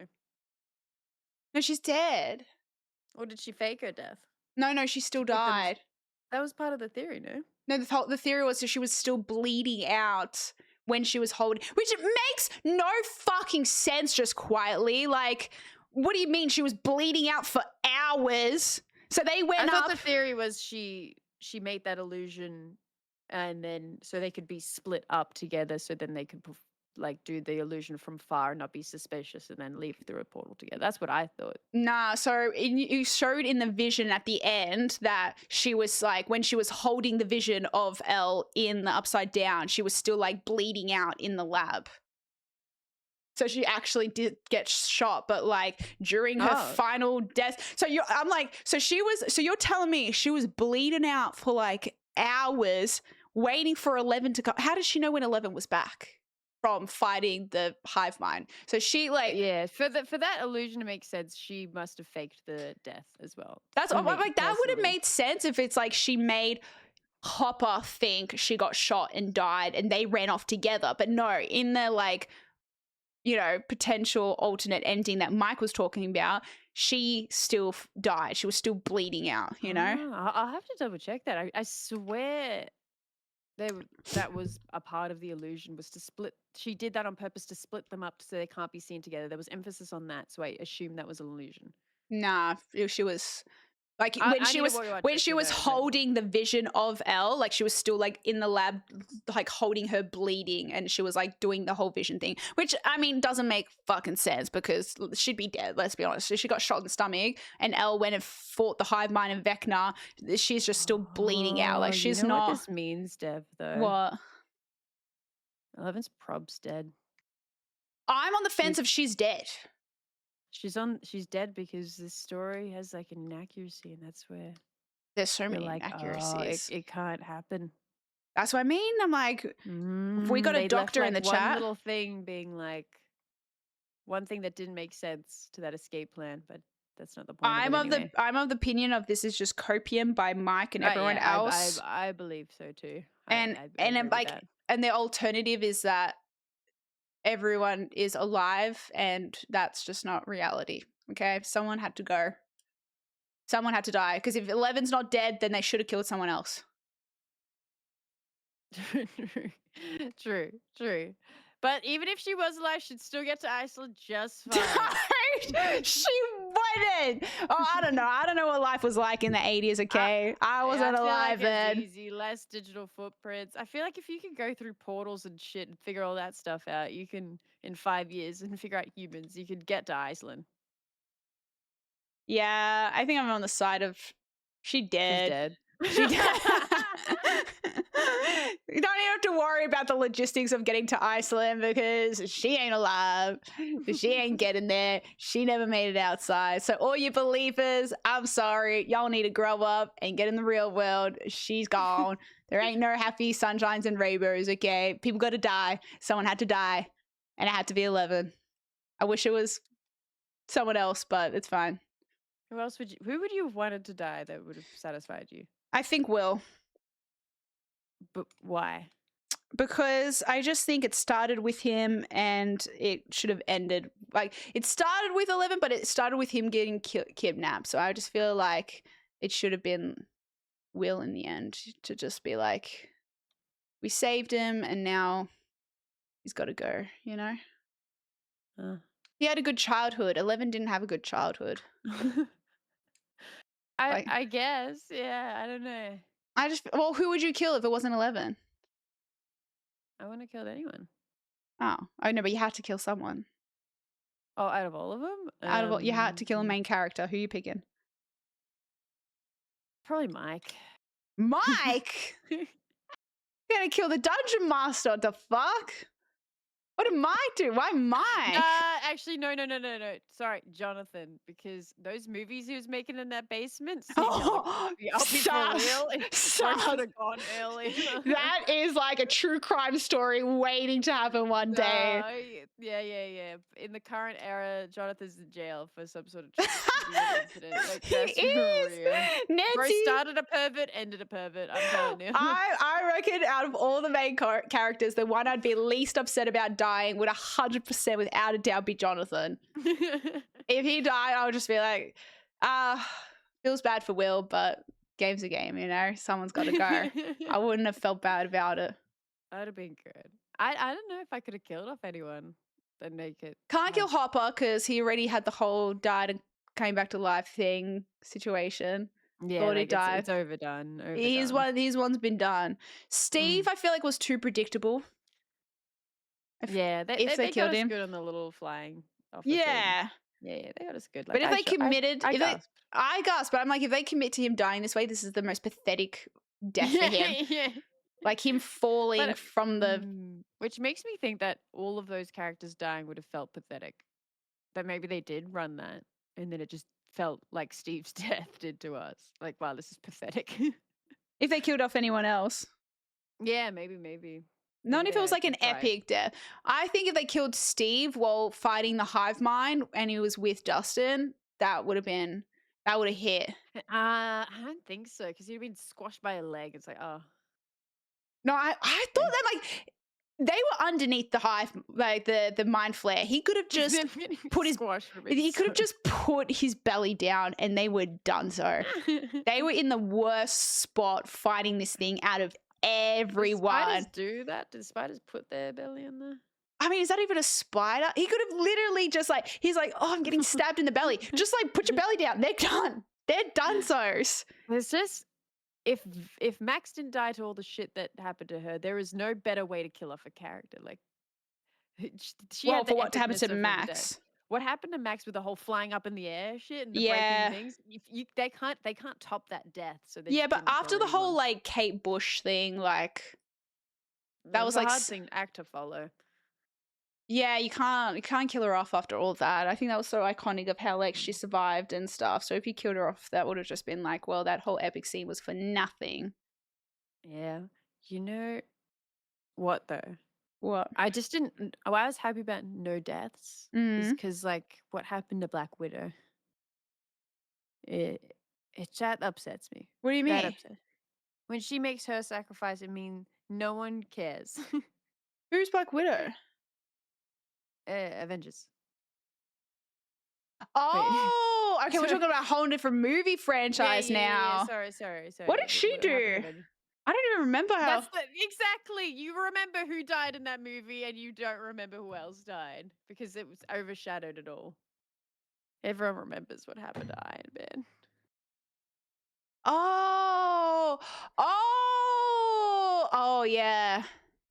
no, she's dead. Or did she fake her death? No, she still put them- died. That was part of the theory, no? No, the theory was that she was still bleeding out when she was holding, which makes no fucking sense just quietly. Like, what do you mean she was bleeding out for hours? So they went I thought up. the theory was she made that illusion, and then so they could be split up together, so then they could do the illusion from far and not be suspicious, and then leave through a portal together. That's what I thought. Nah, so you showed in the vision at the end that she was like, when she was holding the vision of Elle in the Upside Down, she was still like bleeding out in the lab. So she actually did get shot, but like during her final death. So you're telling me she was bleeding out for like hours waiting for 11 to come. How did she know when 11 was back from fighting the hive mind? So she like, Yeah, for that illusion to make sense, she must have faked the death as well. that's For I'm me, like, that would have personally. made sense if it's like she made Hopper think she got shot and died and they ran off together. But no, in the like, potential alternate ending that Mike was talking about, she still died. She was still bleeding out, I'll have to double check that. I swear that was a part of the illusion, was to split. She did that on purpose to split them up so they can't be seen together. There was emphasis on that, so I assume that was an illusion. Nah, she was like I when need she to was rewatch when it she to was know, but- holding the vision of Elle, like she was still like in the lab, like holding her bleeding, and she was like doing the whole vision thing, which I mean doesn't make fucking sense because she'd be dead. Let's be honest. So she got shot in the stomach, and Elle went and fought the hive mind and Vecna. She's just still bleeding out. Like she's you know not. what this means, Dev. Though What? 11's prob's dead. I'm on the fence of she's dead. She's dead because this story has like an inaccuracy, and that's where There's so you're many like, inaccuracies. it can't happen. That's what I mean. I'm like, we got a They left, doctor in like, the one chat. little thing being like, one thing that didn't make sense to that escape plan, but that's not the point of it anyway. I'm of the opinion of this is just copium by Mike and everyone Yeah, else. I believe so too. And I and agree with like that. and the alternative is that everyone is alive and that's just not reality. Okay? Someone had to go. Someone had to die. Because if 11's not dead, then they should have killed someone else. True. But even if she was alive, she'd still get to Iceland just fine. She wouldn't. Oh, I don't know. I don't know what life was like in the 80s, okay? I wasn't feel alive like then. it's easy, less digital footprints. I feel like if you can go through portals and shit and figure all that stuff out, you can, in 5 years, and figure out humans, you could get to Iceland. Yeah, I think I'm on the side of she She's dead. dead. She dead. You don't even have to worry about the logistics of getting to Iceland because she ain't alive. She ain't getting there. She never made it outside. So all you believers, I'm sorry. Y'all need to grow up and get in the real world. She's gone. There ain't no happy sunshines and rainbows, okay? People got to die. Someone had to die. And it had to be 11. I wish it was someone else, but it's fine. Who would you have wanted to die that would have satisfied you? I think Will. But why? Because I just think it started with him and it should have ended. Like, it started with 11, but it started with him getting kidnapped. So I just feel like it should have been Will in the end to just be like, we saved him and now he's got to go, you know? He had a good childhood. 11 didn't have a good childhood. I guess. Yeah, I don't know. Well, who would you kill if it wasn't 11? I wouldn't have killed anyone. Oh, I know, but you had to kill someone. Oh, out of all of them? Out of all, you had to kill a main character. Who are you picking? Probably Mike. Mike? You're gonna kill the dungeon master. What the fuck? What did Mike do? Why Mike? Actually, no. Sorry, Jonathan, because those movies he was making in that basement. Oh, I'll be for real. Should have gone early. That is like a true crime story waiting to happen one day. Yeah. In the current era, Jonathan's in jail for some sort of weird incident. Like, He that's is. real. Bro Nancy, started a pervert, ended a pervert. I'm telling you. I reckon out of all the main characters, the one I'd be least upset about dying would 100% without a doubt be Jonathan. If he died, I would just be like, feels bad for Will, but game's a game, you know? Someone's got to go. I wouldn't have felt bad about it. That'd have been good. I don't know if I could have killed off anyone that naked. Can't kill Hopper because he already had the whole died and came back to life thing situation. Yeah, Thought like he'd die. it's overdone. His one's been done. Steve, I feel like was too predictable. Yeah, if they killed got him. us good on the little flying off the Yeah. thing. Yeah, they got us good. But if they committed, I gasped, but I'm like, if they commit to him dying this way, this is the most pathetic death for him. Yeah. Like him falling from the. Which makes me think that all of those characters dying would have felt pathetic. That maybe they did run that, and then it just felt like Steve's death did to us. Like, wow, this is pathetic. If they killed off anyone else. Yeah, maybe. Not if it was like an epic death. I think if they killed Steve while fighting the hive mind and he was with Dustin, that would have hit. I don't think so, because he'd been squashed by a leg. It's like, oh. No, I thought that like they were underneath the hive, like the mind flare. He could have just put his belly down and they were done. So they were in the worst spot fighting this thing out of everyone. Do spiders do that? Do spiders put their belly in there? I mean, is that even a spider? He could have literally just like, he's like, oh, I'm getting stabbed in the belly. Just like put your belly down. They're done. They're donesos. It's just, if Max didn't die to all the shit that happened to her, there is no better way to kill off a character. Like, for what happened to Max? What happened to Max with the whole flying up in the air shit and the breaking things? They can't top that death. So but after the whole like Kate Bush thing, like that was like a hard thing act to follow. Yeah, you can't kill her off after all of that. I think that was so iconic of how like she survived and stuff. So if you killed her off, that would have just been like, well, that whole epic scene was for nothing. Yeah. You know what though? What? I just didn't. Why I was happy about no deaths is Mm. because like what happened to Black Widow. It that upsets me. What do you That mean? upsets. When she makes her sacrifice, it means no one cares. Who's Black Widow? Avengers. Wait. Oh, okay. We're Sorry. talking about a whole different movie Yeah, franchise now. Sorry. What did she What happened to do? Avengers? I don't even remember how. That's exactly. You remember who died in that movie, and you don't remember who else died because it was overshadowed it all. Everyone remembers what happened to Iron Man. Oh, oh, yeah.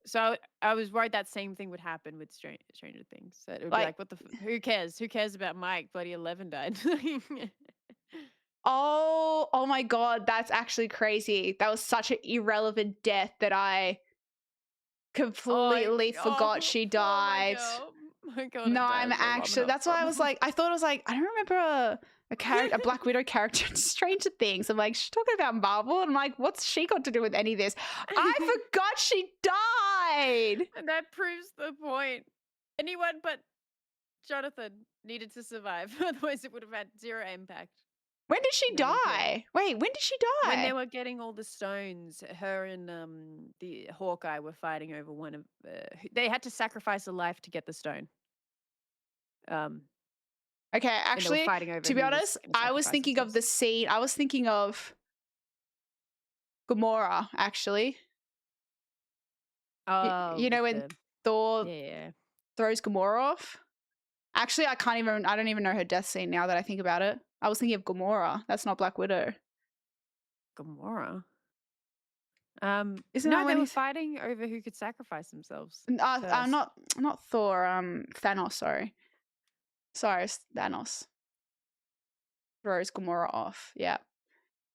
So I was worried that same thing would happen with Stranger Things. That it would be Like, like, what the? Who cares? Who cares about Mike? Bloody 11 died. oh my God, that's actually crazy. That was such an irrelevant death that I completely forgot she poor my died. girl. My girl No, didn't die. I'm That's where I'm actually. That's why I was like, I thought it was like, I don't remember a Black Widow character in Stranger Things. I'm like, she's talking about Marvel. And I'm like, what's she got to do with any of this? I forgot she died. And that proves the point. Anyone but Jonathan needed to survive. Otherwise, it would have had zero impact. When did she No one cared. die? Wait, when did she die? When they were getting all the stones, her and the Hawkeye were fighting over one of. They had to sacrifice a life to get the stone. Okay, And they were actually, fighting over to be who was honest, gonna I was sacrifice thinking of the themselves. scene. I was thinking of Gamora, actually. Oh, You know with when the Thor yeah. throws Gamora off? Actually, I don't even know her death scene now that I think about it. I was thinking of Gamora. That's not Black Widow. Gamora. Isn't No, that they when were he's fighting over who could sacrifice themselves I'm first. not Thor, Thanos, sorry. Sorry, it's Thanos. Throws Gamora off. Yeah.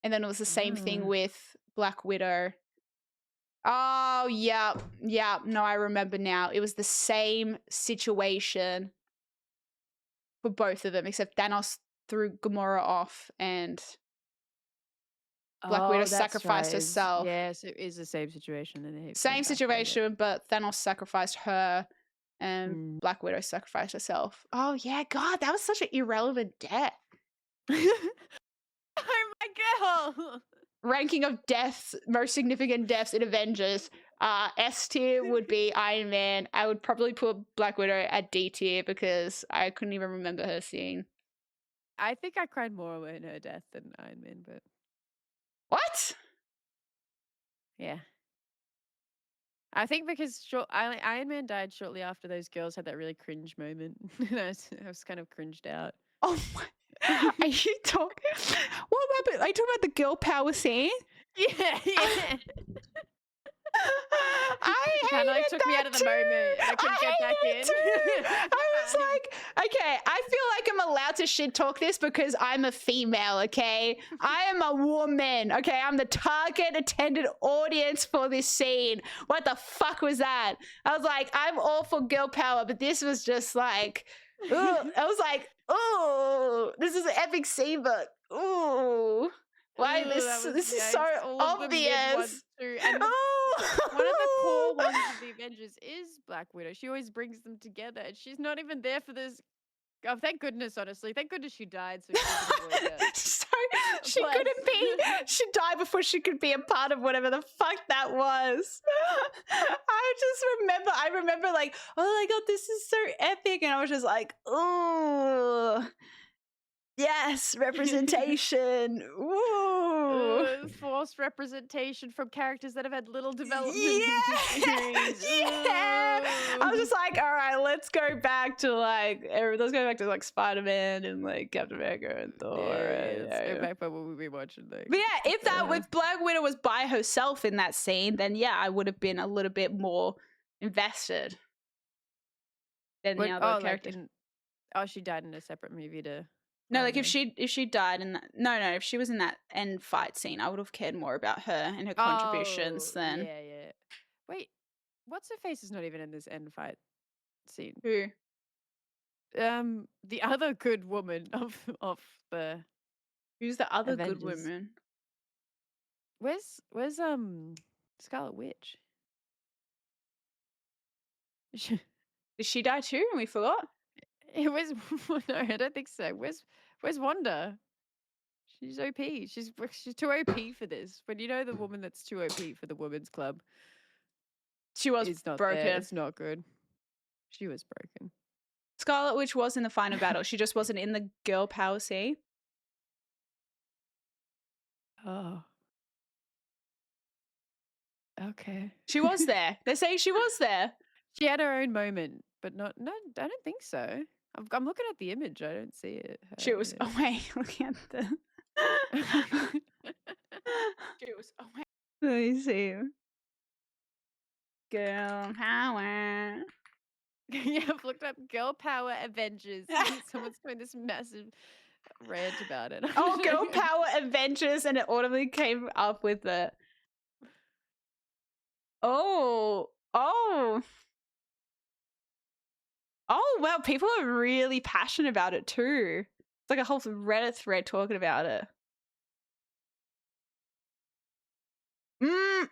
And then it was the same thing Ah. with Black Widow. Oh, yeah. Yeah. No, I remember now. It was the same situation for both of them, except Thanos threw Gamora off and Black Widow Oh, that's sacrificed right. herself. Yes, it is the same situation, and they Same went back together. situation, but Thanos sacrificed her and Mm. Black Widow sacrificed herself. Oh, yeah. God, that was such an irrelevant death. Oh my girl! Ranking of deaths, most significant deaths in Avengers. S tier would be Iron Man. I would probably put Black Widow at D tier because I couldn't even remember her scene. I think I cried more in her death than Iron Man, but What? yeah. I think because Iron Man died shortly after those girls had that really cringe moment. And I was kind of cringed out. Oh my. Are you talking? What happened? Are you talking about the girl power scene? Yeah. I Kind of like hated took me that out of the too. moment, and I couldn't get back hated in. it too. I was Fine. like, okay, I feel like I'm allowed to shit talk this because I'm a female, okay? I am a woman, okay? I'm the target attended audience for this scene. What the fuck was that? I was like, I'm all for girl power, but this was just like, ooh. I was like, ooh, this is an epic scene, but ooh. Why Ooh, this is so yikes. All of the mid obvious. ones too. And one of the core ones of the Avengers is Black Widow. She always brings them together, and she's not even there for this. Oh, thank goodness, honestly. Thank goodness she died so she could avoid that. So she Plus- couldn't be. She died before she could be a part of whatever the fuck that was. I remember like, oh my god, this is so epic, and I was just like, oh. Yes, representation. Ooh. Forced representation from characters that have had little development Yeah. in the series. Yeah. I was just like, all right, let's go back to like Spider-Man and like Captain America and Thor. Let's go back by what we've been watching. Like, But yeah, if Black Widow was by herself in that scene, then yeah, I would have been a little bit more invested than the other characters. She died in a separate movie to. No, like if she died in that, no, if she was in that end fight scene, I would have cared more about her and her contributions than Yeah. Wait, what's her face is not even in this end fight scene. who? The other good woman of the. Who's the other Avengers. good woman? Where's Scarlet Witch? Did she die too and we forgot? It was no, I don't think so. Where's Wanda? She's OP. She's too OP for this. When you know the woman that's too OP for the women's club She was is not there, broken. it's not good. She was broken. Scarlet Witch was in the final battle. She just wasn't in the girl power scene. Oh. Okay. She was there. They're saying she was there. She had her own moment, but no, I don't think so. I'm looking at the image. I don't see it. She was away looking at the. She was away. Let me see. Girl power. Yeah, I've looked up Girl Power Avengers. Someone's doing this massive rant about it. Oh, Girl Power Avengers, and it automatically came up with the. Oh. Oh, wow. People are really passionate about it too. It's like a whole Reddit thread talking about it.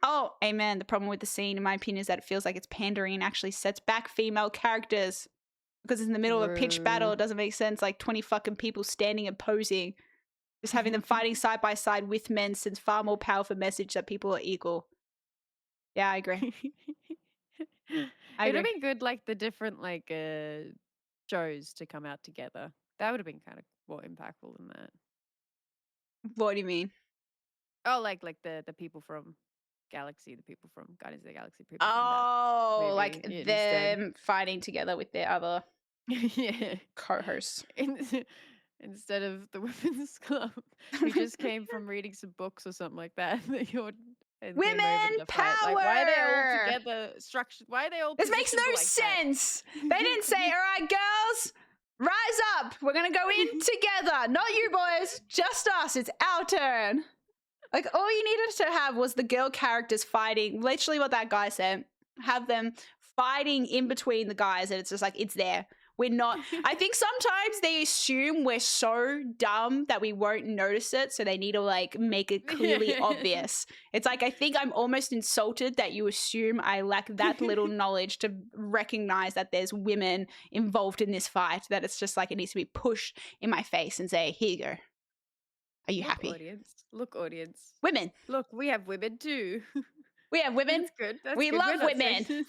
Oh, amen. The problem with the scene, in my opinion, is that it feels like it's pandering and actually sets back female characters. Because it's in the middle of a pitched battle, it doesn't make sense. Like 20 fucking people standing and posing. Just having them fighting side by side with men sends far more powerful message that people are equal. Yeah, I agree. I It'd have agree. been good, like the different like shows to come out together. That would have been kind of more impactful than that. What do you mean? Oh, like the people from Galaxy, the people from Guardians of the Galaxy, people Oh, from that like movie instead. them fighting together with their other Yeah. co-hosts. Instead of the women's club, who just came from reading some books or something like that. And came over Women to fight. Like, why are they all power! together structured? Why are they all This makes no positioned like that? sense. They didn't say, all right, girls, rise up. We're going to go in together. Not you boys, just us. It's our turn. Like, all you needed to have was the girl characters fighting. Literally what that guy said. Have them fighting in between the guys, and it's just like, it's there. We're not. I think sometimes they assume we're so dumb that we won't notice it, so they need to like make it clearly obvious. It's like I think I'm almost insulted that you assume I lack that little knowledge to recognize that there's women involved in this fight. That it's just like it needs to be pushed in my face and say, "Here you go. Are you happy?" Look, audience. Women. Look, we have women too. We have women. That's good. That's We good. love We're not women. sexist.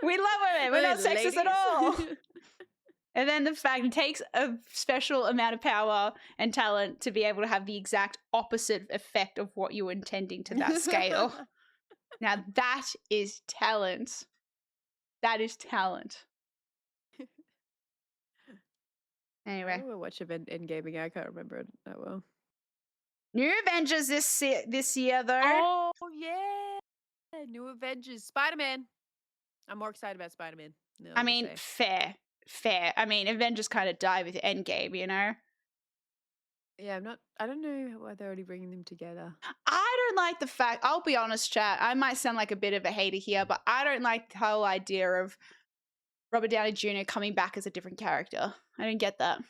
We love women. We're not sexist at all. ladies. And then the fact it takes a special amount of power and talent to be able to have the exact opposite effect of what you were intending to that scale. Now that is talent. That is talent. Anyway. I will watch Endgame again. I can't remember it that well. New Avengers this year, though. Oh, yeah. New Avengers. Spider-Man. I'm more excited about Spider-Man. I mean, fair. I mean, Avengers kind of died with Endgame, you know? Yeah, I don't know why they're already bringing them together. I don't like the fact, I'll be honest, chat, I might sound like a bit of a hater here, but I don't like the whole idea of Robert Downey Jr. coming back as a different character. I don't get that.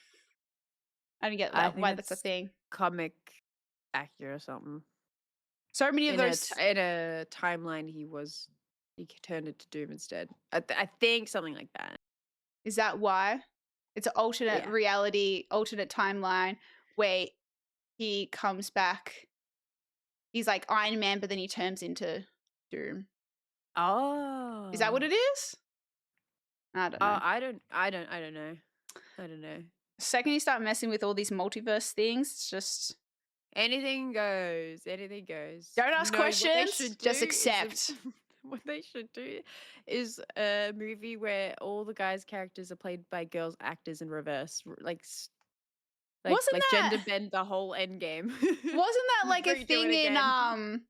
I don't get that, why that's a thing. Comic accurate or something. So many of those... In a timeline, he turned into Doom instead. I think something like that. Is that why? It's an alternate reality, alternate timeline where he comes back. He's like Iron Man, but then he turns into Doom. Oh. Is that what it is? I don't know. I don't know. I don't know. The second you start messing with all these multiverse things, it's just... Anything goes. Anything goes. Don't ask questions, just accept. What they should do is a movie where all the guys' characters are played by girls actors in reverse, like gender bend the whole end game. Wasn't that like a thing in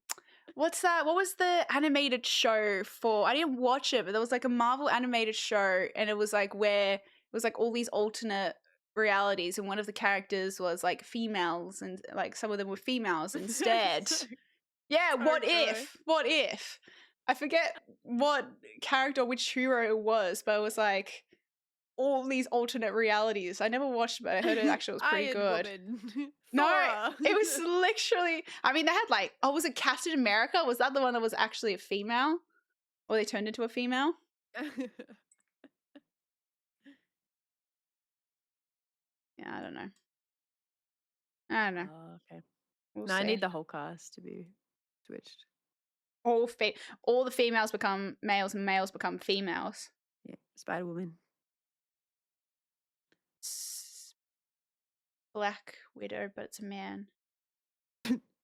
what's that? What was the animated show for? I didn't watch it, but there was like a Marvel animated show, and it was like where it was like all these alternate realities, and one of the characters was like females, and like some of them were females instead. Yeah, what if? I forget what character, which hero it was, but it was like all these alternate realities. I never watched it, but I heard it actually was pretty good. No, it was literally, I mean, they had like, was it Captain America? Was that the one that was actually a female? Or they turned into a female? Yeah, I don't know. I don't know. Oh, okay. We'll No, I see. need the whole cast to be switched. All the females become males and males become females. Yeah, Spider Woman. Black Widow, but it's a man.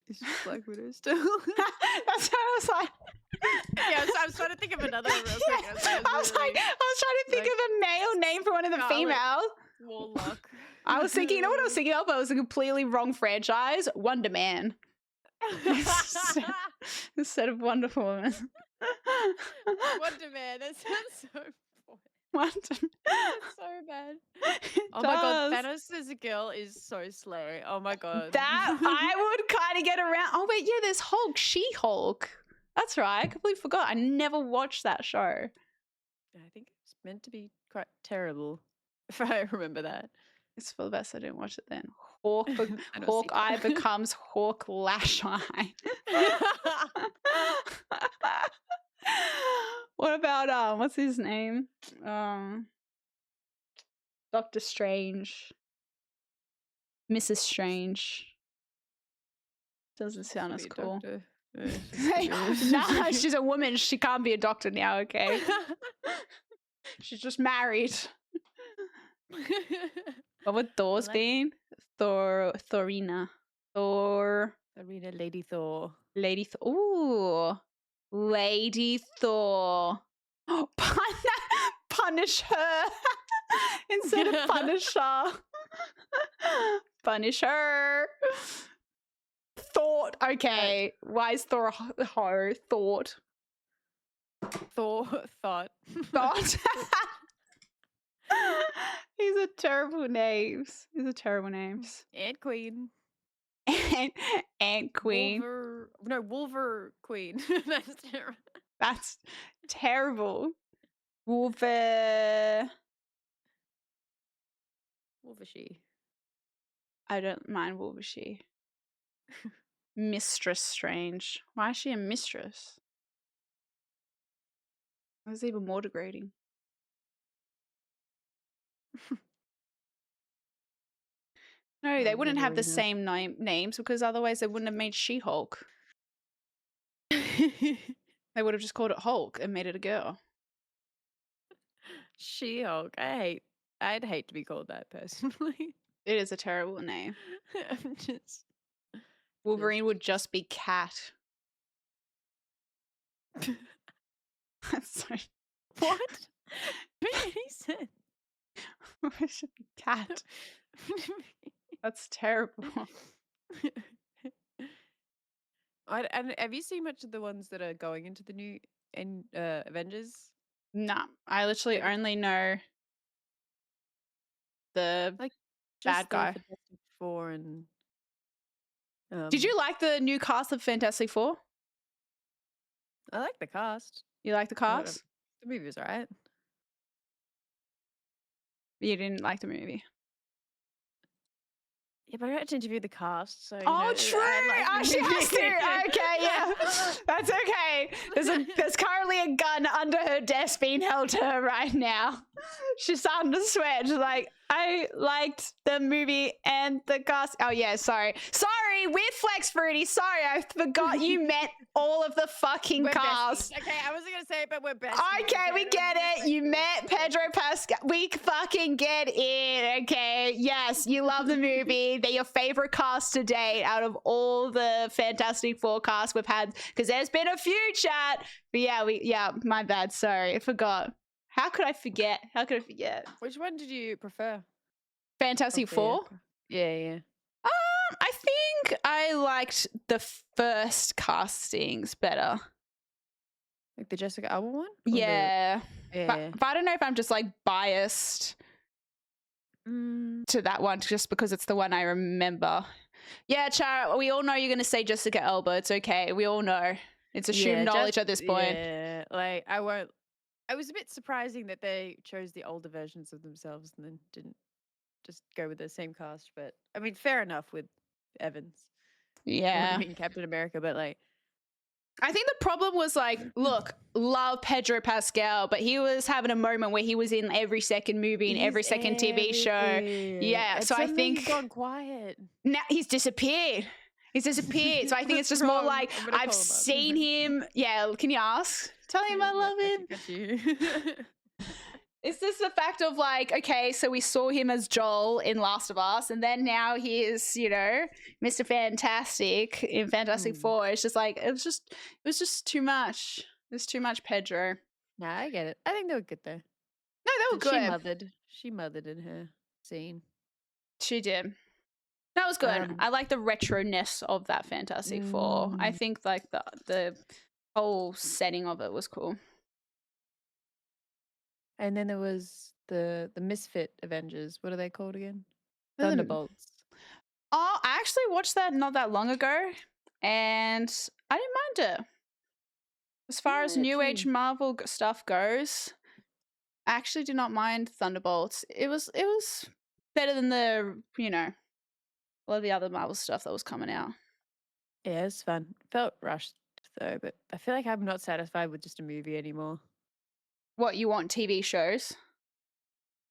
It's just Black Widow still. That's what I was like. Yeah, so I was trying to think of another real quick. Yeah, I was trying to think of a male name for one of the Scarlet females. Warlock. I was thinking, you know what I was thinking of? I was a completely wrong franchise. Wonder Man instead of Wonder Woman. Wonder Man. That sounds so boring. Wonder That's so bad. Oh my god, Thanos as a girl is so slay. Oh my god. That I would kind of get around. Oh wait, yeah, there's Hulk, She-Hulk. That's right. I completely forgot. I never watched that show. I think it's meant to be quite terrible, if I remember that. It's for the best I didn't watch it then. I Hawkeye becomes Hawk Lash Eye. What about what's his name? Doctor Strange. Mrs. Strange. Doesn't sound as cool. Nah, she's a woman. She can't be a doctor now, okay? She's just married. What would Thor's been? Thorina. Arena Lady Thor. Lady Thor. Ooh. Lady Thor. Punish her instead of Punisher. Punish her. Thought. Okay. Why is Thor a hoe? Thought. Thought. Thought. These are terrible names. Ant Queen. Ant Queen. Wolver Queen. That's terrible. That's terrible. Wolver. Wolvershe. I don't mind Wolvershe. Mistress Strange. Why is she a mistress? That's even more degrading. No, they wouldn't have the same names because otherwise they wouldn't have made She-Hulk. They would have just called it Hulk and made it a girl. She-Hulk. I'd hate to be called that personally. It is a terrible name. I'm just Wolverine would just be Cat. That's so... What? He said. It should be Cat. That's terrible. And have you seen much of the ones that are going into the new Avengers? Nah, I literally only know the Like bad guy. Fantastic Four and. Did you like the new cast of Fantastic Four? I like the cast. You like the cast? The movie was alright. You didn't like the movie. Yeah, but I got to interview the cast, so. True. She has to. Okay, yeah, that's okay. There's currently a gun under her desk being held to her right now. She's starting to sweat. She's like, I liked the movie and the cast. Oh yeah, sorry, weird flex, Fruity. Sorry, I forgot you met all of the fucking cast. Besties. Okay, I wasn't gonna say it, but we're best. Okay, we get it. You met Pedro Pascal. We fucking get it. Okay, yes, you love the movie. They're your favorite cast to date out of all the Fantastic Four casts we've had, because there's been a few, chat. But yeah, my bad. Sorry, I forgot. How could I forget? Which one did you prefer? Fantastic Four? Yeah. I think I liked the first castings better. Like the Jessica Alba one? Yeah. But I don't know if I'm just like biased to that one just because it's the one I remember. Yeah, Chara, we all know you're going to say Jessica Alba. It's okay. We all know. It's assumed knowledge at this point. Yeah, like I won't. It was a bit surprising that they chose the older versions of themselves and then didn't just go with the same cast. But I mean, fair enough with Evans. Yeah. I mean, Captain America, but like, I think the problem was like, look, love Pedro Pascal, but he was having a moment where he was in every second movie and every second TV show. Yeah, And so I suddenly he's think gone quiet. now he's disappeared. He's disappeared. So I think it's just more Wrong. like I'm gonna I've call him up. seen him. Yeah, can you ask? Tell him I love him. Got you. It's just the fact of like, okay, so we saw him as Joel in Last of Us, and then now he is, you know, Mr. Fantastic in Fantastic Four. It's just like it was just too much. It was too much Pedro. Nah, I get it. I think they were good though. No, they were good. She mothered in her scene. She did. That was good. I like the retro-ness of that Fantastic Four. I think like the whole setting of it was cool. And then there was the Misfit Avengers. What are they called again? They're the- Thunderbolts. Oh, I actually watched that not that long ago, and I didn't mind it. As far as New Age Marvel stuff goes, I actually did not mind Thunderbolts. It was better than the, you know, a lot of the other Marvel stuff that was coming out. Yeah, it's fun. Felt rushed though, but I feel like I'm not satisfied with just a movie anymore. What, you want TV shows?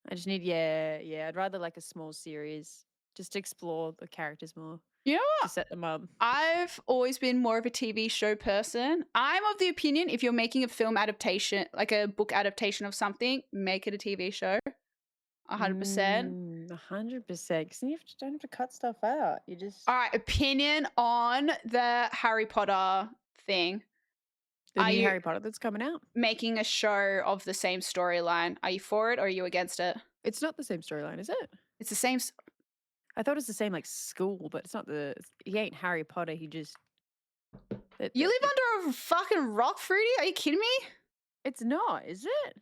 I just need I'd rather like a small series just to explore the characters more. You know To what? set them up. I've always been more of a TV show person. I'm of the opinion if you're making a film adaptation, like a book adaptation of something, make it a TV show. 100%. 100%. Because you don't have to cut stuff out. You just All right, opinion on the Harry Potter thing. the Are new you Harry Potter that's coming out. making a show of the same storyline? Are you for it or are you against it? It's not the same storyline, is it? It's the same. I thought it's the same like school, but it's not he ain't Harry Potter. He just You live under a fucking rock, Fruity? Are you kidding me? It's not, is it?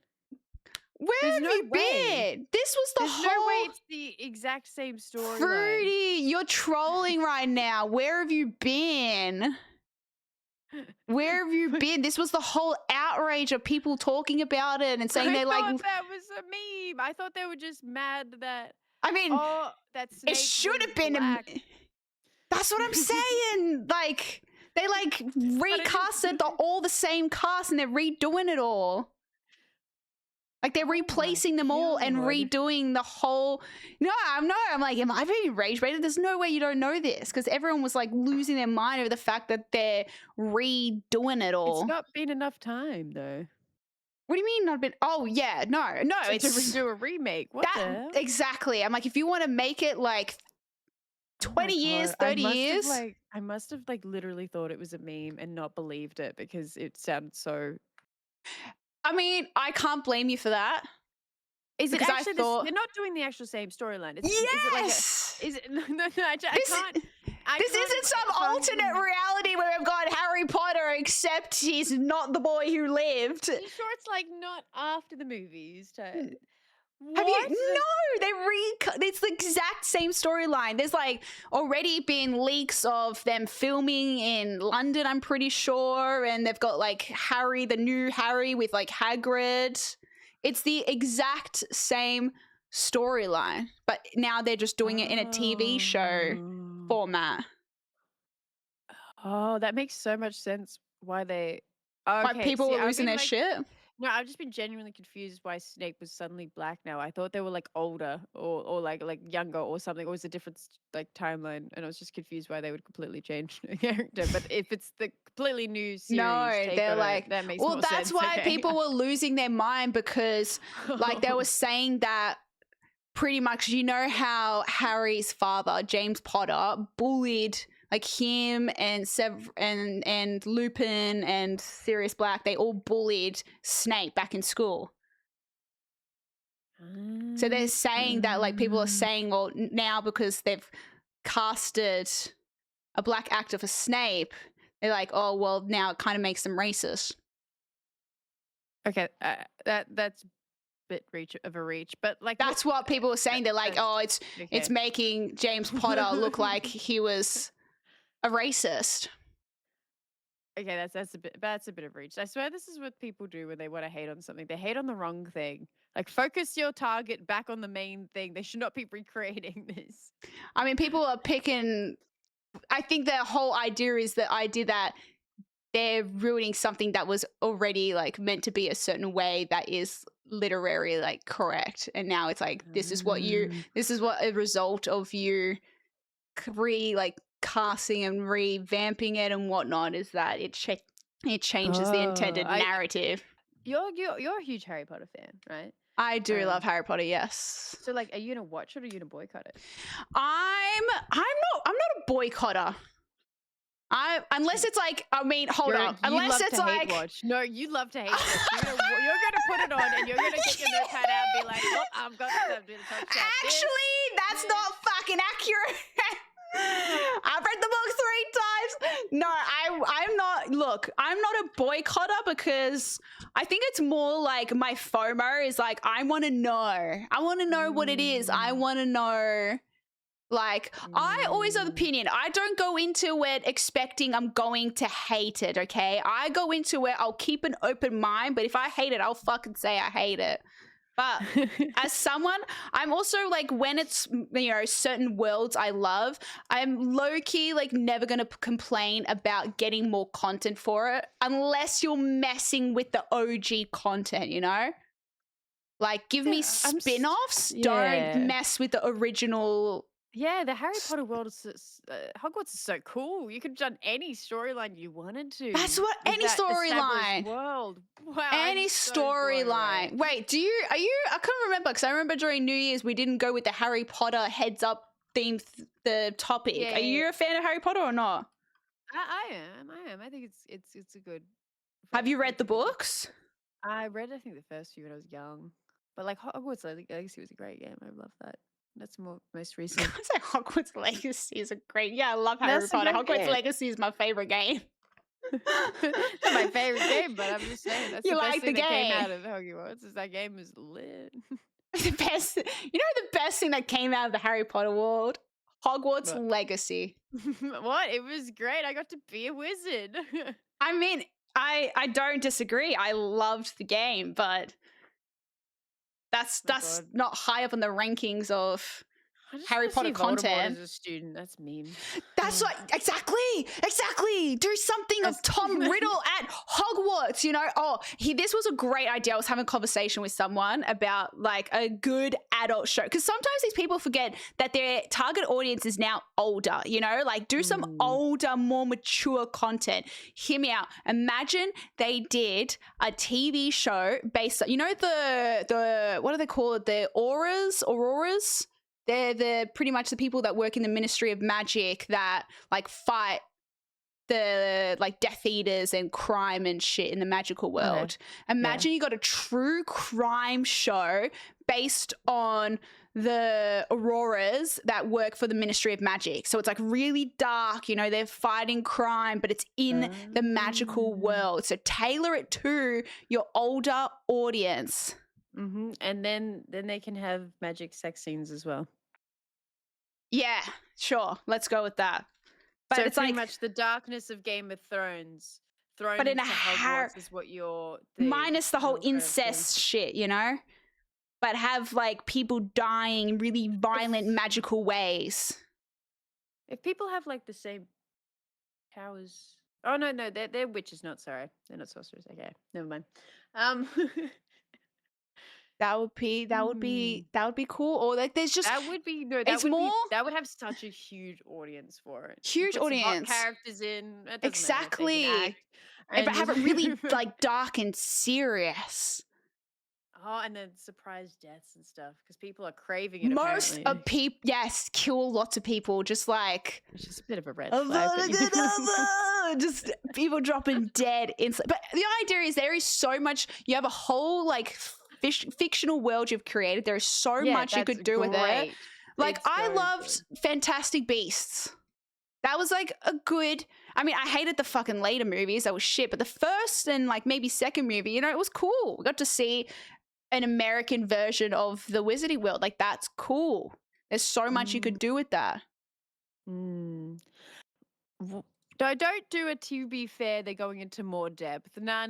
Where There's have no you way. been? This was the There's whole. no way it's the exact same storyline. Fruity, you're trolling right now. Where have you been? Where have you been? This was the whole outrage of people talking about it and saying I they like. thought that was a meme. I thought they were just mad that. I mean, that it Snape should was have been. black. That's what I'm saying. Like they like recasted all the same cast and they're redoing it all. Like they're replacing them all and God. redoing the whole. No, I'm like, am I being rage baited? There's no way you don't know this because everyone was like losing their mind over the fact that they're redoing it all. It's not been enough time though. What do you mean not been? Oh yeah, no, To it's redo a remake. What the hell? exactly. I'm like, if you want to make it like 20 years, 30 years. I must have like literally thought it was a meme and not believed it because it sounded so. I mean, I can't blame you for that. Is it Because I actually? thought- They're not doing the actual same storyline. Yes. Is it? No, I can't. This isn't some alternate reality where we've got Harry Potter, except he's not the boy who lived. Are you sure it's like not after the movies? Have you? No, it's the exact same storyline. There's like already been leaks of them filming in London, I'm pretty sure, and they've got like Harry, the new Harry with like Hagrid. It's the exact same storyline, but now they're just doing it in a TV show format. Oh, that makes so much sense. Why they? Like people see, were I've losing been, their shit. No, I've just been genuinely confused why Snape was suddenly black now. I thought they were like older or like younger or something. Or it was a different like timeline, and I was just confused why they would completely change the character. But if it's the completely new series, No, take they're on it, like, that makes well, more that's sense. why Okay. people were losing their mind because like they were saying that pretty much, you know how Harry's father, James Potter, bullied like him and and Lupin and Sirius Black, they all bullied Snape back in school. So they're saying that like people are saying, well, now because they've casted a black actor for Snape, they're like, oh, well, now it kind of makes them racist. Okay, that's a bit of a reach, but like That's what people were saying. They're like, oh, it's okay. making James Potter look like he was a racist. Okay, that's a bit of reach. I swear this is what people do when they want to hate on something. They hate on the wrong thing. Like focus your target back on the main thing. They should not be recreating this. I mean, people are picking. I think the whole idea is the idea that they're ruining something that was already like meant to be a certain way that is literary like correct, and now it's like this is what a result of you casting and revamping it and whatnot is that it changes the intended narrative. You're a huge Harry Potter fan, right? I do love Harry Potter, yes. So like, are you gonna watch it or are you gonna boycott it? I'm not a boycotter. Unless it's like, I mean, hold on. Unless it's like, watch. No, you love to hate watch. You're gonna put it on and you're gonna get your notepad out and be like, look, I've got to do the top shot. Actually, that's not fucking accurate. I've read the book 3 times. No, I'm not. Look, I'm not a boycotter because I think it's more like my FOMO is like I want to know. I want to know what it is. I want to know. Like, I always have an opinion. I don't go into it expecting I'm going to hate it, okay? I go into it, I'll keep an open mind, but if I hate it, I'll fucking say I hate it. But as someone, I'm also like, when it's, you know, certain worlds I love, I'm low-key like never going to complain about getting more content for it unless you're messing with the OG content, you know? Like, give me spin-offs, don't mess with the original. Yeah, the Harry Potter world is Hogwarts is so cool. You could have done any storyline you wanted to. That's what any storyline. World. Wow. Any storyline. Wait, are you? I can't remember because I remember during New Year's we didn't go with the Harry Potter heads up theme, the topic. Yeah, are you a fan of Harry Potter or not? I am. I think it's a good. Have you read the books? I read, I think, the first few when I was young. But like Hogwarts Legacy was a great game. I love that. That's most recent. I say Hogwarts Legacy is a great. Yeah, I love Harry Potter. Hogwarts Legacy is my favorite game. Not my favorite game, but I'm just saying that's you the like best thing the that game. came out of Hogwarts. Is that game is lit. The best. You know the best thing that came out of the Harry Potter world? Hogwarts Legacy. What? It was great. I got to be a wizard. I mean, I don't disagree. I loved the game, but that's not high up on the rankings of Harry Potter content. As a student, that's mean. That's what exactly. Do something of Tom Riddle at Hogwarts. You know, this was a great idea. I was having a conversation with someone about like a good adult show because sometimes these people forget that their target audience is now older. You know, like do some older, more mature content. Hear me out. Imagine they did a TV show based on, you know, the what do they call it? The auroras. They're pretty much the people that work in the Ministry of Magic that like fight the like Death Eaters and crime and shit in the magical world. Okay. Imagine you got a true crime show based on the Auroras that work for the Ministry of Magic. So it's like really dark, you know, they're fighting crime, but it's in the magical world. So tailor it to your older audience. Mm-hmm. And then they can have magic sex scenes as well. Yeah, sure. Let's go with that. But so it's pretty like much the darkness of Game of Thrones thrown but in into Hogwarts is what you're minus the whole incest shit, you know? But have like people dying in really violent magical ways. If people have like the same powers. Oh no, they're witches, not sorry. They're not sorcerers. Okay, never mind. That would be cool. Or like there's just that would be that would have such a huge audience for it. Huge audience. Hot characters in exactly. But have it really like dark and serious. Oh, and then surprise deaths and stuff because people are craving it. Most of people, yes, kill lots of people. Just like it's just a bit of a red flag. Just people dropping dead instantly. But the idea is there is so much. You have a whole like fictional world you've created. There is so much you could do with it. Like I loved Fantastic Beasts. That was like a good. I mean, I hated the fucking later movies. That was shit. But the first and like maybe second movie, you know, it was cool. We got to see an American version of the Wizarding world. Like that's cool. There's so much you could do with that. Don't do it. To be fair, they're going into more depth. No.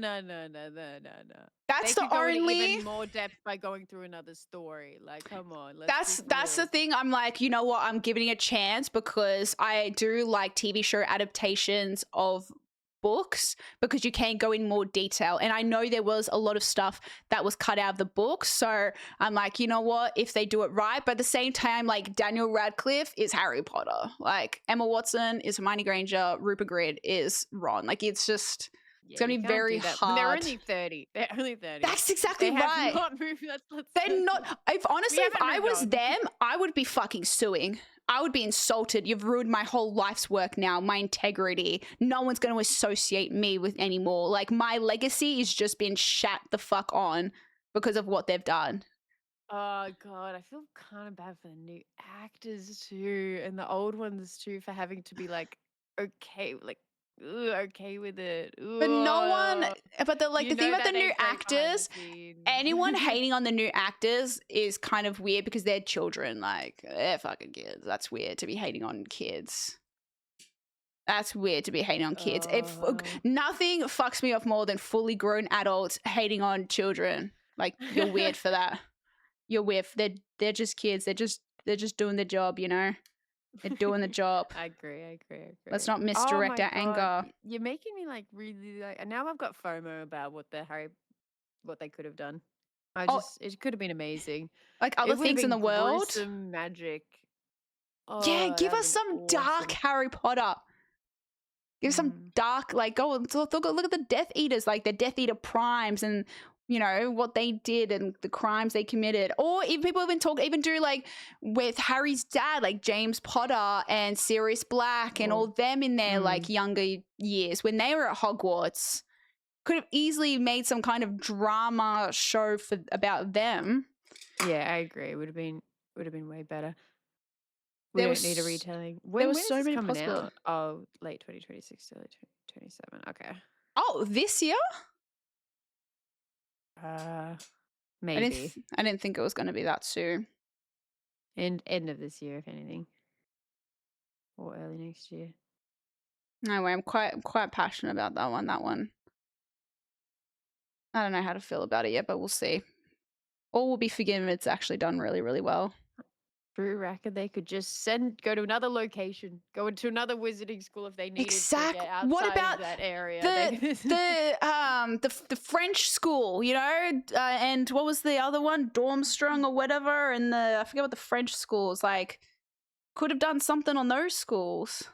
That's they the could go into only even more depth by going through another story. Like, come on. That's the thing. I'm like, you know what? I'm giving it a chance because I do like TV show adaptations of books because you can go in more detail. And I know there was a lot of stuff that was cut out of the books. So I'm like, you know what, if they do it right. But at the same time, like Daniel Radcliffe is Harry Potter. Like Emma Watson is Hermione Granger. Rupert Grint is Ron. Like it's just, Yeah, it's going to you be can't very do that. hard. They're only 30. They're only 30. That's exactly They have right. not moved. Let's They're not. If honestly, if haven't I moved was on. them, I would be fucking suing. I would be insulted. You've ruined my whole life's work now, my integrity. No one's going to associate me with anymore. Like my legacy has just been shat the fuck on because of what they've done. Oh god, I feel kind of bad for the new actors too, and the old ones too, for having to be like okay, like okay with it. But no one. But the You thing know about the that new ain't great behind the actors, scenes. anyone hating on the new actors is kind of weird because they're children. Like they're fucking kids. That's weird to be hating on kids. That's weird to be hating on kids. Nothing fucks me off more than fully grown adults hating on children. Like you're weird for that. You're weird. They're just kids. They're just doing their job. You know, they're doing the job. I agree. Let's not Oh misdirect my our God, anger. You're making me like really like, and now I've got FOMO about what they could have done. It could have been amazing. Like It other would have things in the been world. gruesome magic. Yeah, Oh, give that'd us been some dark awesome. Harry Potter. Give some dark, like, go and look at the Death Eaters, like the Death Eater primes and, you know, what they did and the crimes they committed. Or even people even do like with Harry's dad, like James Potter and Sirius Black and all them in their like younger years when they were at Hogwarts. Could have easily made some kind of drama show about them. Yeah, I agree. It would have been way better. We There don't need a was- retelling. there When was is so this many coming possibilities. out? Oh, late 2026, early 2027. Okay. Oh, this year? Maybe. I didn't think it was going to be that soon. End of this year, if anything, or early next year. No way, I'm quite passionate about that one. I don't know how to feel about it yet, but we'll see. All will be forgiven if it's actually done really, really well. True reckon they could just go to another location, go into another wizarding school if they needed to get outside What about of that area. the French school, you know, and what was the other one, Dormstrung or whatever, and I forget what the French schools like. Could have done something on those schools.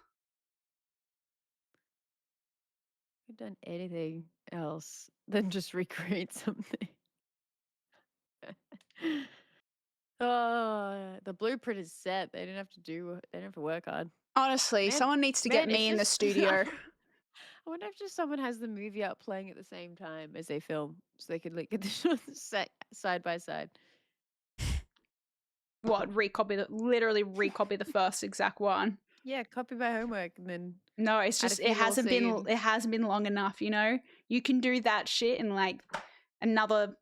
Could have done anything else than just recreate something. Oh, the blueprint is set. They didn't have to work hard. Honestly, someone needs to get me in the studio. I wonder if just someone has the movie out playing at the same time as they film, so they could like get the shots side by side. What, literally recopy the first exact one? Yeah, copy my homework and then. No, it's just it hasn't been long enough, you know? You can do that shit in like another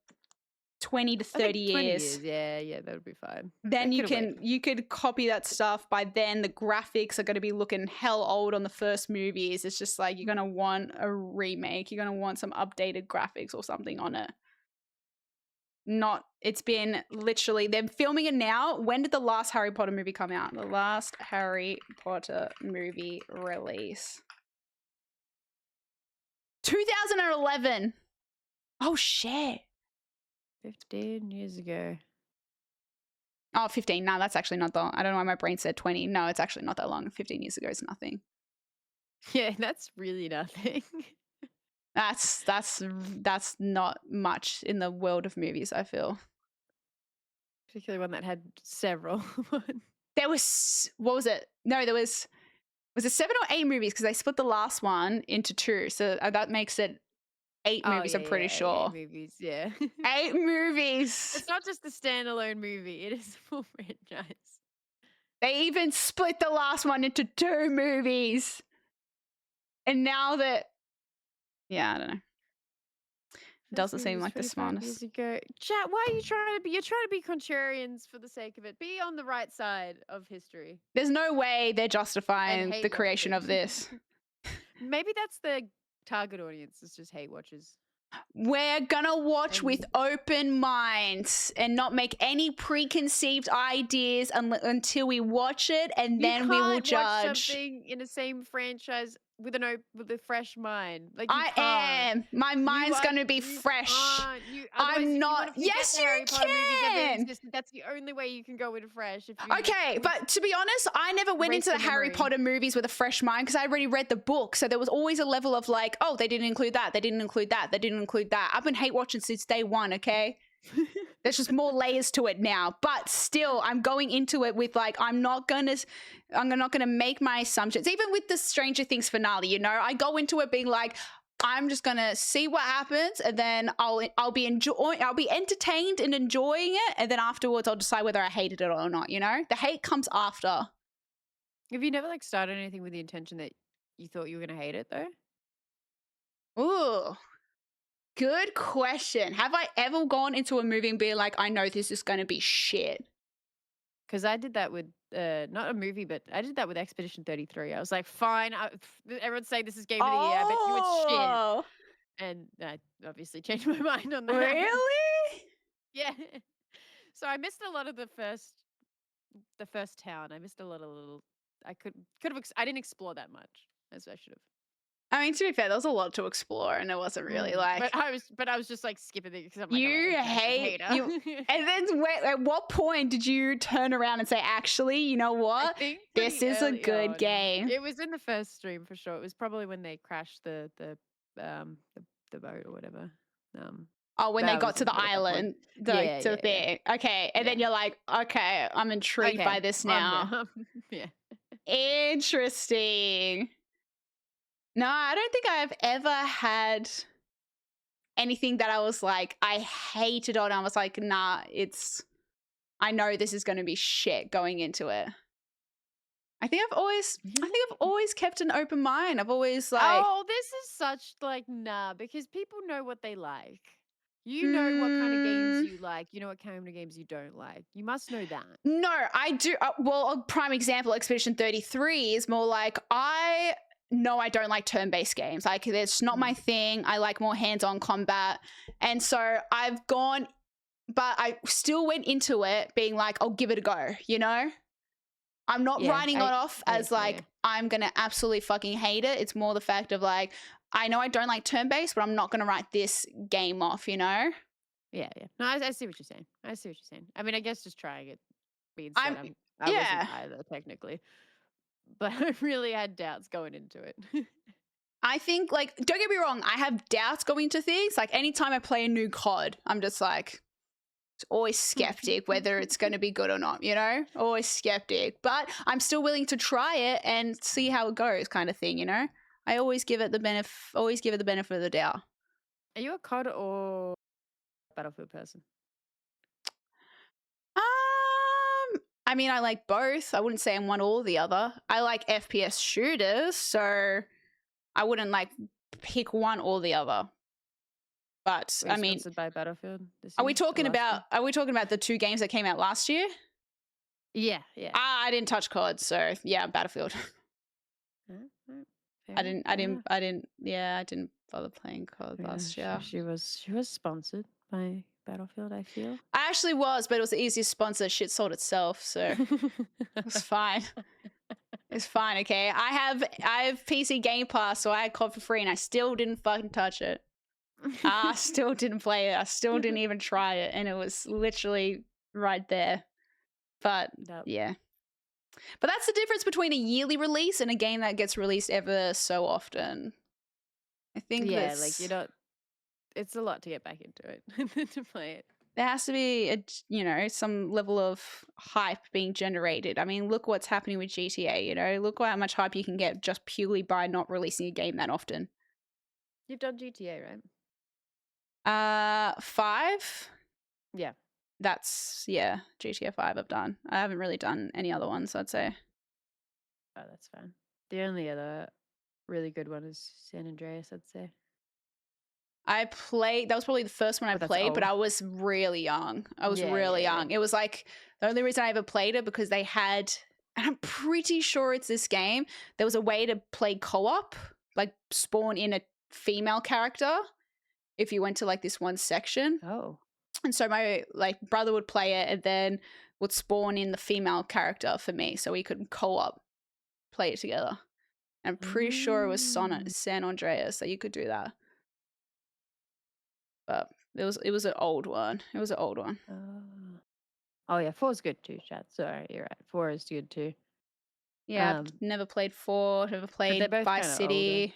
20 to 30 years. Yeah, that would be fine. Then you could copy that stuff. By then the graphics are going to be looking hell old on the first movies. It's just like you're going to want a remake. You're going to want some updated graphics or something on it. It's been literally, they're filming it now. When did the last Harry Potter movie come out? The last Harry Potter movie release. 2011. Oh shit. 15 years ago. Oh, 15. No, that's actually not that. I don't know why my brain said 20. No, it's actually not that long. 15 years ago is nothing. Yeah, that's really nothing. That's not much in the world of movies, I feel. Particularly one that had several. There was, what was it? No, there was it 7 or 8 movies because they split the last one into 2. So that makes it 8 movies, I'm pretty sure. 8 movies, yeah. 8 movies. It's not just a standalone movie. It is a full franchise. They even split the last one into 2 movies. And now that, yeah, I don't know. It doesn't seem like the smartest. Years ago. Chat, why are you trying to be? You're trying to be contrarians for the sake of it. Be on the right side of history. There's no way they're justifying hate the creation watching. of this. Maybe that's the target audience. It's just hate watchers. We're gonna watch with open minds and not make any preconceived ideas until we watch it, and then we will Watch judge. something in the same franchise with with a fresh mind. Like you I can't. am. My mind's going to be You fresh. can't. Otherwise, I'm if you not. want to forget Yes, the you Harry Potter movies ever can. existed, that's the only way you can go in fresh. If you Okay, but to be honest, I never went erase into the the Harry memory. Potter movies with a fresh mind because I already read the book. So there was always a level of like, oh, they didn't include that. They didn't include that. They didn't include that. I've been hate watching since day one, okay? There's just more layers to it now. But still, I'm going into it with like, I'm not gonna make my assumptions. Even with the Stranger Things finale, you know, I go into it being like, I'm just gonna see what happens, and then I'll be entertained and enjoying it, and then afterwards I'll decide whether I hated it or not. You know, the hate comes after. Have you never like started anything with the intention that you thought you were gonna hate it though? Ooh, good question. Have I ever gone into a movie and be like, I know this is gonna be shit? Because I did that with not a movie, but I did that with Expedition 33. I was like, fine, everyone's saying this is game of the year. I bet you it's shit. Oh, And I obviously changed my mind on that. really? Yeah. So I missed a lot of the first town. I missed a lot of little. I could have. I didn't explore that much as I should have. I mean, to be fair, there was a lot to explore, and it wasn't really like. But I was just like skipping it because I'm like, You I'm a hate hater. you, and then at what point did you turn around and say, "Actually, you know I what? think This pretty is a early good on. game." It was in the first stream for sure. It was probably when they crashed the boat or whatever. Oh, when they that got was to the at that point. island, Yeah, to the yeah, yeah. thing. Okay, and then Yeah. you're like, okay, I'm intrigued by this now. Yeah. Interesting. No, I don't think I've ever had anything that I was like, I hated on. I was like, nah, I know this is going to be shit going into it. I think I've always kept an open mind. I've always like, Oh, this is such like nah, because people know what they like. You know what kind of games you like. You know what kind of games you don't like. You must know that. No, I do. Well, a prime example, Expedition 33 is more like I know I don't like turn-based games. Like, it's not my thing. I like more hands-on combat. And so I've gone, but I still went into it being like, I'll give it a go, you know? I'm not writing it off as like, I'm going to absolutely fucking hate it. It's more the fact of like, I know I don't like turn-based, but I'm not going to write this game off, you know? Yeah. No, I see what you're saying. I mean, I guess just trying it means that I yeah. wasn't either technically, but I really had doubts going into it. I think, like, don't get me wrong, I have doubts going into things. Like, anytime I play a new COD, I'm just like, always skeptic whether it's going to be good or not, you know? Always skeptic. But I'm still willing to try it and see how it goes, kind of thing, you know? I always give it the benefit of the doubt. Are you a COD or Battlefield person? I mean, I like both. I wouldn't say I'm one or the other. I like FPS shooters, so I wouldn't like pick one or the other. But I mean, sponsored by Battlefield this are we year, talking about the two games that came out last year? Yeah. I didn't touch COD, so yeah, Battlefield. I didn't bother playing COD last year. She was sponsored by Battlefield, I feel. I actually was, but it was the easiest sponsor. Shit sold itself, so it was fine. It's fine, okay? I have PC Game Pass, so I had COD for free, and I still didn't fucking touch it. I still didn't play it. I still didn't even try it, and it was literally right there. But yeah. But that's the difference between a yearly release and a game that gets released ever so often. I think like you don't. It's a lot to get back into it to play it. There has to be some level of hype being generated. I mean, look what's happening with GTA. You know, look how much hype you can get just purely by not releasing a game that often. You've done GTA, right? 5. Yeah. That's GTA 5 I've done. I haven't really done any other ones, I'd say. Oh, that's fine. The only other really good one is San Andreas, I'd say. That was probably the first one I played, but I was really young. I was really young. It was like the only reason I ever played it because they had, and I'm pretty sure it's this game, there was a way to play co-op, like spawn in a female character if you went to like this one section. Oh. And so my brother would play it and then would spawn in the female character for me so we could co-op play it together. I'm pretty sure it was Mm. San Andreas that you could do that. But it was an old one. It was an old one. Oh yeah, 4's good too, Chad. Sorry, you're right. 4 is good too. Yeah, I've never played 4, never But they're played both Vice kind of older. City.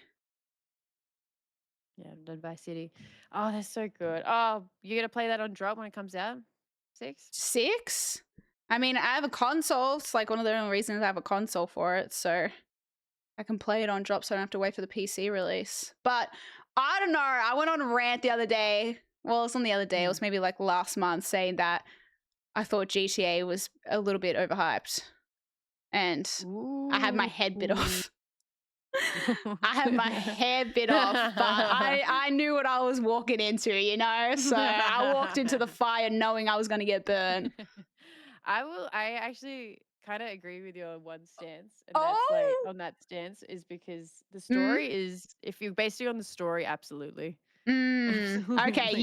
Yeah, I've done Vice City. Oh, that's so good. Oh, you're gonna play that on drop when it comes out? 6? 6? I mean, I have a console. It's like one of the only reasons I have a console for it, so I can play it on drop so I don't have to wait for the PC release. But I don't know. I went on a rant the other day. Well, it wasn't the other day. It was maybe like last month, saying that I thought GTA was a little bit overhyped. And I had my head bit off. I had my hair bit off, but I knew what I was walking into, you know? So I walked into the fire knowing I was going to get burned. I actually kind of agree with your one stance, and that's like on that stance is because the story is, if you're basing it on the story, absolutely. Okay, Absolutely.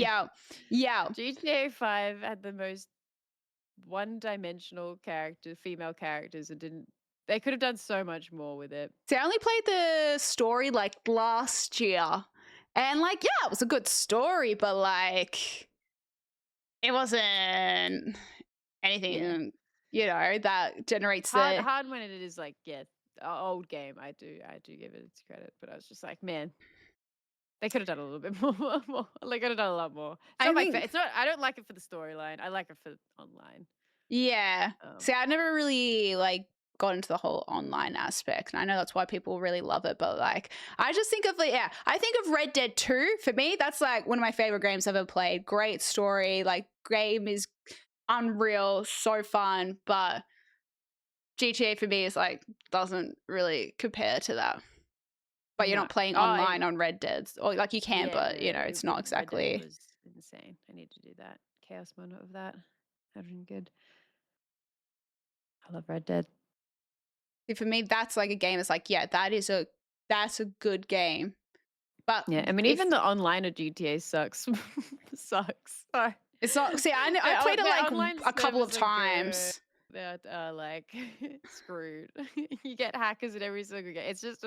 yeah. GTA 5 had the most one-dimensional female characters, and they could have done so much more with it. See, I only played the story like last year, and like, yeah, it was a good story, but like, it wasn't anything, you know, that generates hard when it is like, yeah, old game. I do give it its credit, but I was just like, man, they could have done a little bit more. They could have done a lot more. It's not. I don't like it for the storyline. I like it for online. Yeah. See, I never really like got into the whole online aspect, and I know that's why people really love it. But like, I just think of I think of Red Dead 2. For me, that's like one of my favorite games I've ever played. Great story, like game is unreal, so fun. But GTA for me is like doesn't really compare to that. But you're not playing online on Red Dead, or like you can, but you know it's not exactly. Red Dead was insane. I need to do that chaos mode of that. That'd been good. I love Red Dead. For me, that's like a game. It's like, yeah, that's a good game. But yeah, I mean, even the online of GTA sucks. Sucks. Sorry. It's not. See, I played it like a couple of times. That are like screwed. You get hackers in every single game. It's just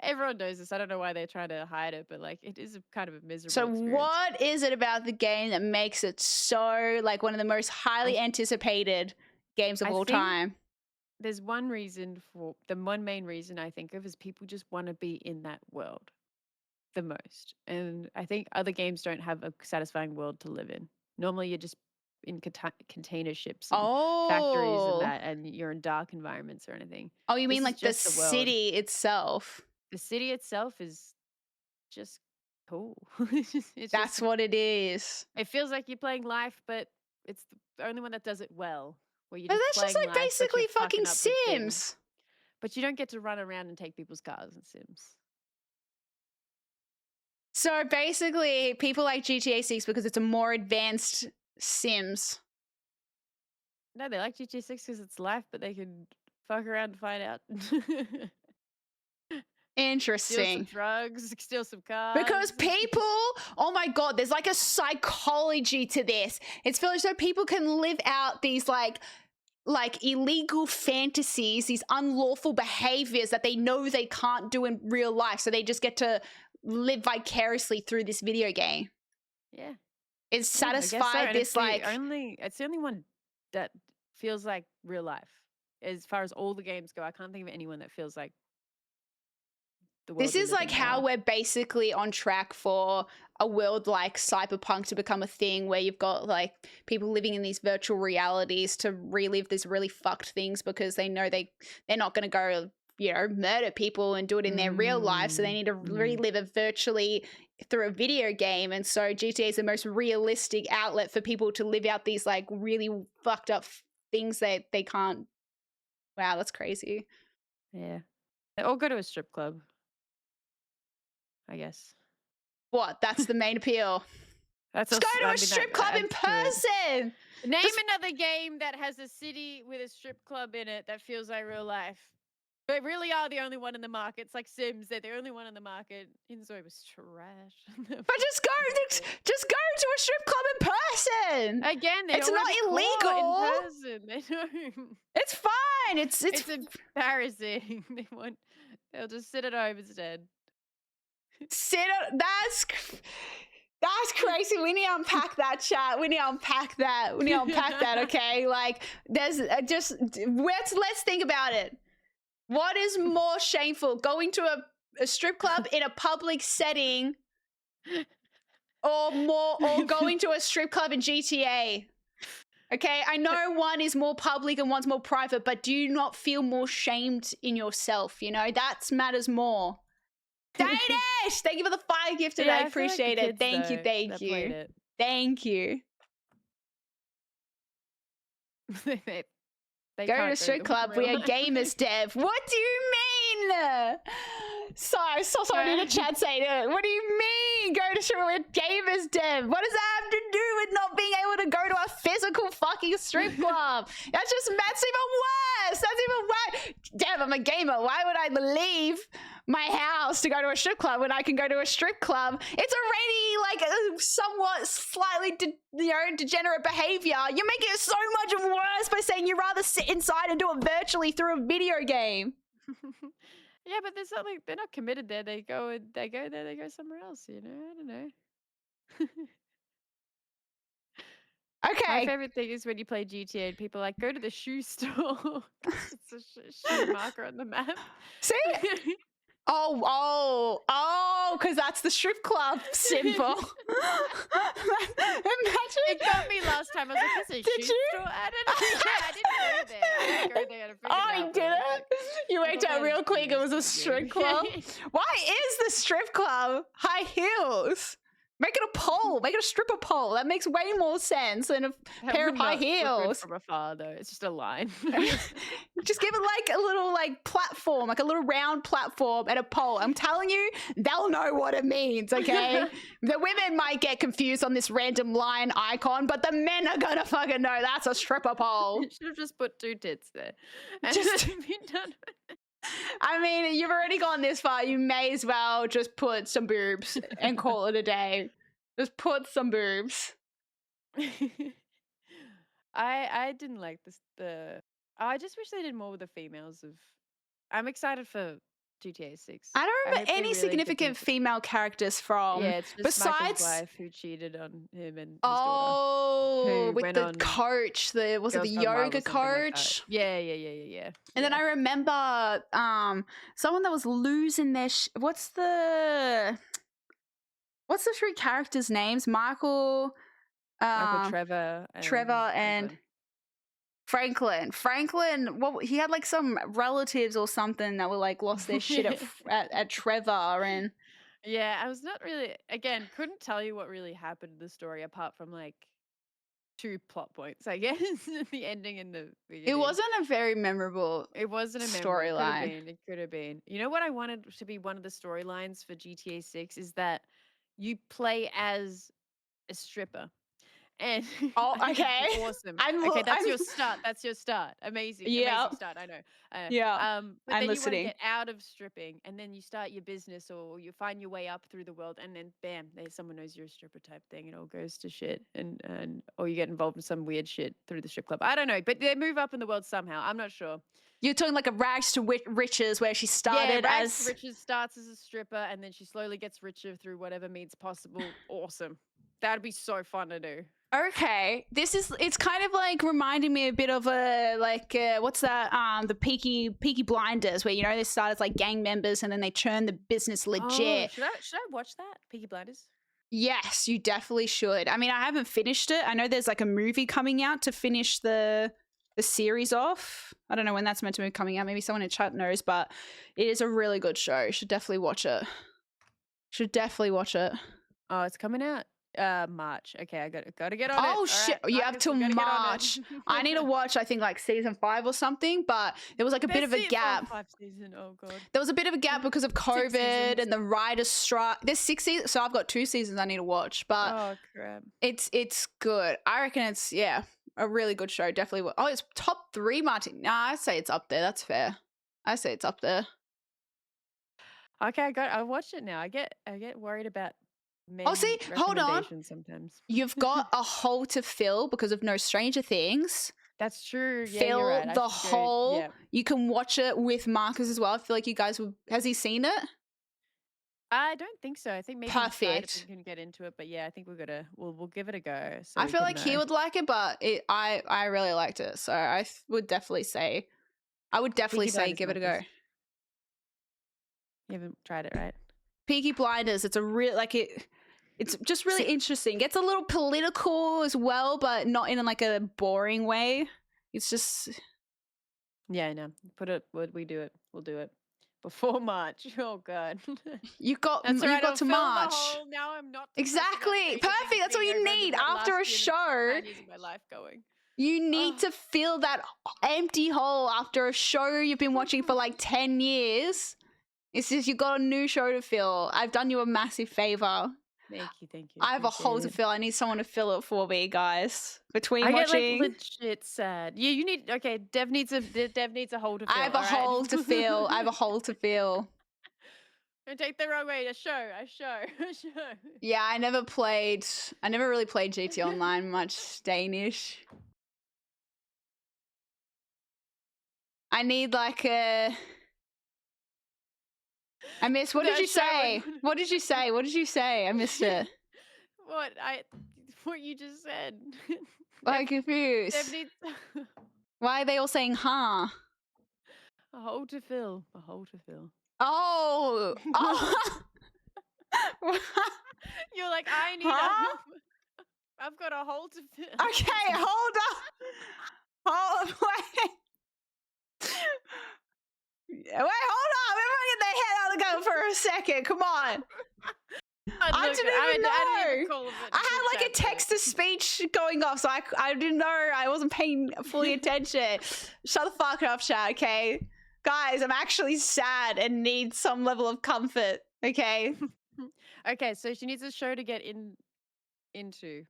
everyone knows this. I don't know why they're trying to hide it, but like it is kind of a miserable experience. What is it about the game that makes it so like one of the most highly anticipated games of all time? There's one main reason I think of is people just want to be in that world the most. And I think other games don't have a satisfying world to live in. Normally you're just in container ships and factories and that, and you're in dark environments or anything. Oh, you mean like the city itself? The city itself is just cool. That's what it is. It feels like you're playing life, but it's the only one that does it well. But that's just like basically fucking Sims. But you don't get to run around and take people's cars in Sims. So basically, people like GTA 6 because it's a more advanced Sims. No, they like GTA 6 because it's life, but they can fuck around and find out. Interesting. Steal some drugs, steal some cars. Because people, oh my God, there's like a psychology to this. It's so people can live out these like illegal fantasies, these unlawful behaviors that they know they can't do in real life. So they just get to live vicariously through this video game. Yeah. It's satisfied this like it's the only one that feels like real life. As far as all the games go, I can't think of anyone that feels like the world. This is like how we're basically on track for a world like cyberpunk to become a thing, where you've got like people living in these virtual realities to relive these really fucked things because they know they're not going to go, you know, murder people and do it in their real life. So they need to relive it virtually through a video game. And so GTA is the most realistic outlet for people to live out these like really fucked up things that they can't. Wow, that's crazy. Yeah. Or go to a strip club, I guess. What? That's the main appeal. Let's go to a strip club in person. Name another game that has a city with a strip club in it that feels like real life. They really are the only one in the market. It's like Sims. They're the only one in the market. Inzoi was trash. But just go to a strip club in person. Again, it's not illegal. In person. They don't. It's fine. It's embarrassing. They'll just sit at home instead. That's crazy. We need to unpack that, chat. We need to unpack that. Okay, like there's just let's think about it. What is more shameful, going to a strip club in a public setting, or going to a strip club in GTA? Okay, I know one is more public and one's more private, but do you not feel more shamed in yourself? You know, that matters more. Danish, thank you for the fire gift today. Yeah, I I feel like the appreciate it. kids, Thank you, though, thank that played you, it. thank you. They Go can't to a strip club. We are real life. gamers, Dev. What do you mean? Sorry, so sorry in the chat saying it. What do you mean? Go to strip with gamers, Dev. What does that have to do with not being able to go to a physical fucking strip club? That's even worse. That's even worse. Dev, I'm a gamer. Why would I leave my house to go to a strip club when I can go to a strip club? It's already like a somewhat slightly degenerate behavior. You're making it so much worse by saying you'd rather sit inside and do it virtually through a video game. Yeah, but there's something, they're not committed there. They go there, they go somewhere else, you know? I don't know. My Okay. favorite thing is when you play GTA and people are like, go to the shoe store. It's a shoe marker on the map. See? Because that's the strip club symbol. Imagine. It got me last time. I was like, "This is a shoe store." I don't know. Yeah, I didn't go there. I didn't go there. And Oh, you did it? You worked out real quick. It was a strip club. Why is the strip club high heels? Make it a pole. Make it a stripper pole. That makes way more sense than a pair of high heels. From afar, though, it's just a line. Just give it like a little platform, like a little round platform and a pole. I'm telling you, they'll know what it means, okay? The women might get confused on this random line icon, but the men are gonna fucking know that's a stripper pole. You should have just put 2 tits there. And Just- been done. I mean, you've already gone this far. You may as well just put some boobs and call it a day. Just put some boobs. I didn't like this. I just wish they did more with the females. I'm excited for GTA 6. I don't hope remember they any really get significant into- female characters from. Yeah, it's just besides Michael's wife who cheated on him and his daughter. who went with the on coach, was it Girls the Gone Wild or yoga something like that. coach? Yeah. And then I remember someone that was losing their what's the 3 characters' names? Michael, Trevor, and Franklin. Franklin, he had like some relatives or something that were like lost their shit at Trevor, and yeah, I was not really, again, couldn't tell you what really happened in the story apart from like 2 plot points, I guess. The ending and the beginning. it wasn't a very memorable. It wasn't a storyline. It could have been. You know what I wanted to be one of the storylines for GTA 6 is that you play as a stripper. And Oh, I think it'd be okay. awesome. I'm- That's your start. That's your start. Amazing. Yeah. Amazing start. I know. Yeah, But I'm then listening. you want to get out of stripping, and then you start your business, or you find your way up through the world, and then bam, someone knows you're a stripper type thing. It all goes to shit, and or you get involved in some weird shit through the strip club. I don't know, but they move up in the world somehow. I'm not sure. You're talking like a rags to riches, where she started Rags as to riches, starts as a stripper, and then she slowly gets richer through whatever means possible. Awesome. That'd be so fun to do. Okay, it's kind of like reminding me a bit of what's that, the Peaky Blinders, where, you know, they start as like gang members and then they turn the business legit. Oh, should I watch that? Peaky Blinders? Yes, you definitely should. I mean, I haven't finished it. I know there's like a movie coming out to finish the series off. I don't know when that's meant to be coming out. Maybe someone in chat knows, but it is a really good show. You should definitely watch it. Oh, it's coming out March. Okay, I got to get on it. Oh shit! Right, you have till March. I need to watch, I think, like season 5 or something. But there was like a bit of a gap. 5 season. Oh god. There was a bit of a gap because of COVID seasons. and the writers' strike. There's 6 seasons, so I've got 2 seasons I need to watch. But Oh crap. it's good. I reckon it's a really good show. Definitely. Oh, it's top 3, Martin. Nah, I say it's up there. That's fair. I say it's up there. Okay, I watched it now. I get worried about men. Oh, see, hold on. recommendations sometimes. You've got a hole to fill because of No Stranger Things. That's true. Yeah, Phil, you're right. I the should go. whole. Yeah. You can watch it with Marcus as well. I feel like you guys will. Has he seen it? I don't think so. I think maybe he tried it, but Perfect. couldn't get into it. But yeah, I think we'll give it a go. So I we feel can like he know. would like it, but I really liked it, so would definitely say, Peaky say Blinders, give it a go. Marcus. You haven't tried it, right? Peaky Blinders, it's a real it's just really interesting. Gets a little political as well, but not in like a boring way. It's just Yeah, I know. We do it. We'll do it before March. Oh God. you've got That's right. to I'll fill the March. hole. Now I'm not depressed about Exactly. Stranger Perfect. Things That's all being you over and need the after a last show. 9 years of my life going. You need to fill that empty hole after a show you've been watching for like 10 years. It's just you've got a new show to fill. I've done you a massive favor. Thank you. I have a hole appreciate to it. fill. I need someone to fill it for me, guys. Between I get watching, like legit sad. Yeah, you need. Okay, Dev needs a hole to fill. I have a hole to fill. I have a hole to fill. Don't take the wrong way. A show. Yeah, I never really played GT Online much. Danish. I need like a. I missed. What did you say? What did you say? What did you say? I missed it. What you just said. I'm confused. Dev needs Why are they all saying huh? a hole to fill. A hole to fill. Oh. You're like, I need Huh? I've got a hole to fill. Okay, hold up. Hold wait. Wait, hold up. Everyone get their head out of the gun for a second. Come on. I didn't even know. I had like a text to speech going off, so I didn't know. I wasn't paying fully attention. Shut the fuck up, chat, okay? Guys, I'm actually sad and need some level of comfort, okay? Okay, so she needs a show to get into.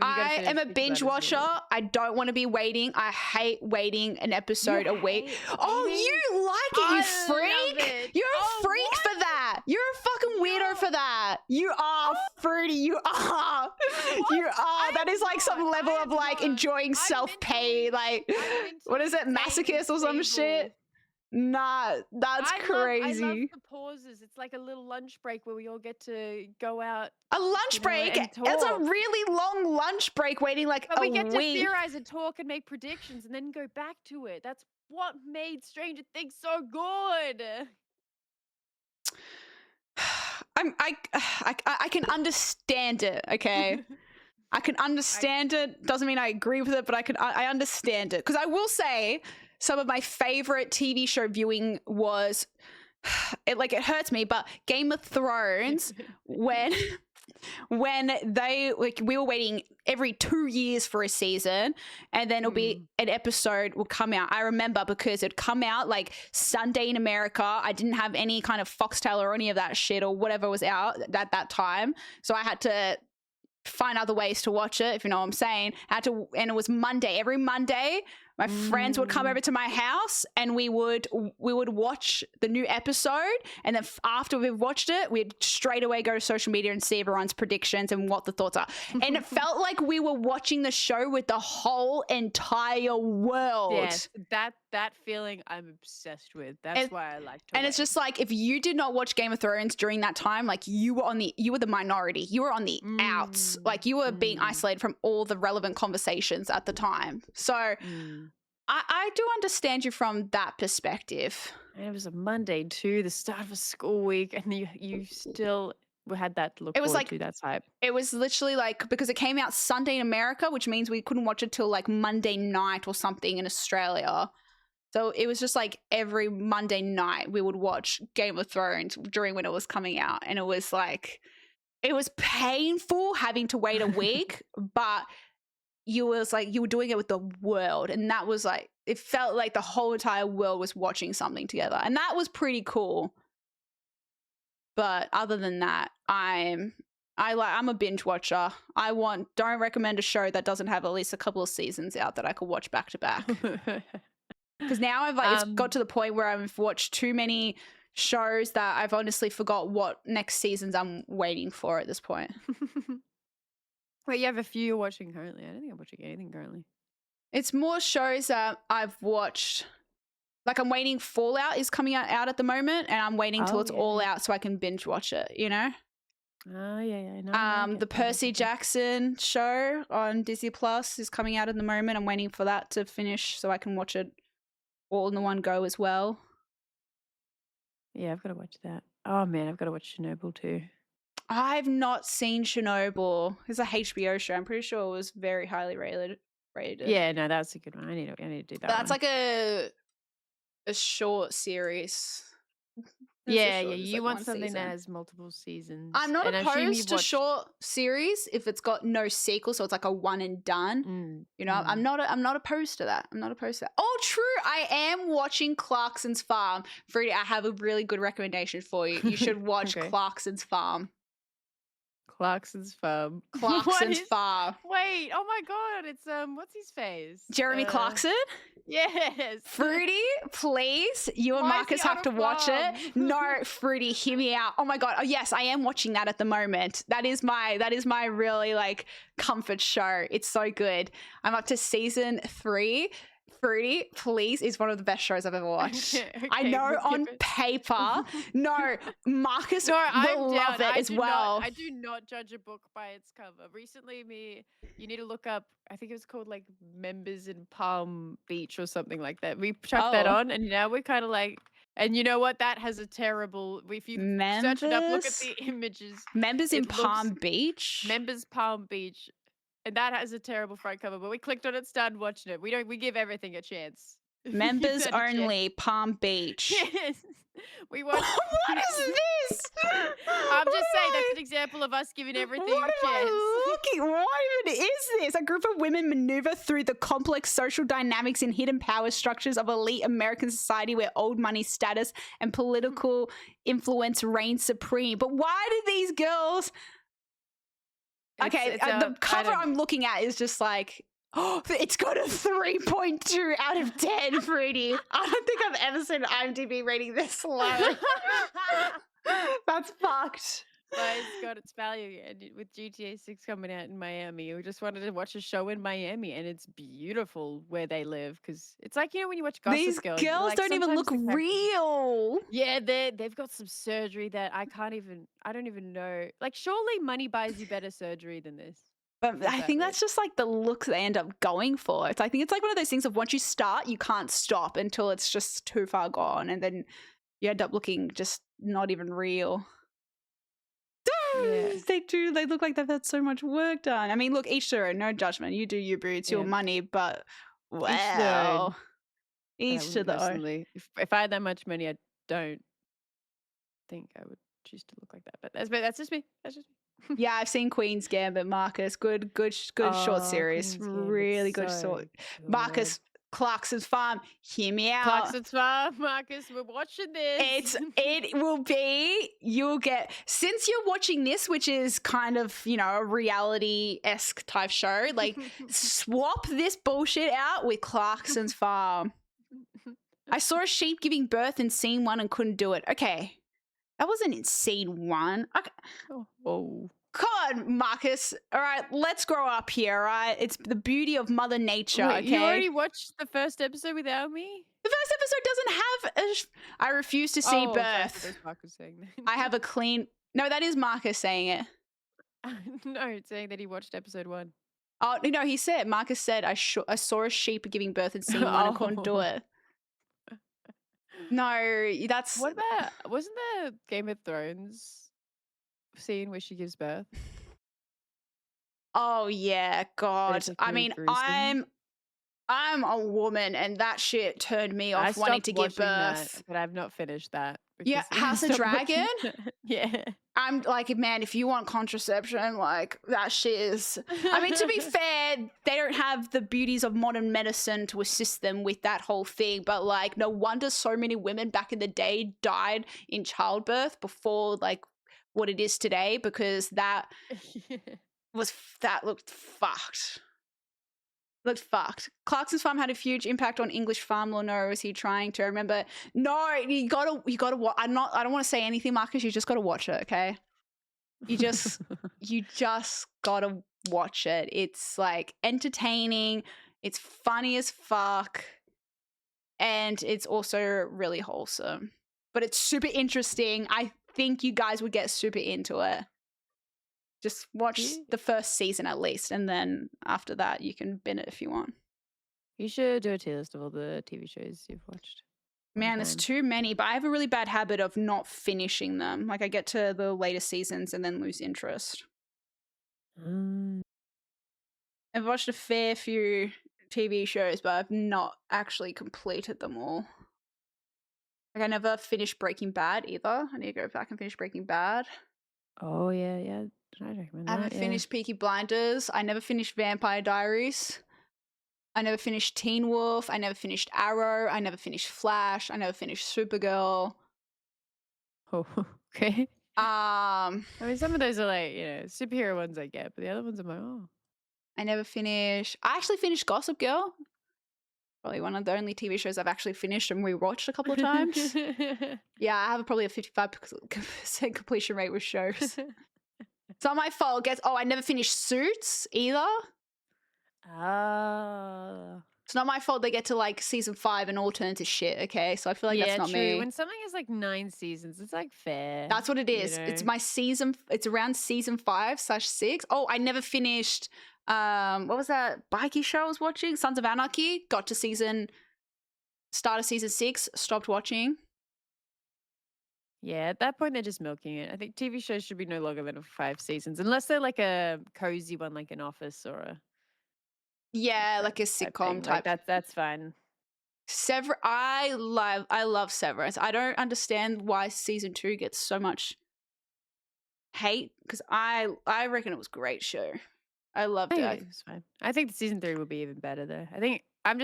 I am a binge watcher. I don't want to be waiting. I hate waiting an episode a week. Oh, you like it, you freak! You're a freak for that. You're a fucking weirdo for that. You are fruity. You are. You are. That is like some level of like enjoying self-pay. Like, what is it, masochist or some shit? Nah, that's crazy. I love the pauses. It's like a little lunch break where we all get to go out. A lunch break? It's a really long lunch break waiting like but a week. We get to week. theorize and talk and make predictions and then go back to it. That's what made Stranger Things so good. I can understand it, okay? I can understand it. Doesn't mean I agree with it, but I understand it. Because I will say some of my favorite TV show viewing was it hurts me, but Game of Thrones when we were waiting every 2 years for a season, and then it'll be an episode will come out. I remember because it'd come out like Sunday in America. I didn't have any kind of Foxtel or any of that shit or whatever was out at that time, so I had to find other ways to watch it, if you know what I'm saying. And it was Monday. Every Monday, my friends would come over to my house and we would watch the new episode, and then after we've watched it, we'd straight away go to social media and see everyone's predictions and what the thoughts are. And it felt like we were watching the show with the whole entire world. Yes, that feeling I'm obsessed with. That's why I like to. And it's just like, if you did not watch Game of Thrones during that time, like you were the minority. You were on the outs. Like you were being isolated from all the relevant conversations at the time. So I do understand you from that perspective. And it was a Monday too, the start of a school week, and you still had that to look forward to. That's hype. It was literally like, because it came out Sunday in America, which means we couldn't watch it till like Monday night or something in Australia. So it was just like every Monday night we would watch Game of Thrones during when it was coming out. And it was like, it was painful having to wait a week, but you were doing it with the world. And that was like, it felt like the whole entire world was watching something together. And that was pretty cool. But other than that, I'm a binge watcher. Don't recommend a show that doesn't have at least a couple of seasons out that I could watch back to back. Because now it's got to the point where I've watched too many shows that I've honestly forgot what next seasons I'm waiting for at this point. Wait, you have a few you're watching currently? I don't think I'm watching anything currently. It's more shows that I've watched. Like I'm waiting. Fallout is coming out at the moment, and I'm waiting till Oh, it's yeah, all yeah. out so I can binge watch it. You know. Oh, yeah. No, I get The that, I Percy get that. Jackson show on Disney Plus is coming out at the moment. I'm waiting for that to finish so I can watch it all in the one go as well. Yeah, I've got to watch that. Oh, man, I've got to watch Chernobyl too. I've not seen Chernobyl. It's a HBO show. I'm pretty sure it was very highly rated. Yeah, no, that's a good one. I need to do that That's one. like a short series. Yeah, short, yeah. it's You like want one something season. that has multiple seasons. I'm not and I'm assuming opposed you've to watched... short series if it's got no sequel, so it's like a one and done. You know, I'm not opposed to that. I'm not opposed to that. Oh, true. I am watching Clarkson's Farm. Fruity, I have a really good recommendation for you. You should watch Okay. Clarkson's Farm. Clarkson's Farm. Clarkson's Farm. Wait, oh my god, it's what's his face? Jeremy Clarkson? Yes. Fruity, please. You and Why is Marcus he on have a to watch it. farm? No, Fruity, hear me out. Oh my god. Oh yes, I am watching that at the moment. That is my really like comfort show. It's so good. I'm up to season 3. Fruity, please, is one of the best shows I've ever watched. I Okay, know we'll on give it. paper. No, Marcus No, I'm will love down. it as well. I do not judge a book by its cover. Recently, you need to look up, I think it was called like Members in Palm Beach or something like that. We chucked that Oh. on, and now we're kind of like, and you know what? That has a terrible, if you search it up, look at the images. Members in it looks- Palm Beach. Members Palm Beach. And that has a terrible front cover, but we clicked on it, started watching it. We give everything a chance. Members only, Palm Beach. Yes. We watched. What is this? I'm just saying that's an example of us giving everything What a am chance. I looking? What even is this? A group of women maneuver through the complex social dynamics and hidden power structures of elite American society where old money status and political influence reign supreme. But why do these girls... Okay, the cover I'm looking at is just like, oh, it's got a 3.2 out of 10, Fruity. I don't think I've ever seen an IMDb rating this low. That's fucked. But it's got its value. And with GTA 6 coming out in Miami, we just wanted to watch a show in Miami, and it's beautiful where they live because it's like, you know, when you watch Gossip These Girl, girls like, don't even sometimes look real. Yeah, they've got some surgery that I don't even know. Like, surely money buys you better surgery than this. But I think that's just like the look they end up going for. I think it's like one of those things of once you start, you can't stop until it's just too far gone. And then you end up looking just not even real. Yeah. They do. They look like they've had so much work done. I mean, look, each their own. No judgment. You do you, boo. It's your money. But wow. Each to their own. Personally, if I had that much money, I don't think I would choose to look like that. But that's just me. That's just me. Yeah, I've seen Queen's Gambit, Marcus. Good short series. Really good short. Marcus, Clarkson's Farm. Hear me out. Clarkson's Farm, Marcus. We're watching this. It will be. You'll get, since you're watching this, which is kind of, you know, a reality-esque type show. Like, swap this bullshit out with Clarkson's Farm. I saw a sheep giving birth in scene 1 and couldn't do it. Okay. That wasn't in scene 1. Okay. Oh. Come on, Marcus. All right, let's grow up here, all right? It's the beauty of Mother Nature, Wait, okay? You already watched the first episode without me? The first episode doesn't have I refuse to see birth. That's Marcus saying that. I have a clean... No, that is Marcus saying it. No, it's saying that he watched episode 1. Oh, no, he said, Marcus said, I saw a sheep giving birth in scene 1 and couldn't do it. No, that's... What about, wasn't there Game of Thrones scene where she gives birth? Oh, yeah, God. I mean, I'm a woman and that shit turned me off wanting to give birth. That, but I've not finished that. Yeah, House of Dragon? Yeah. I'm like, man, if you want contraception, like, that shit is... I mean, to be fair, they don't have the beauties of modern medicine to assist them with that whole thing, but, like, no wonder so many women back in the day died in childbirth before, like, what it is today, because that looked fucked. Looked fucked. Clarkson's Farm had a huge impact on English farm law. No, was he trying to remember? No, you gotta watch. I don't want to say anything, Marcus. You just gotta watch it, okay? You just gotta watch it. It's like entertaining. It's funny as fuck. And it's also really wholesome. But it's super interesting. I think you guys would get super into it. Just watch the first season at least, and then after that you can bin it if you want. You should do a tier list of all the TV shows you've watched. Man, there's too many, but I have a really bad habit of not finishing them. Like I get to the later seasons and then lose interest. I've watched a fair few TV shows, but I've not actually completed them all. Like I never finished Breaking Bad either. I need to go back and finish Breaking Bad. Oh yeah. I'd recommend I that. haven't finished Peaky Blinders. I never finished Vampire Diaries. I never finished Teen Wolf. I never finished Arrow. I never finished Flash. I never finished Supergirl. Oh, okay. I mean, some of those are like, superhero ones I get, but the other ones I'm like, oh. I never finished. I actually finished Gossip Girl. Probably one of the only TV shows I've actually finished and rewatched a couple of times. Yeah, I have probably a 55% completion rate with shows. It's not my fault. I never finished Suits either. It's not my fault they get to like season 5 and all turn to shit, okay? So I feel like that's not true. me. When something has like 9 seasons, it's like fair. That's what it is. It's my season. It's around season 5/6. Oh, I never finished. What was that bikey show I was watching? Sons of Anarchy. Got to start of season 6. Stopped watching. Yeah, at that point they're just milking it. I think TV shows should be no longer than 5 seasons, unless they're like a cozy one, like an Office or a like a sitcom type. Like that's fine. I love Severance. I don't understand why season 2 gets so much hate because I reckon it was a great show. I loved it. It was fine. I think the season 3 will be even better though. I think I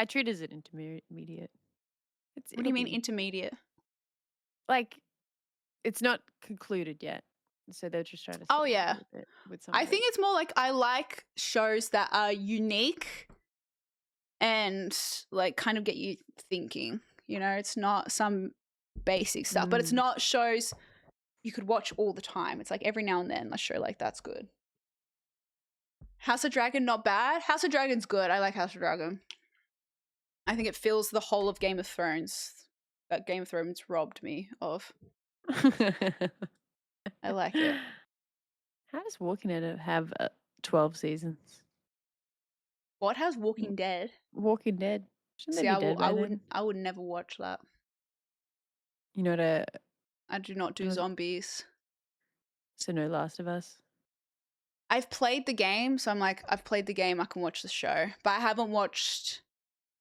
treat it as an intermediate. What do you mean intermediate? Like it's not concluded yet. So they're just trying to with I think it's more like I like shows that are unique and like kind of get you thinking. It's not some basic stuff, but it's not shows you could watch all the time. It's like every now and then a show like that's good. House of Dragon, not bad. House of Dragon's good. I like House of Dragon. I think it fills the whole of Game of Thrones that Game of Thrones robbed me of. I like it. How does Walking Dead have 12 seasons? What has Walking Dead? Walking Dead. See, I would never watch that. You know what? I do not do zombies. So no Last of Us. I've played the game, so I'm like, I've played the game. I can watch the show, but I haven't watched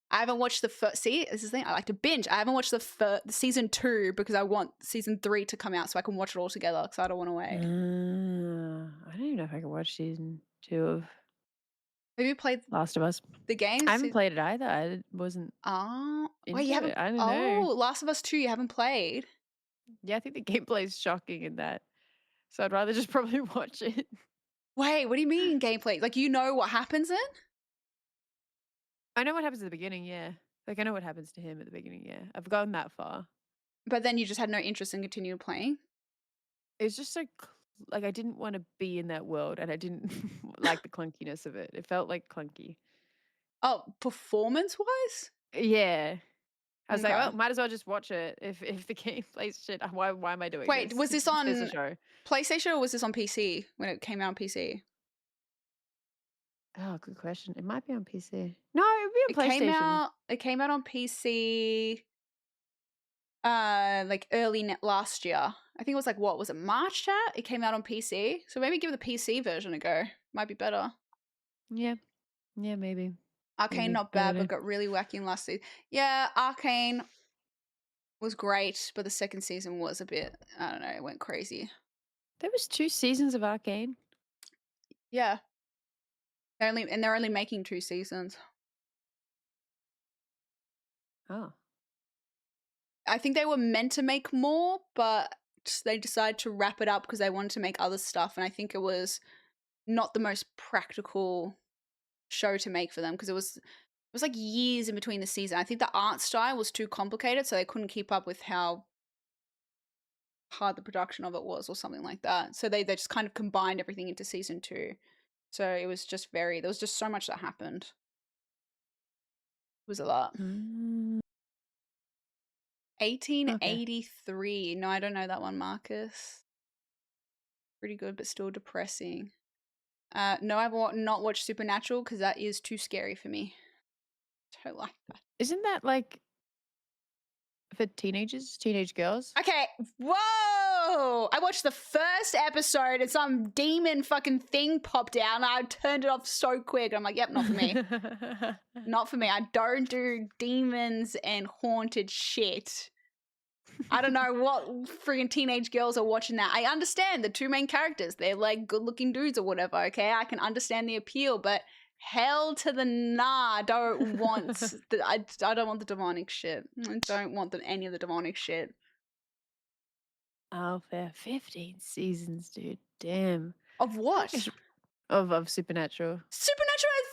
the first. See, this is the thing. I like to binge. I haven't watched the season 2 because I want season 3 to come out so I can watch it all together because I don't want to wait. I don't even know if I can watch season 2 of. Have you played Last of Us? The game? I haven't played it either. I wasn't. Oh, wait, you haven't? I don't know. Oh, Last of Us 2, you haven't played? Yeah, I think the gameplay is shocking in that. So I'd rather just probably watch it. Wait, what do you mean gameplay? Like you know what happens then? I know what happens at the beginning, yeah. Like I know what happens to him at the beginning, yeah. I've gone that far. But then you just had no interest in continuing playing? It was just like I didn't want to be in that world and I didn't like the clunkiness of it. It felt like clunky. Oh, performance-wise? Yeah. I was like, well, might as well just watch it if the gameplay's shit. Why am I doing this? Wait, was this on PlayStation or was this on PC when it came out on PC? Oh, good question. It might be on PC. No, it would be on PlayStation. It came out on PC like early last year. I think it was like, what was it, March, chat? It came out on PC. So maybe give the PC version a go. Might be better. Yeah. Yeah, maybe. Arcane, not bad, but got really wacky in last season. Yeah, Arcane was great, but the second season was a bit, I don't know, it went crazy. There was 2 seasons of Arcane. Yeah. They're only making 2 seasons. Oh. I think they were meant to make more, but they decided to wrap it up because they wanted to make other stuff, and I think it was not the most practical show to make for them because it was like years in between the season. I think the art style was too complicated, so they couldn't keep up with how hard the production of it was or something like that. So they just kind of combined everything into season 2. So it was just there was just so much that happened. was a lot. Mm, 1883. No, I don't know that one, Marcus. Pretty good, but still depressing. No, I've not watched Supernatural because that is too scary for me. Don't like that. Isn't that like for teenagers, teenage girls? Okay, whoa! I watched the first episode and some demon fucking thing popped out and I turned it off so quick. I'm like, yep, not for me. Not for me. I don't do demons and haunted shit. I don't know what friggin' teenage girls are watching that. I understand the two main characters. They're like good looking dudes or whatever, okay? I can understand the appeal, but hell to the nah. I don't want I don't want the demonic shit. I don't want any of the demonic shit. Oh, fair. 15 seasons, dude. Damn. Of what? Of Supernatural. Supernatural has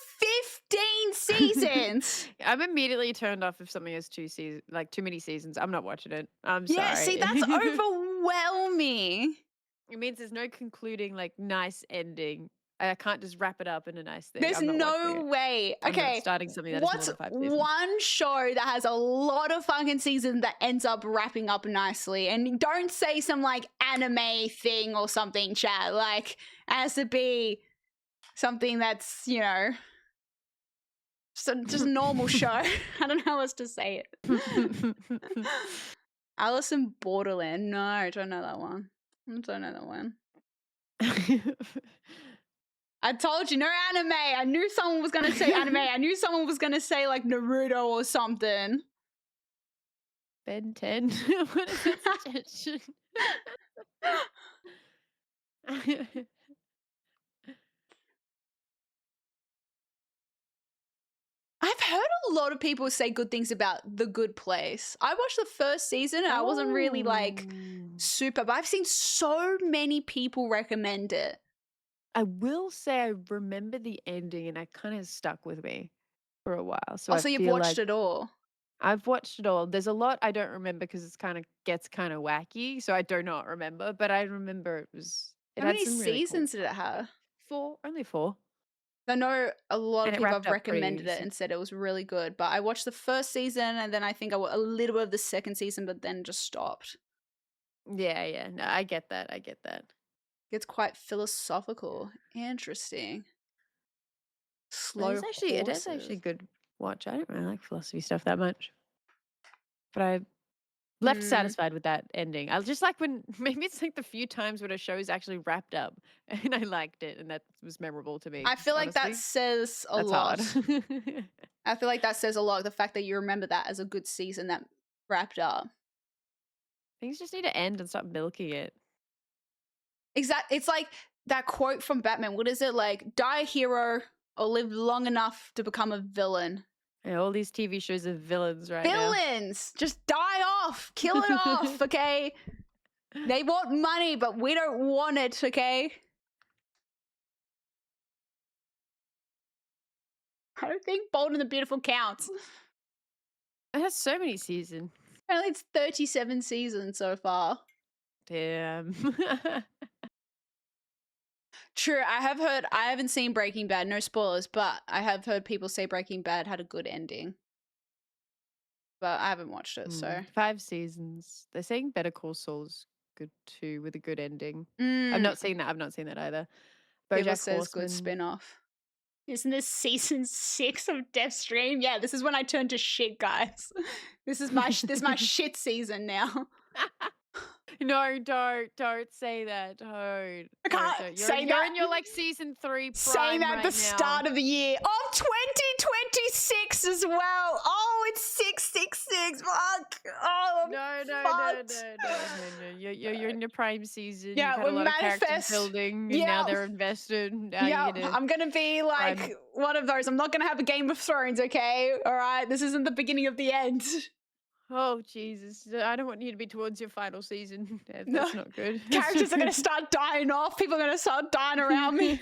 15 seasons. I'm immediately turned off if something has too many seasons. I'm not watching it. I'm sorry. Yeah, see, that's overwhelming. It means there's no concluding, like, nice ending. I can't just wrap it up in a nice thing. There's I'm not watching no it. way. I'm not Okay, starting something that is more what's than 5 seasons. one show that has a lot of fucking seasons that ends up wrapping up nicely? And don't say some like anime thing or something, chat. Like, it has to be something that's, you know, just a normal show. I don't know how else to say it. Alice in Borderland. No, I don't know that one. I don't know that one. I told you, no anime. I knew someone was going to say anime. I knew someone was going to say like Naruto or something. Ben 10. What is that suggestion? I've heard a lot of people say good things about The Good Place. I watched the first season and I wasn't really like super, but I've seen so many people recommend it. I will say I remember the ending and it kind of stuck with me for a while. So Also, you've watched it all. I've watched it all. There's a lot I don't remember because gets kind of wacky, so I do not remember. But I remember it How had many some really cool seasons did it have? 4, only 4. I know a lot And of it people wrapped have up pretty recommended it soon. and said it was really good. But I watched the first season and then I think I watched a little bit of the second season, but then just stopped. Yeah. No, I get that. I get that. It's quite philosophical. Interesting. Slow It is actually horses. good watch. I don't really like philosophy stuff that much. But I left satisfied with that ending. I just like when maybe it's like the few times when a show is actually wrapped up and I liked it and that was memorable to me. I feel like that honestly. says a That's lot. hard. I feel like that says a lot. The fact that you remember that as a good season that wrapped up. Things just need to end and stop milking it. Exactly. It's like that quote from Batman. What is it? Like, die a hero or live long enough to become a villain. Yeah, all these TV shows are villains right now. Villains! Just die off. Kill it off, okay? They want money, but we don't want it, okay? I don't think Bold and the Beautiful counts. It has so many seasons. Apparently it's 37 seasons so far. Damn. True, I haven't seen Breaking Bad, no spoilers, but I have heard people say Breaking Bad had a good ending. But I haven't watched it, so. 5 seasons. They're saying Better Call Saul's good too, with a good ending. Mm. I've not seen that. I've not seen that either. People BoJack says good Horseman. spin-off. Isn't this season 6 of Deathstream? Yeah, this is when I turn to shit, guys. This is my shit season now. No, don't say that. Don't. I can't say you're that. in your like season 3 prime Saying that right at the start of the year of 2026 as well. Oh, it's 666. Fuck. Oh, I'm No. You're in your prime season. Yeah, You've had a we lot of character manifest. building, and Yeah. now they're invested. Now Yeah, you're gonna I'm gonna be like prime. one of those. I'm not gonna have a Game of Thrones, okay? All right, this isn't the beginning of the end. Oh Jesus! I don't want you to be towards your final season. That's No. not good. Characters are gonna start dying off. People are gonna start dying around me.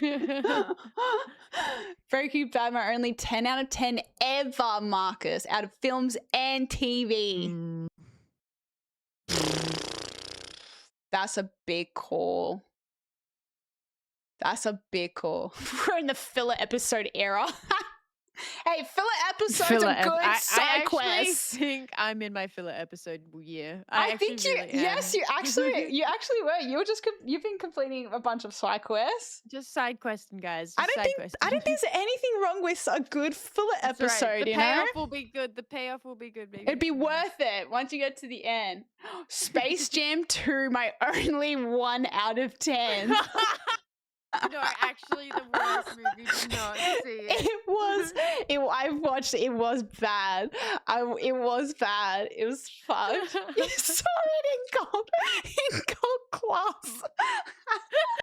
Breaking Bad, my only 10 out of 10 ever, Marcus, out of films and TV. That's a big call. That's a big call. We're in the filler episode era. Hey, filler episodes Filler are good I side actually quests. think I'm in my filler episode year. I actually think you. really Yes, am. you actually were. You were just. You've been completing a bunch of side quests. Just side questing, guys. I Just don't side think. I don't questing. think there's anything wrong with a good filler That's right. episode. The You know, payoff will be good. The payoff will be good, baby. it'd be worth it once you get to the end. Space Jam 2, my only 1 out of 10. No, actually, the worst movie. Do not see it. It was. I watched it. It was bad. It was bad. It was fucked. You saw it in gold class.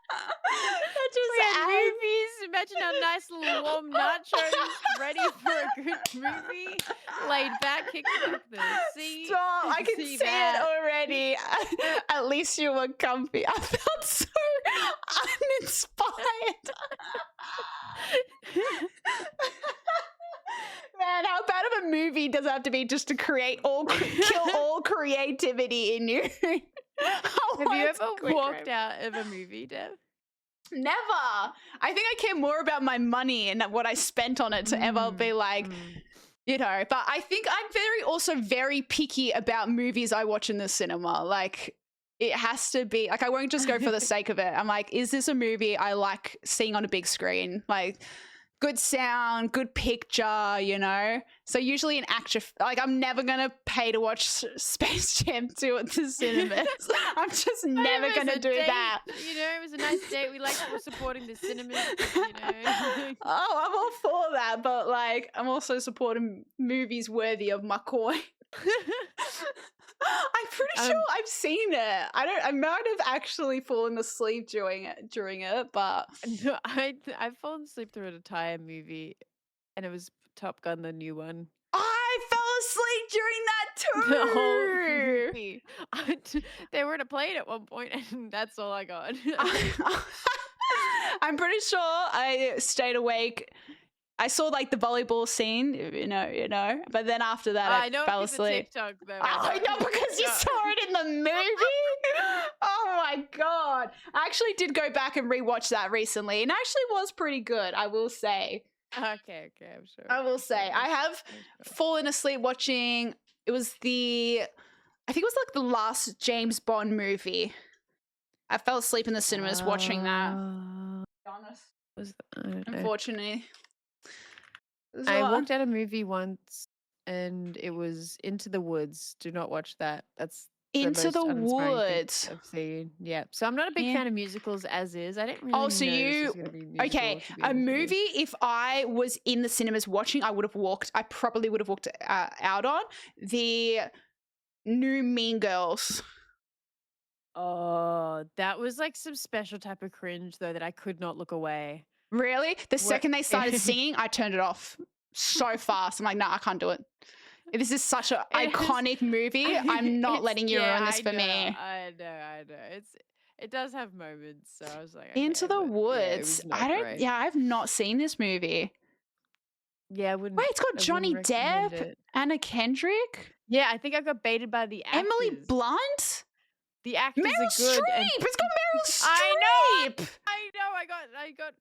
That just We had adds- movies. Imagine our nice little warm nachos, ready for a good movie. Laid back, kick the seat. Stop! I can see that. it already. At least you were comfy. I felt so uninspired. Man, how bad of a movie does it have to be just to kill all creativity in you? Have you ever walked out of a movie, Dev? Never. I think I care more about my money and what I spent on it to ever be like, you know. But I think I'm also very picky about movies I watch in the cinema. Like, it has to be like, I won't just go for the sake of it. I'm like, is this a movie I like seeing on a big screen? Like, good sound, good picture, you know? So usually an actor, like, I'm never going to pay to watch Space Jam 2 at the cinemas. I'm just never going to do that. You know, it was a nice date. We like supporting the cinemas, you know. Oh, I'm all for that, but like, I'm also supporting movies worthy of my coin. I'm pretty sure I've seen it. I might have actually fallen asleep during it, but No, I've fallen asleep through an entire movie, and it was Top Gun, the new one. I fell asleep during that The whole too. movie. They were in a plane at one point, and that's all I got. I'm pretty sure I stayed awake. I saw like the volleyball scene, you know, but then after that I know fell it's a asleep. TikTok, though. I know, because you saw it in the movie. Oh my god! I actually did go back and rewatch that recently, and actually was pretty good. I will say. Okay, I'm sure. I will say I have fallen asleep watching. It was I think it was like the last James Bond movie. I fell asleep in the cinemas watching that. Honest, I don't know. unfortunately. I walked out a movie once, and it was Into the Woods. Do not watch that. That's Into most the uninspiring thing Woods. I've seen. Yeah. So I'm not a big fan of musicals as is. I didn't really Oh, so know this you was gonna be musical, okay? to be A honest with you. movie. If I was in the cinemas watching, I probably would have walked out on the new Mean Girls. Oh, that was like some special type of cringe though that I could not look away. Really? The second they started singing, I turned it off so fast. I'm like, no, I can't do it. This is such an iconic movie. I'm not letting you ruin this for me. I know. It does have moments, so I was like, Into okay, the but yeah, it Woods. was not great. I've not seen this movie. Yeah, I wouldn't. Wait, it's got I Johnny wouldn't recommend Depp, it. Anna Kendrick, Yeah, I think I got baited by the actors. Emily Blunt, The actors Meryl are good. Streep. And It's got Meryl Streep. I know. I got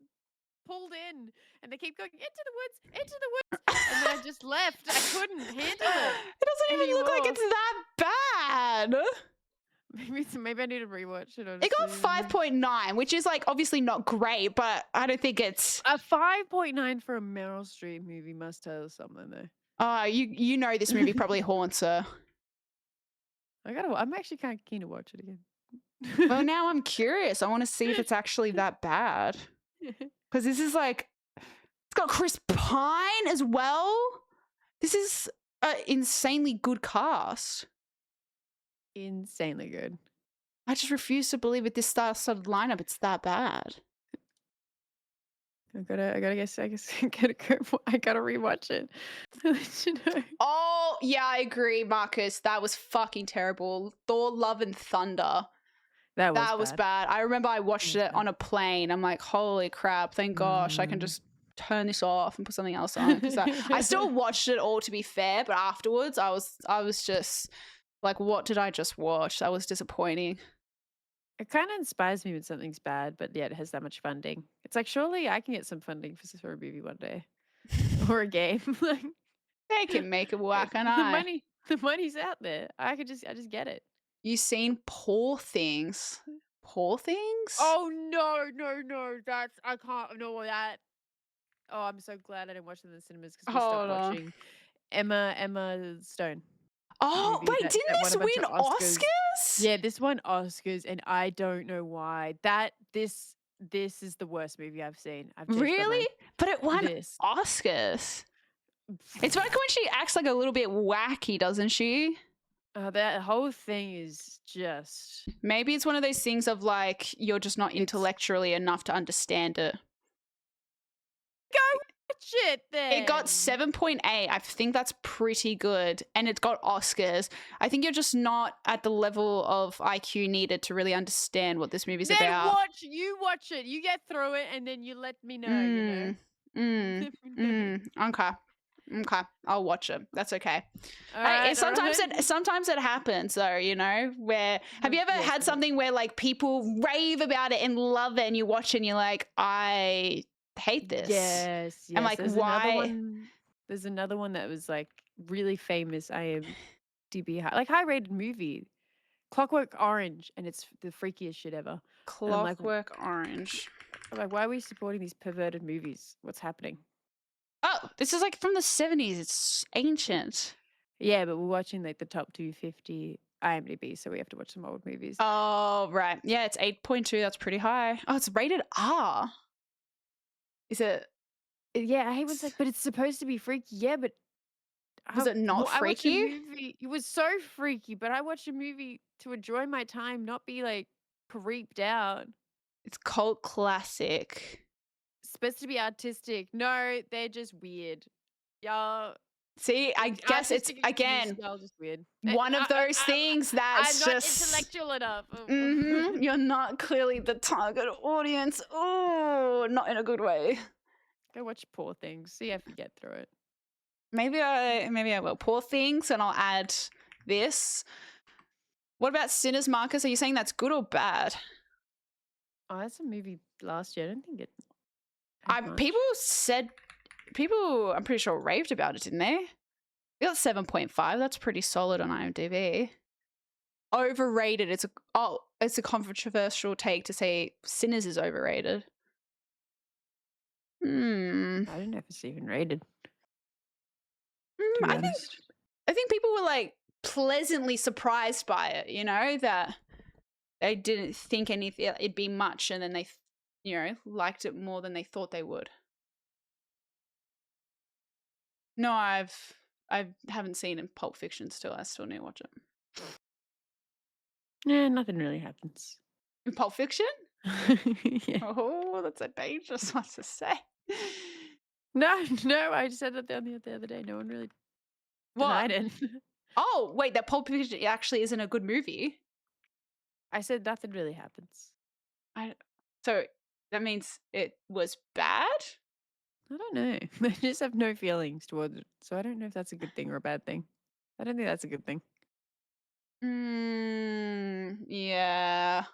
pulled in, and they keep going into the woods, and then I just left. I couldn't handle it. It doesn't even look like it's that bad. Maybe I need to rewatch it. It got 5.9, which is like obviously not great, but I don't think it's A 5.9 for a Meryl Streep movie must tell us something though. Oh, you know this movie probably haunts her. I'm actually kind of keen to watch it again. Well, now I'm curious. I want to see if it's actually that bad. Because this is like, it's got Chris Pine as well. This is an insanely good cast. Insanely good. I just refuse to believe with this star-studded lineup, it's that bad. I guess I gotta rewatch it. To let you know. Oh, yeah, I agree, Marcus. That was fucking terrible. Thor: Love and Thunder. That was bad. I remember I watched it on a plane. I'm like, holy crap, thank gosh, I can just turn this off and put something else on. Because I still watched it all, to be fair, but afterwards I was just like, what did I just watch? That was disappointing. It kind of inspires me when something's bad, but yet it has that much funding. It's like, surely I can get some funding for a movie one day. or a game. Like They can make it work, and the money's out there. I just get it. You seen Poor Things? Poor Things? Oh no, that's I can't know that. Oh, I'm so glad I didn't watch it in the cinemas because we stopped Hold on. watching Emma Stone. Oh, movie wait, that didn't won this a bunch win of Oscars. Oscars? Yeah, this won Oscars, and I don't know why. This is the worst movie I've seen. I've changed my Really? mind. But it won This. Oscars. It's like when she acts like a little bit wacky, doesn't she? That whole thing is just Maybe it's one of those things of like you're just not intellectually enough to understand it. watch it then. It got 7.8. I think that's pretty good. And it got Oscars. I think you're just not at the level of IQ needed to really understand what this movie's Then about. watch it. You get through it and then you let me know, you know. Okay. Okay. I'll watch it. That's okay. Alright, Sometimes it happens though, you know, where have you ever Yes, had it something where like people rave about it and love it and you watch it and you're like, I hate this. Yes. I'm like, there's why? There's another one that was like really famous IMDb like high rated movie. Clockwork Orange, and it's the freakiest shit ever. Clockwork Orange. I'm like, why are we supporting these perverted movies? What's happening? Oh, this is like from the 70s. It's ancient. Yeah, but we're watching like the top 250 IMDb, so we have to watch some old movies. Oh, right. Yeah, it's 8.2. That's pretty high. Oh, it's rated R. Is it? Yeah, I was like, but it's supposed to be freaky. Yeah, but Was it not I watched a freaky? movie. It was so freaky, but I watched a movie to enjoy my time, not be like creeped out. It's cult classic. It's supposed to be artistic. No, they're just weird. Y'all. See, I guess it's artistic excuse, again y'all just weird. one of those things that's I'm not just intellectual enough. You're not clearly the target audience. Oh, not in a good way. Go watch Poor Things. See if you get through it. Maybe I will. Poor Things, and I'll add this. What about Sinners, Marcus? Are you saying that's good or bad? Oh, that's a movie last year. I don't think it. People, I'm pretty sure raved about it, didn't they? It got 7.5. That's pretty solid on IMDb. Overrated. It's a controversial take to say Sinners is overrated. I don't know if it's even rated. I think people were like pleasantly surprised by it, you know, that they didn't think anything it'd be much, and then they, you know, liked it more than they thought they would. No, I haven't seen in Pulp Fiction still. I still need to watch it. Yeah, nothing really happens. In Pulp Fiction? Yeah. Oh, that's a dangerous one to say. No, I said that the other day. No one really denied it. Oh, wait, that Pulp Fiction actually isn't a good movie. I said nothing really happens. So that means it was bad? I don't know. I just have no feelings towards it. So I don't know if that's a good thing or a bad thing. I don't think that's a good thing. Yeah.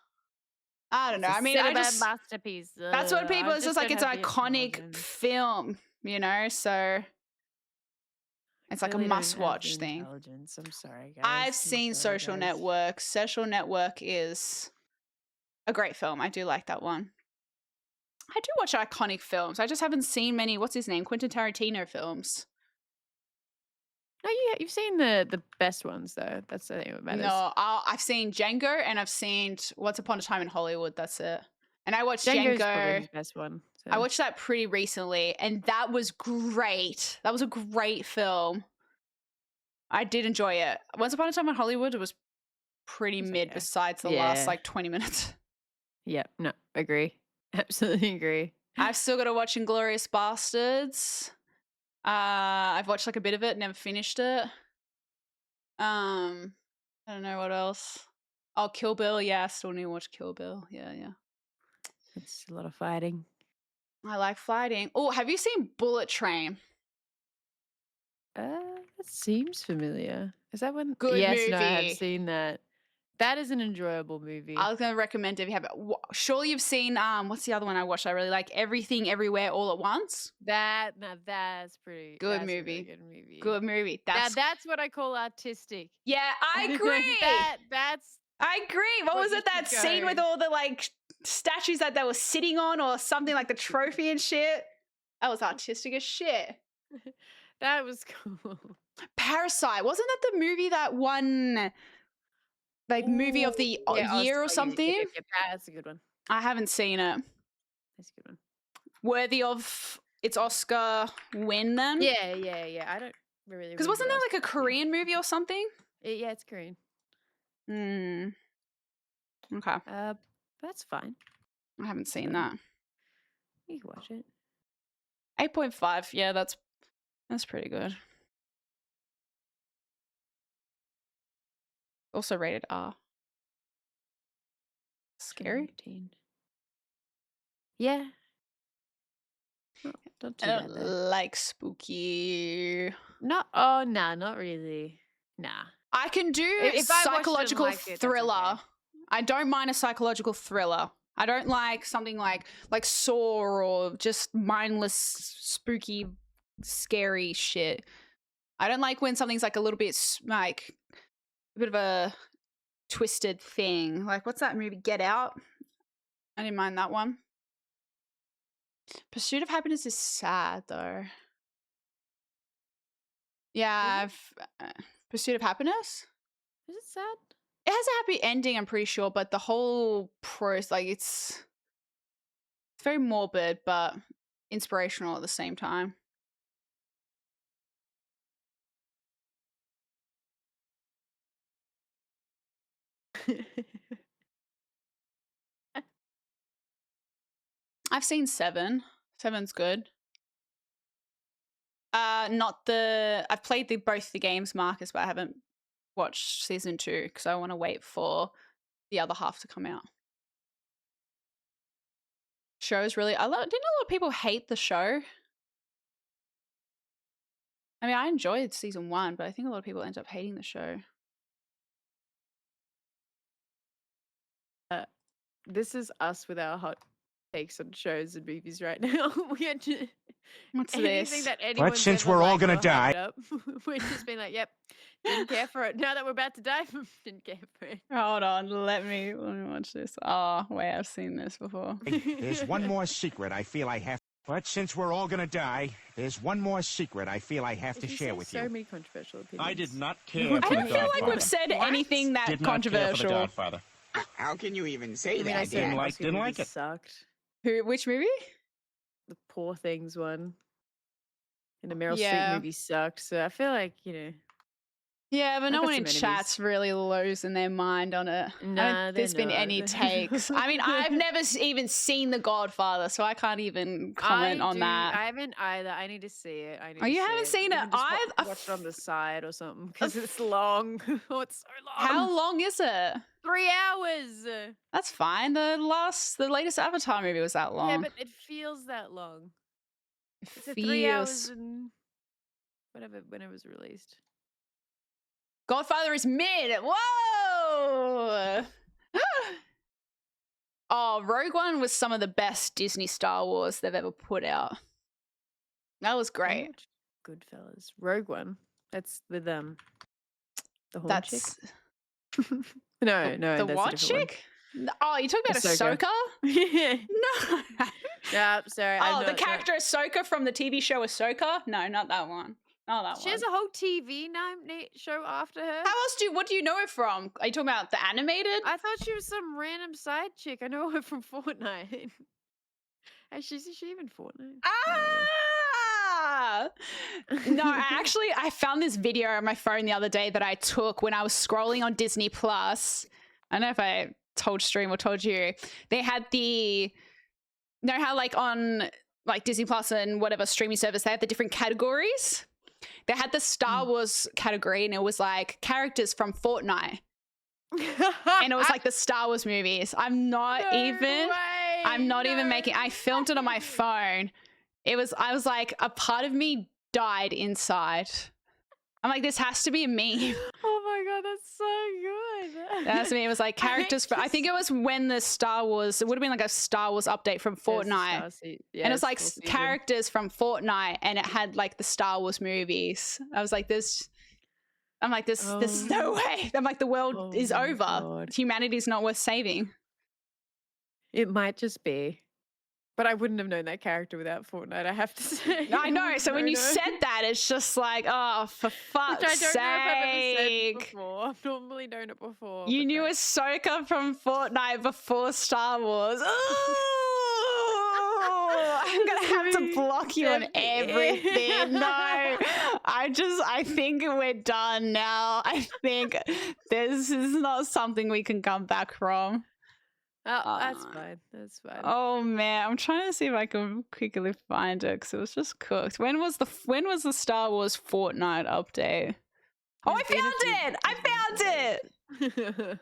I don't know. I mean, masterpiece. That's what people. It's just like it's an iconic film, you know. So it's like a must-watch thing. I'm sorry, guys. I've seen Social Network. Social Network is a great film. I do like that one. I do watch iconic films. I just haven't seen many. What's his name? Quentin Tarantino films. No, you've seen the best ones though. That's the thing that matters. No, I've seen Django and I've seen Once Upon a Time in Hollywood. That's it. And I watched Django's Django. probably his best one. So. I watched that pretty recently, and that was great. That was a great film. I did enjoy it. Once Upon a Time in Hollywood was pretty mid, okay. Besides the last like 20 minutes. Yeah, no, agree. Absolutely agree. I've still got to watch Inglourious Bastards. I've watched like a bit of it, never finished it. I don't know what else. Oh, Kill Bill. Yeah, I still need to watch Kill Bill. Yeah. It's a lot of fighting. I like fighting. Oh, have you seen Bullet Train? That seems familiar. Is that one? Good yes, movie. No, I have seen that. That is an enjoyable movie. I was going to recommend if you have it. Surely you've seen, what's the other one I watched I really like? Everything, Everywhere, All at Once. That's Good that's a movie. really good movie. Good movie. That's what I call artistic. Yeah, I agree. That's I agree. What what was you it, that should scene with go. all the like statues that they were sitting on or something, like the trophy and shit? That was artistic as shit. that was cool. Parasite. Wasn't that the movie that won like movie of the Ooh, yeah, year or Oscar, something? that's a good one. I haven't seen it. That's a good one. Worthy of its Oscar win then? Yeah. I don't really Because wasn't remember there like a Korean movie or something? Yeah, it's Korean. Hmm. Okay. That's fine. I haven't seen fine. that. You can watch it. 8.5. Yeah, that's pretty good. Also rated R. Scary? 13. Yeah. Not too I bad don't though. like spooky. Not really. Nah. I can do If I watched it and psychological liked it, that's thriller. okay. I don't mind a psychological thriller. I don't like something like Saw or just mindless, spooky, scary shit. I don't like when something's like a little bit like a bit of a twisted thing. Like, what's that movie? Get Out. I didn't mind that one. Pursuit of Happiness is sad though. Yeah, Pursuit of Happiness. Is it sad? It has a happy ending, I'm pretty sure, but the whole process, like, it's very morbid, but inspirational at the same time. I've seen 7. 7's good. I've played both the games, Marcus, but I haven't watched season 2 because I want to wait for the other half to come out. Show's really, didn't a lot of people hate the show? I mean, I enjoyed season 1, but I think a lot of people end up hating the show. This is us with our hot takes on shows and movies right now. We had to, What's anything this? that anyone's But since ever we're all liked gonna or hyped die- up, we're just being like, yep, didn't care for it. Now that we're about to die, didn't care for it. Hold on, let me watch this. Oh, wait, I've seen this before. There's one more secret I feel I have. But since we're all gonna die, there's one more secret I feel I have to You share say with so you. many controversial opinions. I did not I care for I the don't feel like Godfather. we've said anything that Did not care for the controversial. Godfather. How can you even say I mean, that? I said Didn't Dan? like- Oscar didn't movie like it. Sucked. Which movie? The Poor Things one. And the Meryl Yeah. Streep movie sucked. So I feel like, Yeah, but no got one in some chat's really losing their mind on it. I Nah, don't they're there's been any not. takes. I mean, I've never even seen The Godfather, so I can't even comment on that. I haven't either. I need to see it. I need Oh, to you see haven't seen You it? can just I've- watch it on the side or something because it's long. Oh, it's so long. How long is it? 3 hours. That's fine. The latest Avatar movie was that long. Yeah, but it feels that long. It It's a 3 hours feels- and when it was released. Godfather is mid. Whoa! Oh, Rogue One was some of the best Disney Star Wars they've ever put out. That was great. Goodfellas. Rogue One. That's with the horn That's chick. No, the that's what a different chick? Oh, you talking about Ahsoka. Ahsoka? one. No. Yeah, sorry. Oh, the character Ahsoka from the TV show Ahsoka? No, not that one. Not that She one. has a whole TV show after her. How else what do you know her from? Are you talking about the animated? I thought she was some random side chick. I know her from Fortnite. Actually, is she even Fortnite? Ah! No, I found this video on my phone the other day that I took when I was scrolling on Disney Plus. I don't know if I told Stream or told you. They had know how like on like Disney Plus and whatever streaming service, they have the different categories. They had the Star Wars category and it was like characters from Fortnite. And it was like the Star Wars movies. I'm not even making, I filmed it on my phone. I was like, a part of me died inside. I'm like, this has to be a meme. Oh my god, that's so That's me. It was like characters. I think it was when the Star Wars. It would have been like a Star Wars update from Fortnite, and it was like characters from Fortnite, and it had like the Star Wars movies. I was like, there's no way. I'm like, the world is over. God. Humanity's not worth saving. It might just be. But I wouldn't have known that character without Fortnite, I have to say. I know. So when you said that, it's just like, oh, for fuck's Which I don't sake. know if I've ever said before. I've normally known it before. You knew Ahsoka from Fortnite before Star Wars. Ooh, I'm going to have to block you on everything. No, I think we're done now. I think this is not something we can come back from. Oh, that's fine. That's fine. Oh man, I'm trying to see if I can quickly find it because it was just cooked. When was the Star Wars Fortnite update? Oh, I found it!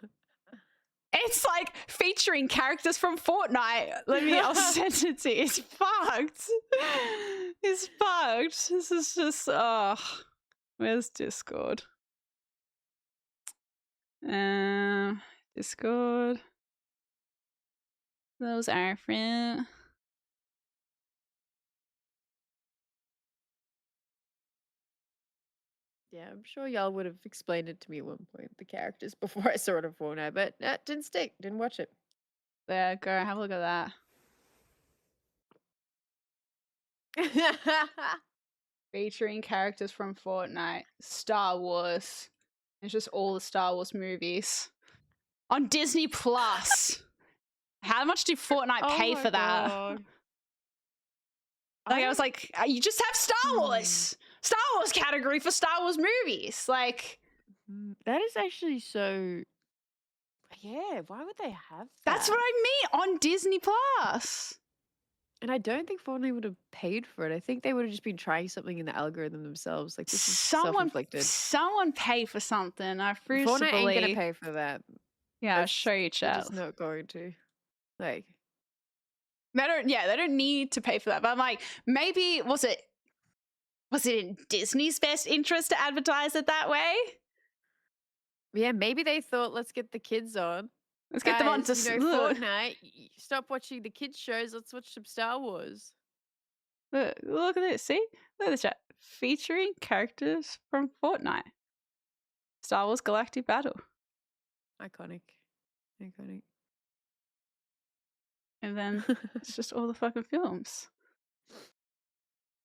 It's like featuring characters from Fortnite. I'll send it to you. It's fucked. It's fucked. This is just, where's Discord? Discord. Those are friends. Yeah, I'm sure y'all would have explained it to me at one point, the characters, before I saw it on Fortnite, but that didn't stick. Didn't watch it. There, go. Have a look at that. Featuring characters from Fortnite, Star Wars. It's just all the Star Wars movies on Disney Plus. How much do Fortnite pay for that? God. Like I was like, you just have Star Wars category for Star Wars movies. Like that is actually so. Yeah, why would they have that? That's what I mean on Disney Plus. And I don't think Fortnite would have paid for it. I think they would have just been trying something in the algorithm themselves. Like this is self-inflicted. Someone pay for something. I refuse to Fortnite believe. ain't gonna pay for that. Yeah, I'll show you, chat. They're just not going to. Like they don't need to pay for that. But I'm like, maybe was it in Disney's best interest to advertise it that way? Yeah, maybe they thought, let's get the kids on. Let's get them on to Fortnite. Stop watching the kids shows. Let's watch some Star Wars. Look at this. See? Look at this chat. Featuring characters from Fortnite. Star Wars Galactic Battle. Iconic. And then it's just all the fucking films.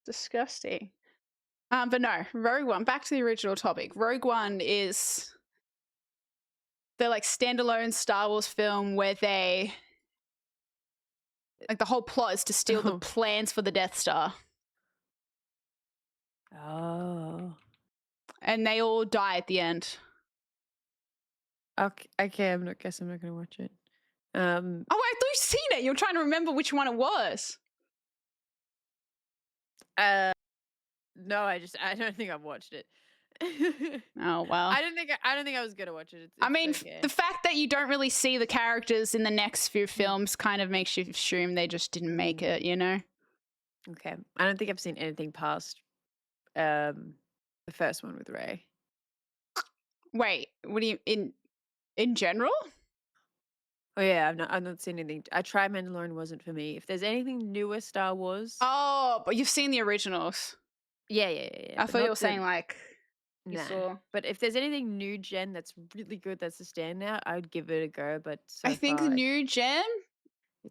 Disgusting. But no, Rogue One, back to the original topic. Rogue One is the like standalone Star Wars film where they like the whole plot is to steal the plans for the Death Star. Oh. And they all die at the end. Okay, I'm not gonna watch it. Oh, I thought you'd seen it. You're trying to remember which one it was. No, I don't think I've watched it. Oh well. I don't think I was gonna watch it. It's I mean, okay. the fact that you don't really see the characters in the next few films kind of makes you assume they just didn't make it, you know? Okay. I don't think I've seen anything past the first one with Rey. Wait, what do you in general? Oh yeah, I've not seen anything. I tried Mandalorian, wasn't for me. If there's anything newer Star Wars. Oh, but you've seen the originals. Yeah. I thought you were saying like you nah. saw. But if there's anything new gen that's really good, that's a standout, I would give it a go. But so I think the new gen,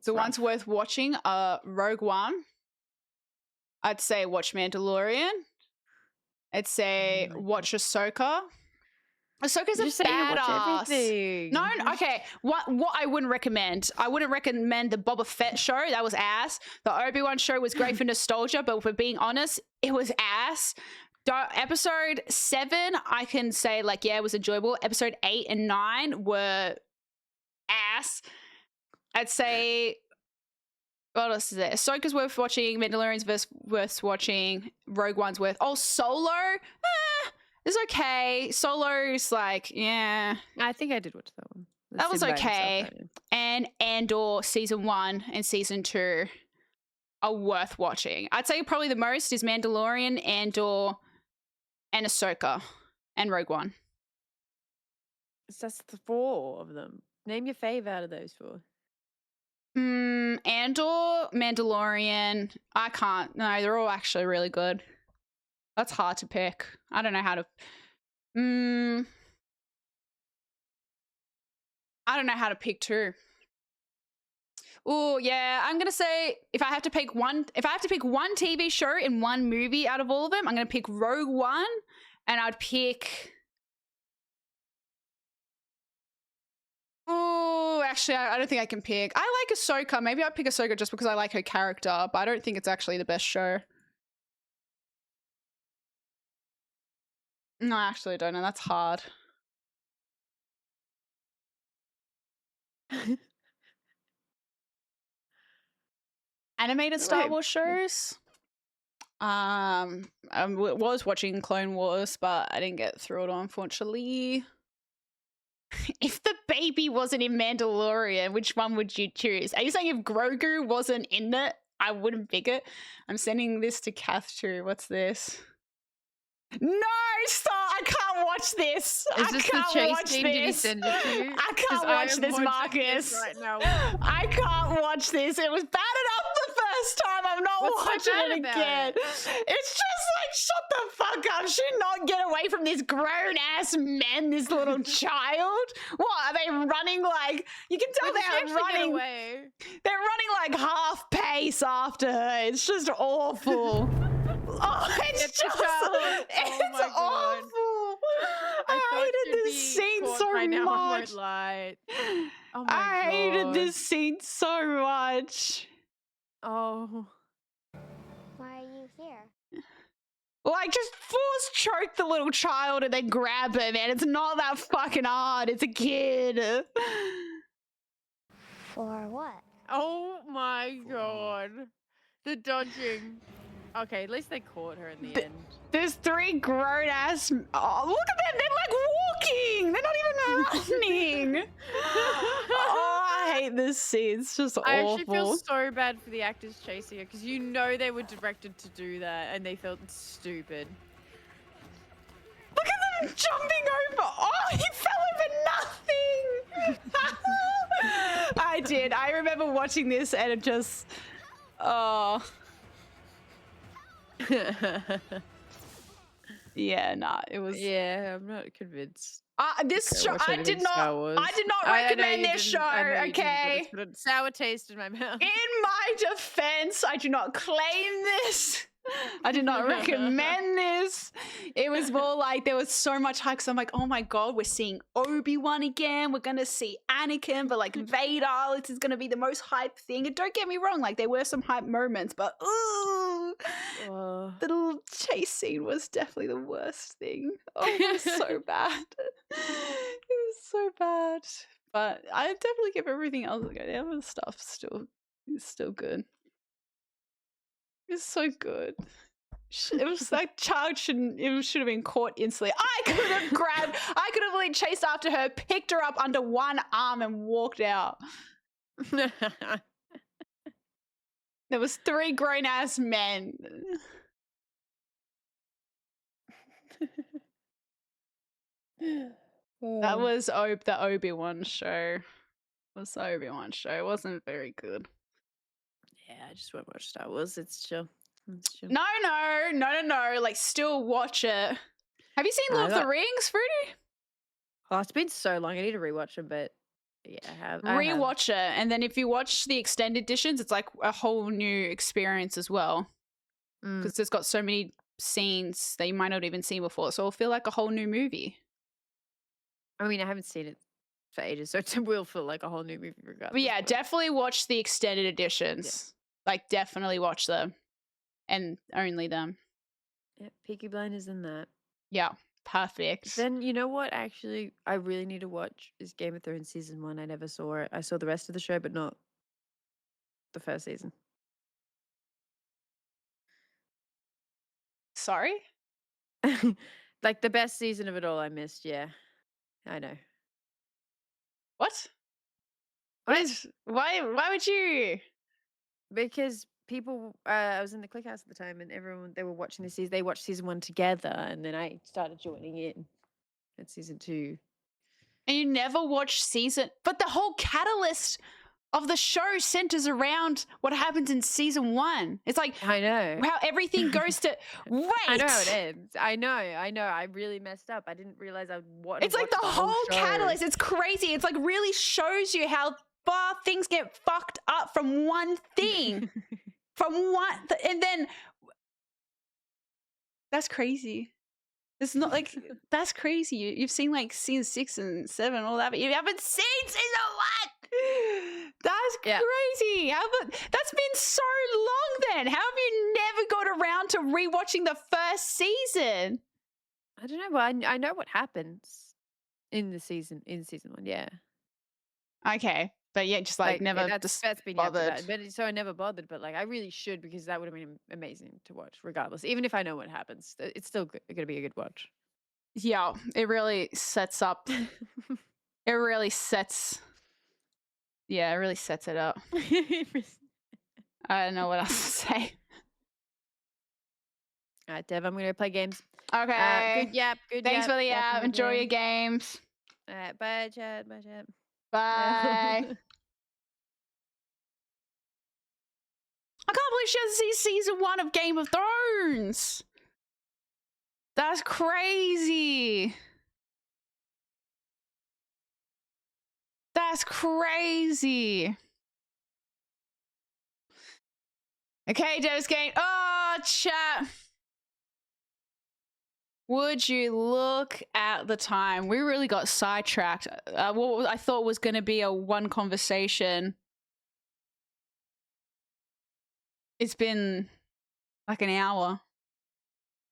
the ones worth watching are Rogue One. I'd say watch Mandalorian. I'd say watch Ahsoka. Ahsoka's a badass. No, okay. What I wouldn't recommend? I wouldn't recommend the Boba Fett show. That was ass. The Obi-Wan show was great for nostalgia, but for being honest, it was ass. Episode 7, I can say like, yeah, it was enjoyable. Episode 8 and 9 were ass. I'd say, what else is there? Ahsoka's worth watching. Mandalorian's worth watching. Rogue One's worth. Oh, Solo. It's okay. Solo's like, yeah. I think I did watch that one. That was okay. And Andor season 1 and season 2 are worth watching. I'd say probably the most is Mandalorian, Andor, and Ahsoka, and Rogue One. That's the 4 of them. Name your fave out of those 4. Andor, Mandalorian. I can't. No, they're all actually really good. That's hard to pick. I don't know how to. I don't know how to pick 2. Oh yeah, I'm gonna say if I have to pick one TV show and one movie out of all of them, I'm gonna pick Rogue One, and I'd pick. Oh, actually, I don't think I can pick. I like Ahsoka. Maybe I'd pick Ahsoka just because I like her character, but I don't think it's actually the best show. No, I actually don't know. That's hard. Animated Star Wait. Wars shows. I was watching Clone Wars, but I didn't get through it, unfortunately. If the baby wasn't in Mandalorian, which one would you choose? Are you saying if Grogu wasn't in it, I wouldn't pick it? I'm sending this to Kath too. What's this? No, stop! I can't watch this. Is I this the can't chase watch scene? Did he this. send it to you? I 'Cause can't I watch am this, watching Marcus. this right now. I can't watch this. It was bad enough the first time. I'm not What's so watching bad it about again. it? It's just like, shut the fuck up. Should not get away from this grown ass man, this little child. What are they running like? You can tell Wait, did she they're actually get running. away? They're running like half pace after her. It's just awful. Oh, it's Get the just, child. Oh it's my God. awful. I thought hated she'd this be scene caught so by now, I much. won't lie. Oh my I hated God. this scene so much. Oh. Why are you here? Like, just force choke the little child and then grab him, man. It's not that fucking hard. It's a kid. For what? Oh my God. The dodging. Okay, at least they caught her in the end. There's 3 grown ass. Oh, look at them. They're like walking. They're not even running. Oh, I hate this scene. It's just I awful. actually feel so bad for the actors chasing her because you know they were directed to do that and they felt stupid. Look at them jumping over. Oh, he fell over nothing. I did. I remember watching this and it just. Oh. Yeah, nah, it was. Yeah, I'm not convinced. This Okay, show, watch I anything did Star not. Wars. I did not I know recommend you this didn't- show. I know you didn't, but Okay. it's put a sour taste in my mouth. In my defense, I do not claim this. I did not recommend this. It was more like there was so much hype. So I'm like, oh my God, we're seeing Obi-Wan again. We're going to see Anakin, but like Vader, this is going to be the most hype thing. And don't get me wrong, like there were some hype moments, but ooh, Oh. the little chase scene was definitely the worst thing. Oh, it was so bad. It was so bad. But I definitely give everything else a go. The other stuff is still good. It's so good. It was like child should have been caught instantly. I could have like chased after her, picked her up under one arm and walked out. There was 3 grown ass men. That was the Obi-Wan show. It was the Obi-Wan show. It wasn't very good. Yeah, I just won't watch Star Wars. It's chill. It's chill. No. Like, still watch it. Have you seen Lord of the Rings, Fruity? Oh, it's been so long. I need to rewatch it, but yeah, I have. Rewatch it, and then if you watch the extended editions, it's like a whole new experience as well. Because it's got so many scenes that you might not even seen before, so it'll feel like a whole new movie. I mean, I haven't seen it for ages, so it will feel like a whole new movie regardless. But yeah, definitely watch the extended editions. Yeah. Like, definitely watch them, and only them. Yeah, Peaky Blinders in that. Yeah, perfect. Then you know what? Actually, I really need to watch is Game of Thrones season 1. I never saw it. I saw the rest of the show, but not the first season. Sorry? Like the best season of it all I missed, yeah. I know. What? What? Why would you? Because people, I was in the Click House at the time, and they were watching the season. They watched season 1 together, and then I started joining in at season 2. And you never watch season, but the whole catalyst of the show centers around what happens in season 1. It's like I know. how everything goes to wait. I know how it ends. I know. I really messed up. I didn't realize I'd It's like the whole show. catalyst. It's crazy. It's like really shows you how far things get fucked up from one thing. And then that's crazy. It's not like that's crazy. You've seen like season 6 and 7, all that, but you haven't seen season 1. That's crazy. That's been so long then. How have you never got around to rewatching the first season? I don't know. Well, I know what happens in season 1. Yeah. Okay. But yeah, just like never that's been bothered. after that. But so I never bothered. But like I really should, because that would have been amazing to watch, regardless. Even if I know what happens, it's still going to be a good watch. Yeah, it really sets up. It really sets it up. I don't know what else to say. All right, Dev, I'm going to play games. Okay. Good yap. Thanks for the app. Enjoy your games. All right, bye, Chad. Bye, Chad. Bye. I can't believe she hasn't seen season 1 of Game of Thrones. That's crazy. That's crazy. Okay, Develique. Oh, chat. Would you look at the time? We really got sidetracked. What I thought was going to be a one conversation. It's been like an hour.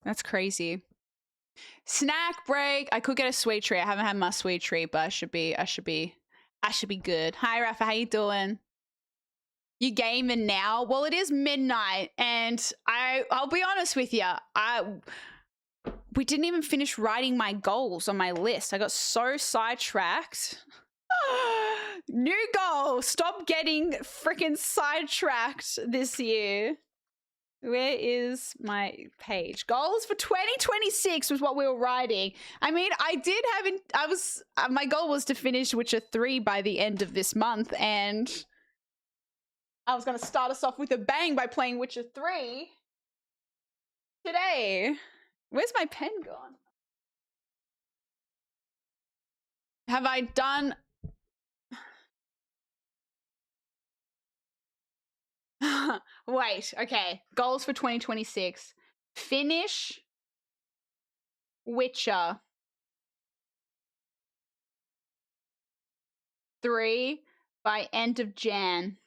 That's crazy. Snack break. I could get a sweet treat. I haven't had my sweet treat, but I should be good. Hi, Rafa. How you doing? You gaming now? Well, it is midnight, and I'll be honest with you. We didn't even finish writing my goals on my list. I got so sidetracked. New goal. Stop getting freaking sidetracked this year. Where is my page? Goals for 2026 was what we were writing. I mean, my goal was to finish Witcher 3 by the end of this month, and I was going to start us off with a bang by playing Witcher 3 today. Where's my pen gone? Have I done... Wait, okay. Goals for 2026. Finish Witcher 3 by end of Jan.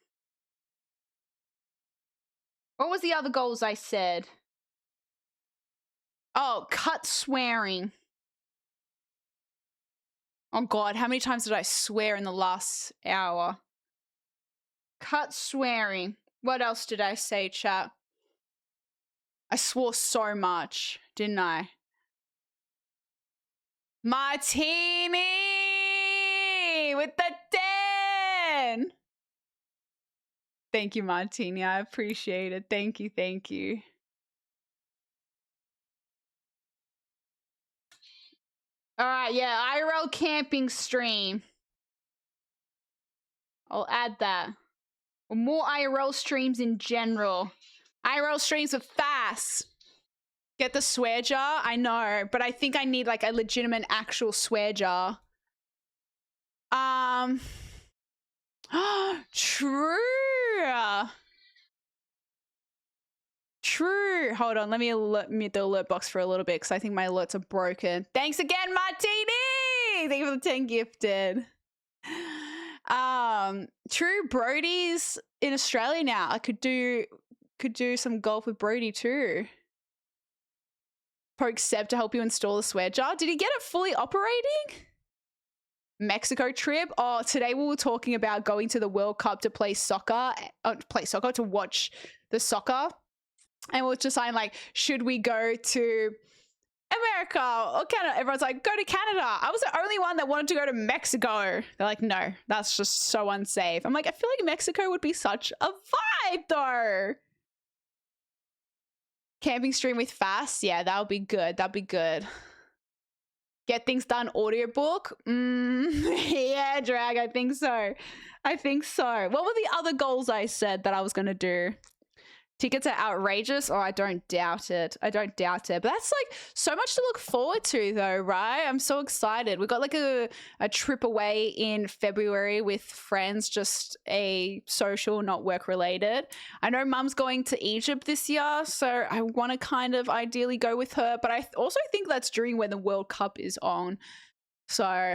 What was the other goals I said? Oh, cut swearing. Oh God, how many times did I swear in the last hour? Cut swearing. What else did I say, chat? I swore so much, didn't I? Martini with the 10. Thank you, Martini. I appreciate it. Thank you. Thank you. All right, yeah, IRL camping stream. I'll add that. Or more IRL streams in general. IRL streams are fast. Get the swear jar? I know, but I think I need like a legitimate actual swear jar. True. True. Hold on, let me mute the alert box for a little bit because I think my alerts are broken. Thanks again, Martini! Thank you for the 10 gifted. True, Brody's in Australia now. I could do some golf with Brody too. Poke Seb to help you install the swear jar. Did he get it fully operating? Mexico trip. Oh, today we were talking about going to the World Cup to play soccer, to watch the soccer. And we were just saying, like, should we go to America or Canada? Everyone's like, go to Canada. I was the only one that wanted to go to Mexico. They're like, no, that's just so unsafe. I'm like, I feel like Mexico would be such a vibe though. Camping stream with Fast? Yeah, that would be good. That'd be good. Get things done audiobook. Yeah, Drag, I think so. I think so. What were the other goals I said that I was going to do? Tickets are outrageous. Oh, I don't doubt it. I don't doubt it. But that's like so much to look forward to though, right? I'm so excited. We got like a trip away in February with friends, just a social, not work related. I know Mum's going to Egypt this year, so I want to kind of ideally go with her. But I also think that's during when the World Cup is on. So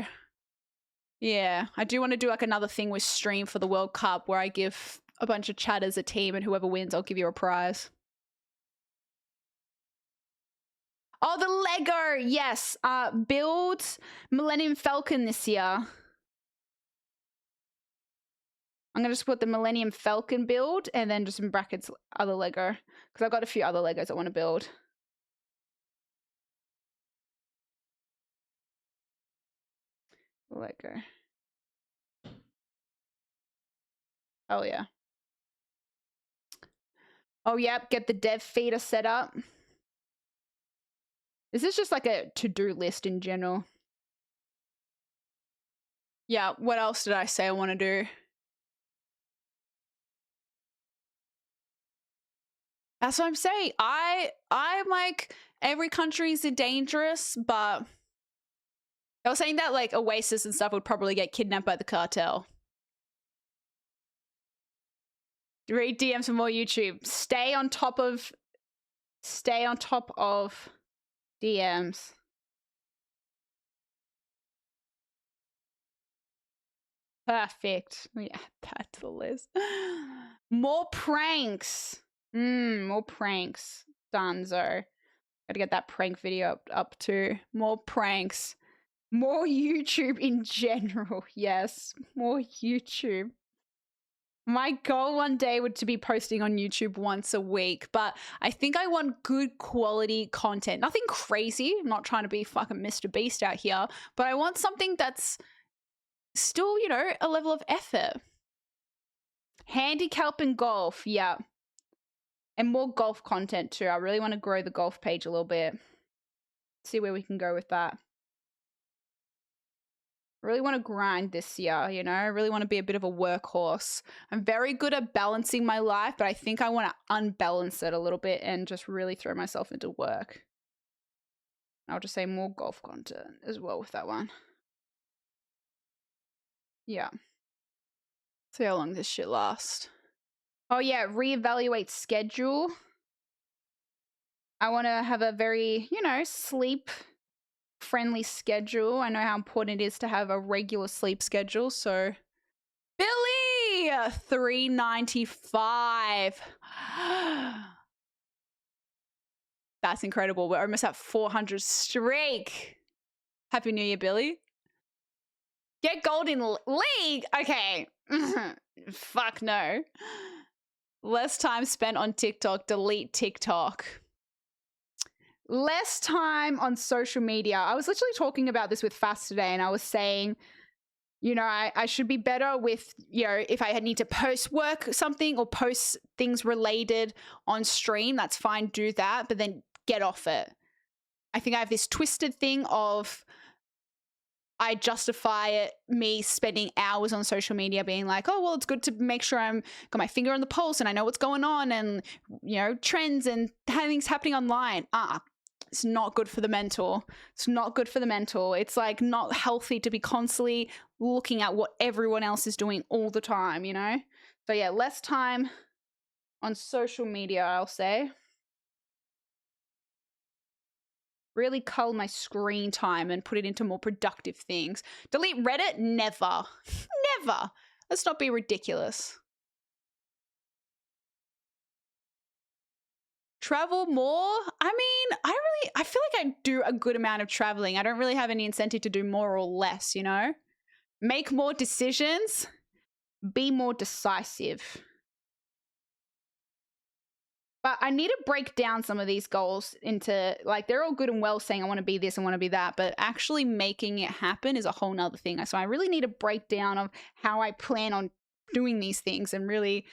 yeah, I do want to do like another thing with stream for the World Cup where I give a bunch of chatters a team and whoever wins, I'll give you a prize. Oh, the Lego. Yes. Build Millennium Falcon this year. I'm going to just put the Millennium Falcon build and then just in brackets other Lego because I've got a few other Legos I want to build. Lego. Oh, yeah. Oh, yep. Get the dev feeder set up. This is just like a to-do list in general. Yeah. What else did I say I want to do? That's what I'm saying. I'm like, every country's dangerous, but I was saying that like Oasis and stuff would probably get kidnapped by the cartel. Read DMs for more YouTube. Stay on top of DMs. Perfect. Yeah, add to the list. More pranks. More pranks. Dunzo. Gotta get that prank video up too. More pranks. More YouTube in general. Yes, more YouTube. My goal one day would to be posting on YouTube once a week, but I think I want good quality content. Nothing crazy. I'm not trying to be fucking Mr. Beast out here, but I want something that's still, you know, a level of effort. Handicap and golf, yeah. And more golf content too. I really want to grow the golf page a little bit. See where we can go with that. I really want to grind this year, you know? I really want to be a bit of a workhorse. I'm very good at balancing my life, but I think I want to unbalance it a little bit and just really throw myself into work. I'll just say more golf content as well with that one. Yeah. See how long this shit lasts. Oh yeah, reevaluate schedule. I want to have a very, you know, sleep friendly schedule. I know how important it is to have a regular sleep schedule. So Billy, 395. That's incredible. We're almost at 400 streak. Happy New Year, Billy. Get gold in league. Okay. Fuck no. Less time spent on TikTok. Delete TikTok. Less time on social media. I was literally talking about this with Fast today, and I was saying, you know, I should be better with, you know, if I need to post work something or post things related on stream, that's fine, do that, but then get off it. I think I have this twisted thing of I justify it, me spending hours on social media being like, oh, well, it's good to make sure I'm got my finger on the pulse and I know what's going on and, you know, trends and things happening online. It's not good for the mental. It's not good for the mental. It's like not healthy to be constantly looking at what everyone else is doing all the time, you know? So yeah, less time on social media, I'll say. Really cull my screen time and put it into more productive things. Delete Reddit? Never. Never. Let's not be ridiculous. Travel more? I mean, I feel like I do a good amount of traveling. I don't really have any incentive to do more or less, you know? Make more decisions. Be more decisive. But I need to break down some of these goals into, like, they're all good and well saying I want to be this, I want to be that, but actually making it happen is a whole nother thing. So I really need a breakdown of how I plan on doing these things and really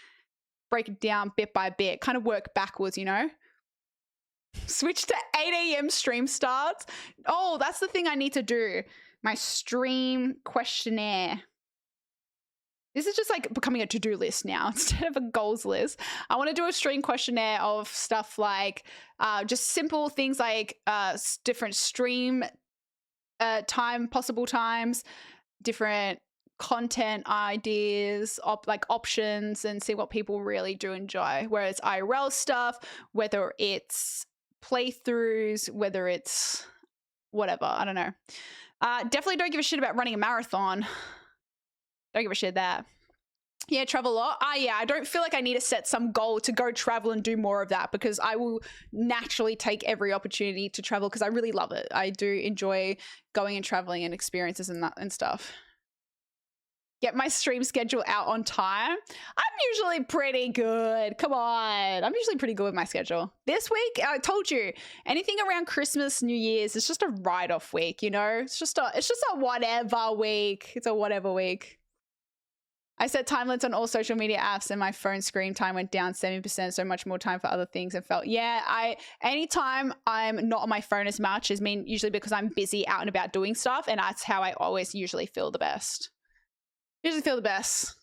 break it down bit by bit, kind of work backwards, you know? Switch to 8 a.m. stream starts. Oh, that's the thing I need to do. My stream questionnaire. This is just like becoming a to-do list now instead of a goals list. I want to do a stream questionnaire of stuff like just simple things like different stream time, possible times, different content ideas, like options, and see what people really do enjoy. Whether it's IRL stuff, whether it's playthroughs, whether it's whatever. I don't know. Definitely don't give a shit about running a marathon. Don't give a shit that. Yeah, travel a lot. Yeah, I don't feel like I need to set some goal to go travel and do more of that because I will naturally take every opportunity to travel because I really love it. I do enjoy going and traveling and experiences and that and stuff. Get my stream schedule out on time. I'm usually pretty good. Come on. I'm usually pretty good with my schedule. This week, I told you, anything around Christmas, New Year's, it's just a write-off week, you know? It's just a whatever week. It's a whatever week. I set time limits on all social media apps and my phone screen time went down 70%, so much more time for other things and felt, anytime I'm not on my phone as much is usually because I'm busy out and about doing stuff, and that's how I always usually feel the best. Usually feel the best.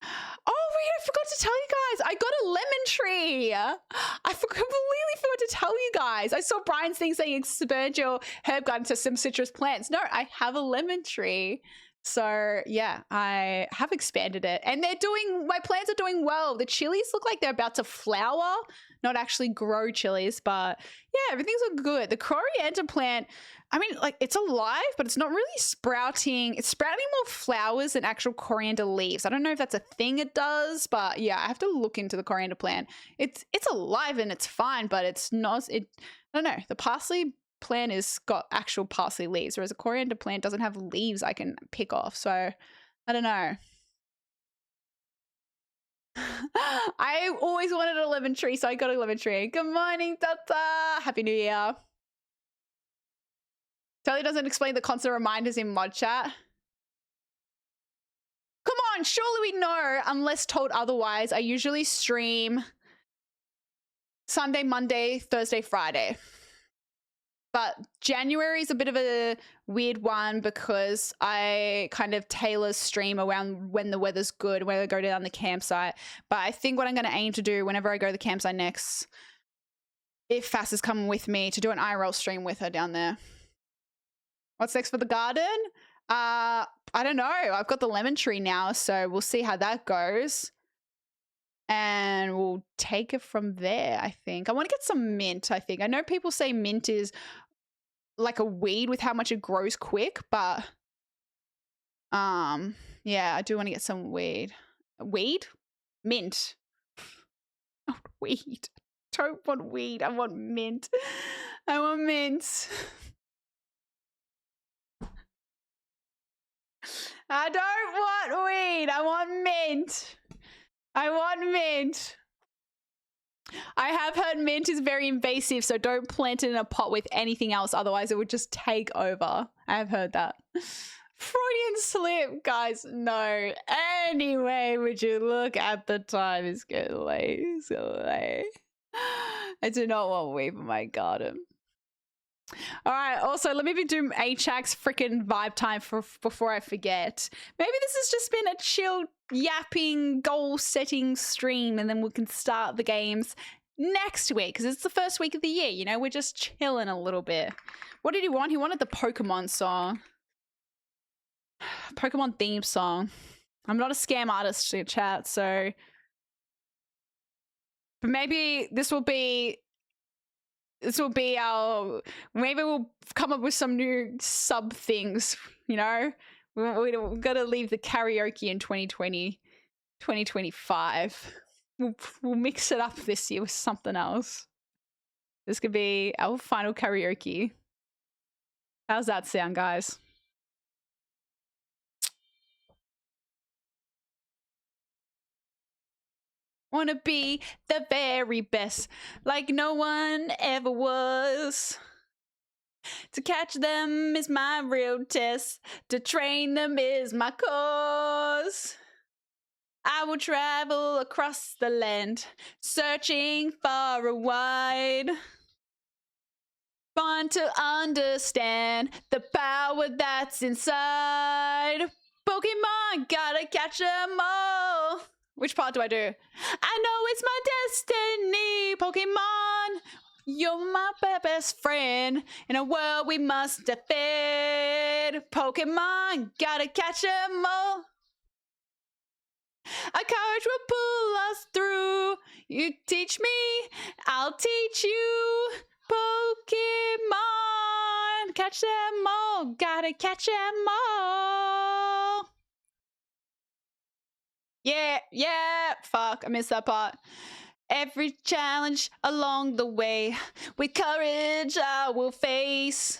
Oh, wait, I forgot to tell you guys. I got a lemon tree. I completely forgot to tell you guys. I saw Brian's thing saying expand your herb garden to some citrus plants. No, I have a lemon tree. So yeah, I have expanded it and my plants are doing well. The chilies look like they're about to flower, not actually grow chilies, but yeah, everything's good. The coriander plant, it's alive, but it's not really sprouting. It's sprouting more flowers than actual coriander leaves. I don't know if that's a thing it does, but yeah, I have to look into the coriander plant. It's alive and it's fine, but it's not, I don't know. The parsley plant has got actual parsley leaves, whereas a coriander plant doesn't have leaves I can pick off. So I don't know. I always wanted a lemon tree, so I got a lemon tree. Good morning, Tata. Happy New Year. Totally doesn't explain the constant reminders in mod chat. Come on, surely we know, unless told otherwise. I usually stream Sunday, Monday, Thursday, Friday. But January is a bit of a weird one because I kind of tailor stream around when the weather's good, when I go down the campsite. But I think what I'm going to aim to do whenever I go to the campsite next, if Fass is coming with me, to do an IRL stream with her down there. What's next for the garden? I don't know. I've got the lemon tree now, so we'll see how that goes. And we'll take it from there, I think. I want to get some mint, I think. I know people say mint is like a weed with how much it grows quick, but yeah, I do want to get some weed. Weed? Mint. Oh, weed. Don't want weed. I want mint. I want mint. I don't want weed. I want mint. I want mint. I have heard mint is very invasive, so don't plant it in a pot with anything else, otherwise it would just take over. I have heard that. Freudian slip, guys. No. Anyway, would you look at the time? It's getting late. It's late. I do not want weed for my garden. All right, also, let me do Achax freaking vibe time before I forget. Maybe this has just been a chill, yapping, goal-setting stream, and then we can start the games next week, because it's the first week of the year, you know? We're just chilling a little bit. What did he want? He wanted the Pokemon song. Pokemon theme song. I'm not a scam artist in chat, so... But maybe this will be our, maybe we'll come up with some new sub things, you know? We've got to leave the karaoke in 2025. We'll mix it up this year with something else. This could be our final karaoke. How's that sound, guys? Wanna be the very best, like no one ever was. To catch them is my real test. To train them is my cause. I will travel across the land, searching far and wide. Fun to understand the power that's inside. Pokemon, gotta catch 'em all. Which part do I do? I know it's my destiny, Pokemon. You're my best friend in a world we must defend. Pokemon, gotta catch 'em all. Our courage will pull us through. You teach me, I'll teach you. Pokemon, catch them all. Gotta catch them all. Yeah, fuck, I missed that part. Every challenge along the way, with courage I will face.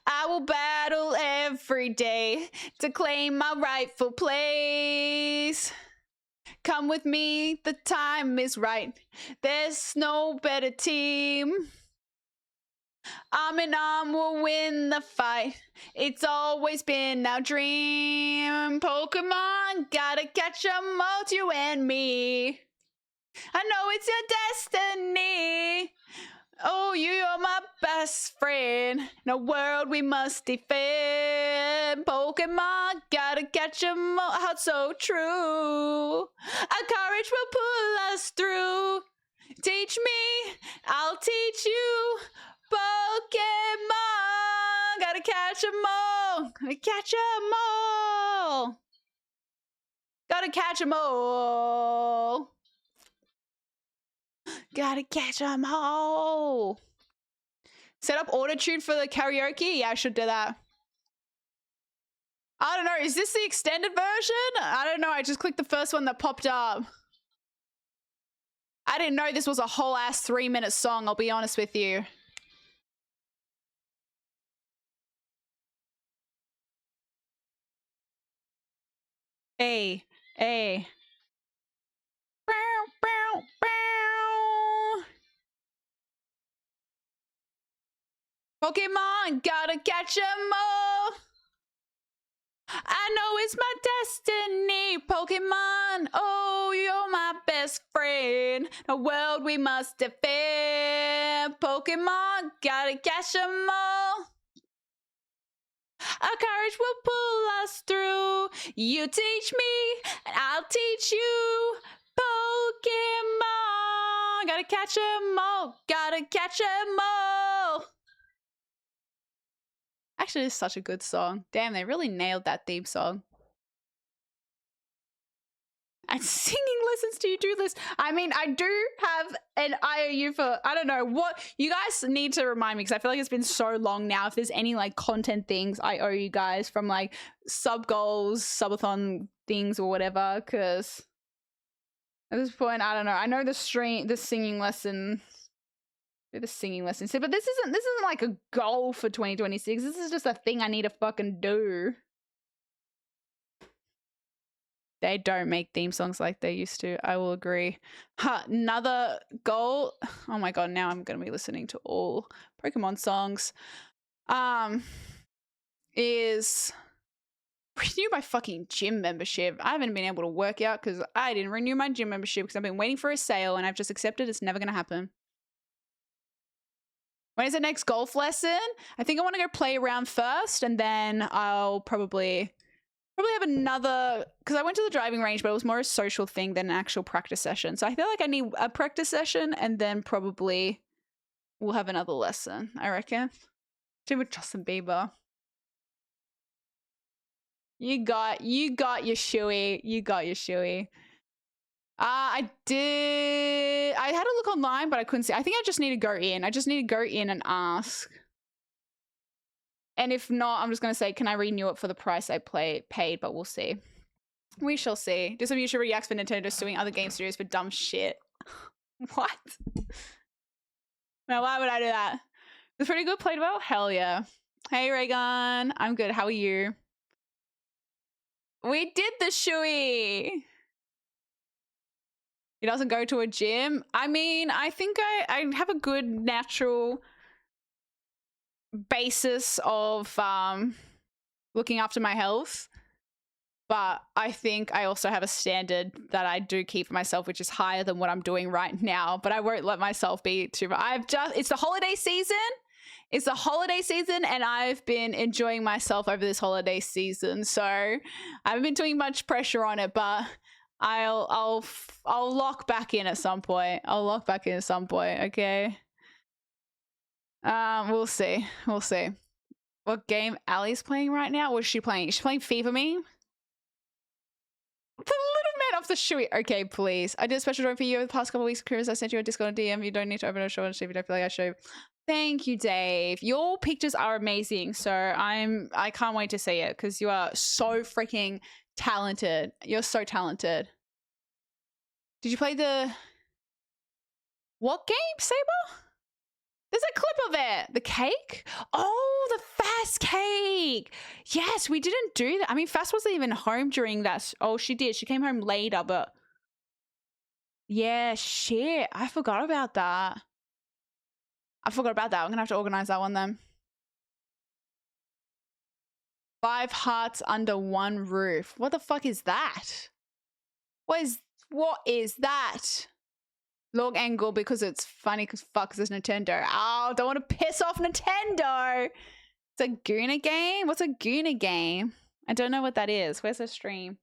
I will battle every day to claim my rightful place. Come with me, the time is right. There's no better team. Arm in arm, we'll win the fight. It's always been our dream. Pokemon, gotta catch 'em all, you and me. I know it's your destiny. Oh, you're my best friend in a world we must defend. Pokemon, gotta catch 'em all, how so true. Our courage will pull us through. Teach me, I'll teach you. Pokemon, gotta catch 'em all. Gotta catch 'em all. Gotta catch 'em all. Gotta catch 'em all. Set up auto-tune for the karaoke? Yeah, I should do that. I don't know. Is this the extended version? I don't know. I just clicked the first one that popped up. I didn't know this was a whole ass 3-minute song, I'll be honest with you. Hey. Bow, bow, bow. Pokemon, gotta catch 'em all. I know it's my destiny, Pokemon. Oh, you're my best friend. A world we must defend. Pokemon, gotta catch 'em all. Our courage will pull us through. You teach me, and I'll teach you. Pokemon, gotta catch 'em all. Gotta catch 'em all. Actually, it's such a good song. Damn, they really nailed that theme song. And singing lessons to do list. I mean, I do have an IOU for, I don't know what, you guys need to remind me because I feel like it's been so long now. If there's any like content things I owe you guys from like sub goals, subathon things or whatever, because at this point, I don't know. I know the singing lesson. Do the singing lessons, but this isn't like a goal for 2026. This is just a thing I need to fucking do. They don't make theme songs like they used to. I will agree. Another goal. Oh my god, now I'm gonna be listening to all Pokemon songs. Is renew my fucking gym membership. I haven't been able to work out because I didn't renew my gym membership because I've been waiting for a sale and I've just accepted it's never gonna happen. When is the next golf lesson? I think I want to go play around first and then I'll probably have another, because I went to the driving range, but it was more a social thing than an actual practice session. So I feel like I need a practice session and then probably we'll have another lesson, I reckon. Same with Justin Bieber. You got your shoey. You got your shoey. I had a look online, but I couldn't see. I think I just need to go in. I just need to go in and ask. And if not, I'm just going to say, can I renew it for the price I paid? But we'll see. We shall see. Do some YouTube reacts for Nintendo suing other game studios for dumb shit. What? Now, why would I do that? It's pretty good. Played well? Hell yeah. Hey, Reagan. I'm good. How are you? We did the shoey. He doesn't go to a gym. I mean, I think I have a good natural basis of looking after my health. But I think I also have a standard that I do keep for myself, which is higher than what I'm doing right now. But I won't let myself be too. It's the holiday season. It's the holiday season, and I've been enjoying myself over this holiday season. So I haven't been doing much pressure on it, but I'll lock back in at some point. I'll lock back in at some point. Okay. We'll see. We'll see. What game Allie's playing right now? What's she playing? Is she playing FIFA Me? The little man off the shoey. Okay, please. I did a special drawing for you over the past couple of weeks, Chris. I sent you a Discord DM. You don't need to open a show and see if you don't feel like I show. Thank you, Dave. Your pictures are amazing. So I can't wait to see it because you are so freaking talented. You're so talented. Did you play the what game, Saber? There's a clip of it. The cake? Oh, the Fast cake. Yes, we didn't do that. I mean, Fast wasn't even home during that. Oh, she did. She came home later, but yeah, shit. I forgot about that. I'm going to have to organize that one then. 5 hearts under one roof. What the fuck is that? What is that? Log angle because it's funny because fuck this Nintendo. Oh, don't want to piss off Nintendo. It's a Guna game? What's a Guna game? I don't know what that is. Where's the stream?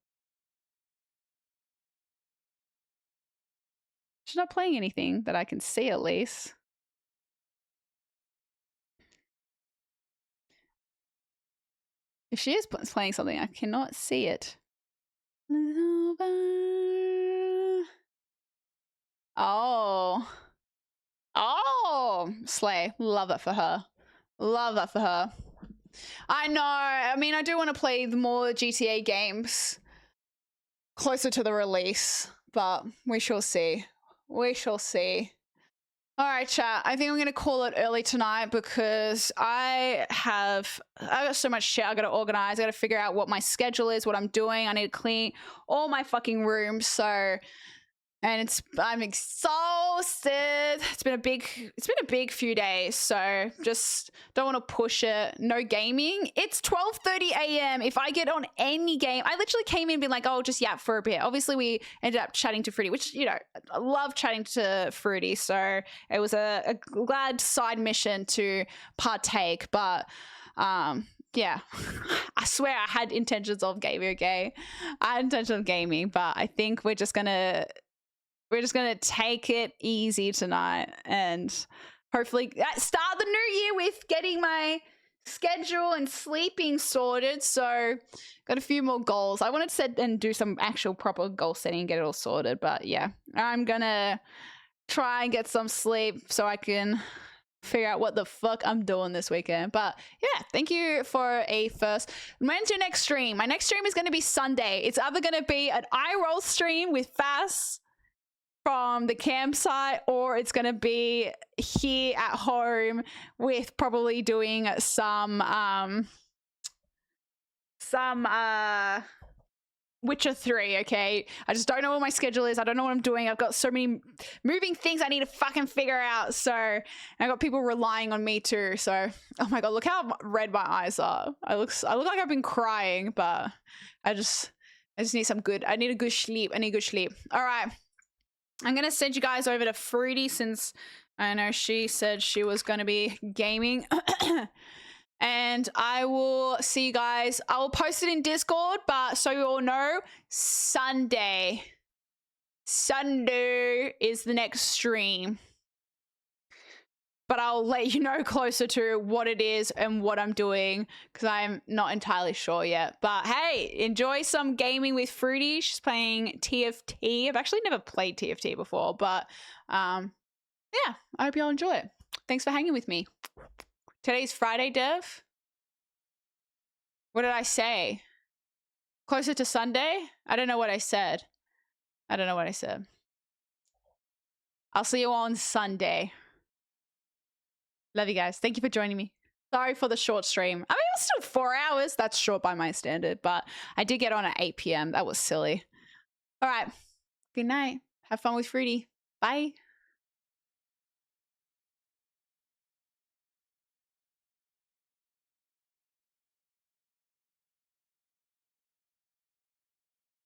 She's not playing anything that I can see at least. If she is playing something, I cannot see it. Oh. Oh. Slay. Love that for her. Love that for her. I know. I mean, I do want to play the more GTA games closer to the release, but we shall see. We shall see. All right, chat. I think I'm going to call it early tonight because I got so much shit I got to organize. I got to figure out what my schedule is, what I'm doing. I need to clean all my fucking rooms. So, and I'm exhausted. It's been a big few days. So just don't want to push it. No gaming. It's 12:30 a.m. If I get on any game, I literally came in and been like, oh, just yap for a bit. Obviously we ended up chatting to Fruity, which, you know, I love chatting to Fruity. So it was a glad side mission to partake. But, yeah, I swear I had intentions of gaming, okay? I had intentions of gaming, but I think we're just gonna take it easy tonight and hopefully start the new year with getting my schedule and sleeping sorted. So got a few more goals. I wanted to set and do some actual proper goal setting and get it all sorted. But yeah, I'm gonna try and get some sleep so I can figure out what the fuck I'm doing this weekend. But yeah, thank you for a first. When's your next stream? My next stream is going to be Sunday. It's either going to be an iRoll stream with Fass from the campsite, or it's going to be here at home with probably doing some Witcher 3, okay? I just don't know what my schedule is. I don't know what I'm doing. I've got so many moving things I need to fucking figure out. So I got people relying on me too. So, oh my God, look how red my eyes are. I look like I've been crying, but I just need I need a good sleep. I need good sleep. All right. I'm going to send you guys over to Fruity since I know she said she was going to be gaming. And I will see you guys. I will post it in Discord, but so you all know, Sunday is the next stream. But I'll let you know closer to what it is and what I'm doing because I'm not entirely sure yet. But hey, enjoy some gaming with Fruity. She's playing TFT. I've actually never played TFT before, but yeah, I hope y'all enjoy it. Thanks for hanging with me. Today's Friday, Dev. What did I say? Closer to Sunday? I don't know what I said. I'll see you on Sunday. Love you guys. Thank you for joining me. Sorry for the short stream. I mean, it was still 4 hours. That's short by my standard, but I did get on at 8 p.m. That was silly. All right. Good night. Have fun with Fruity. Bye.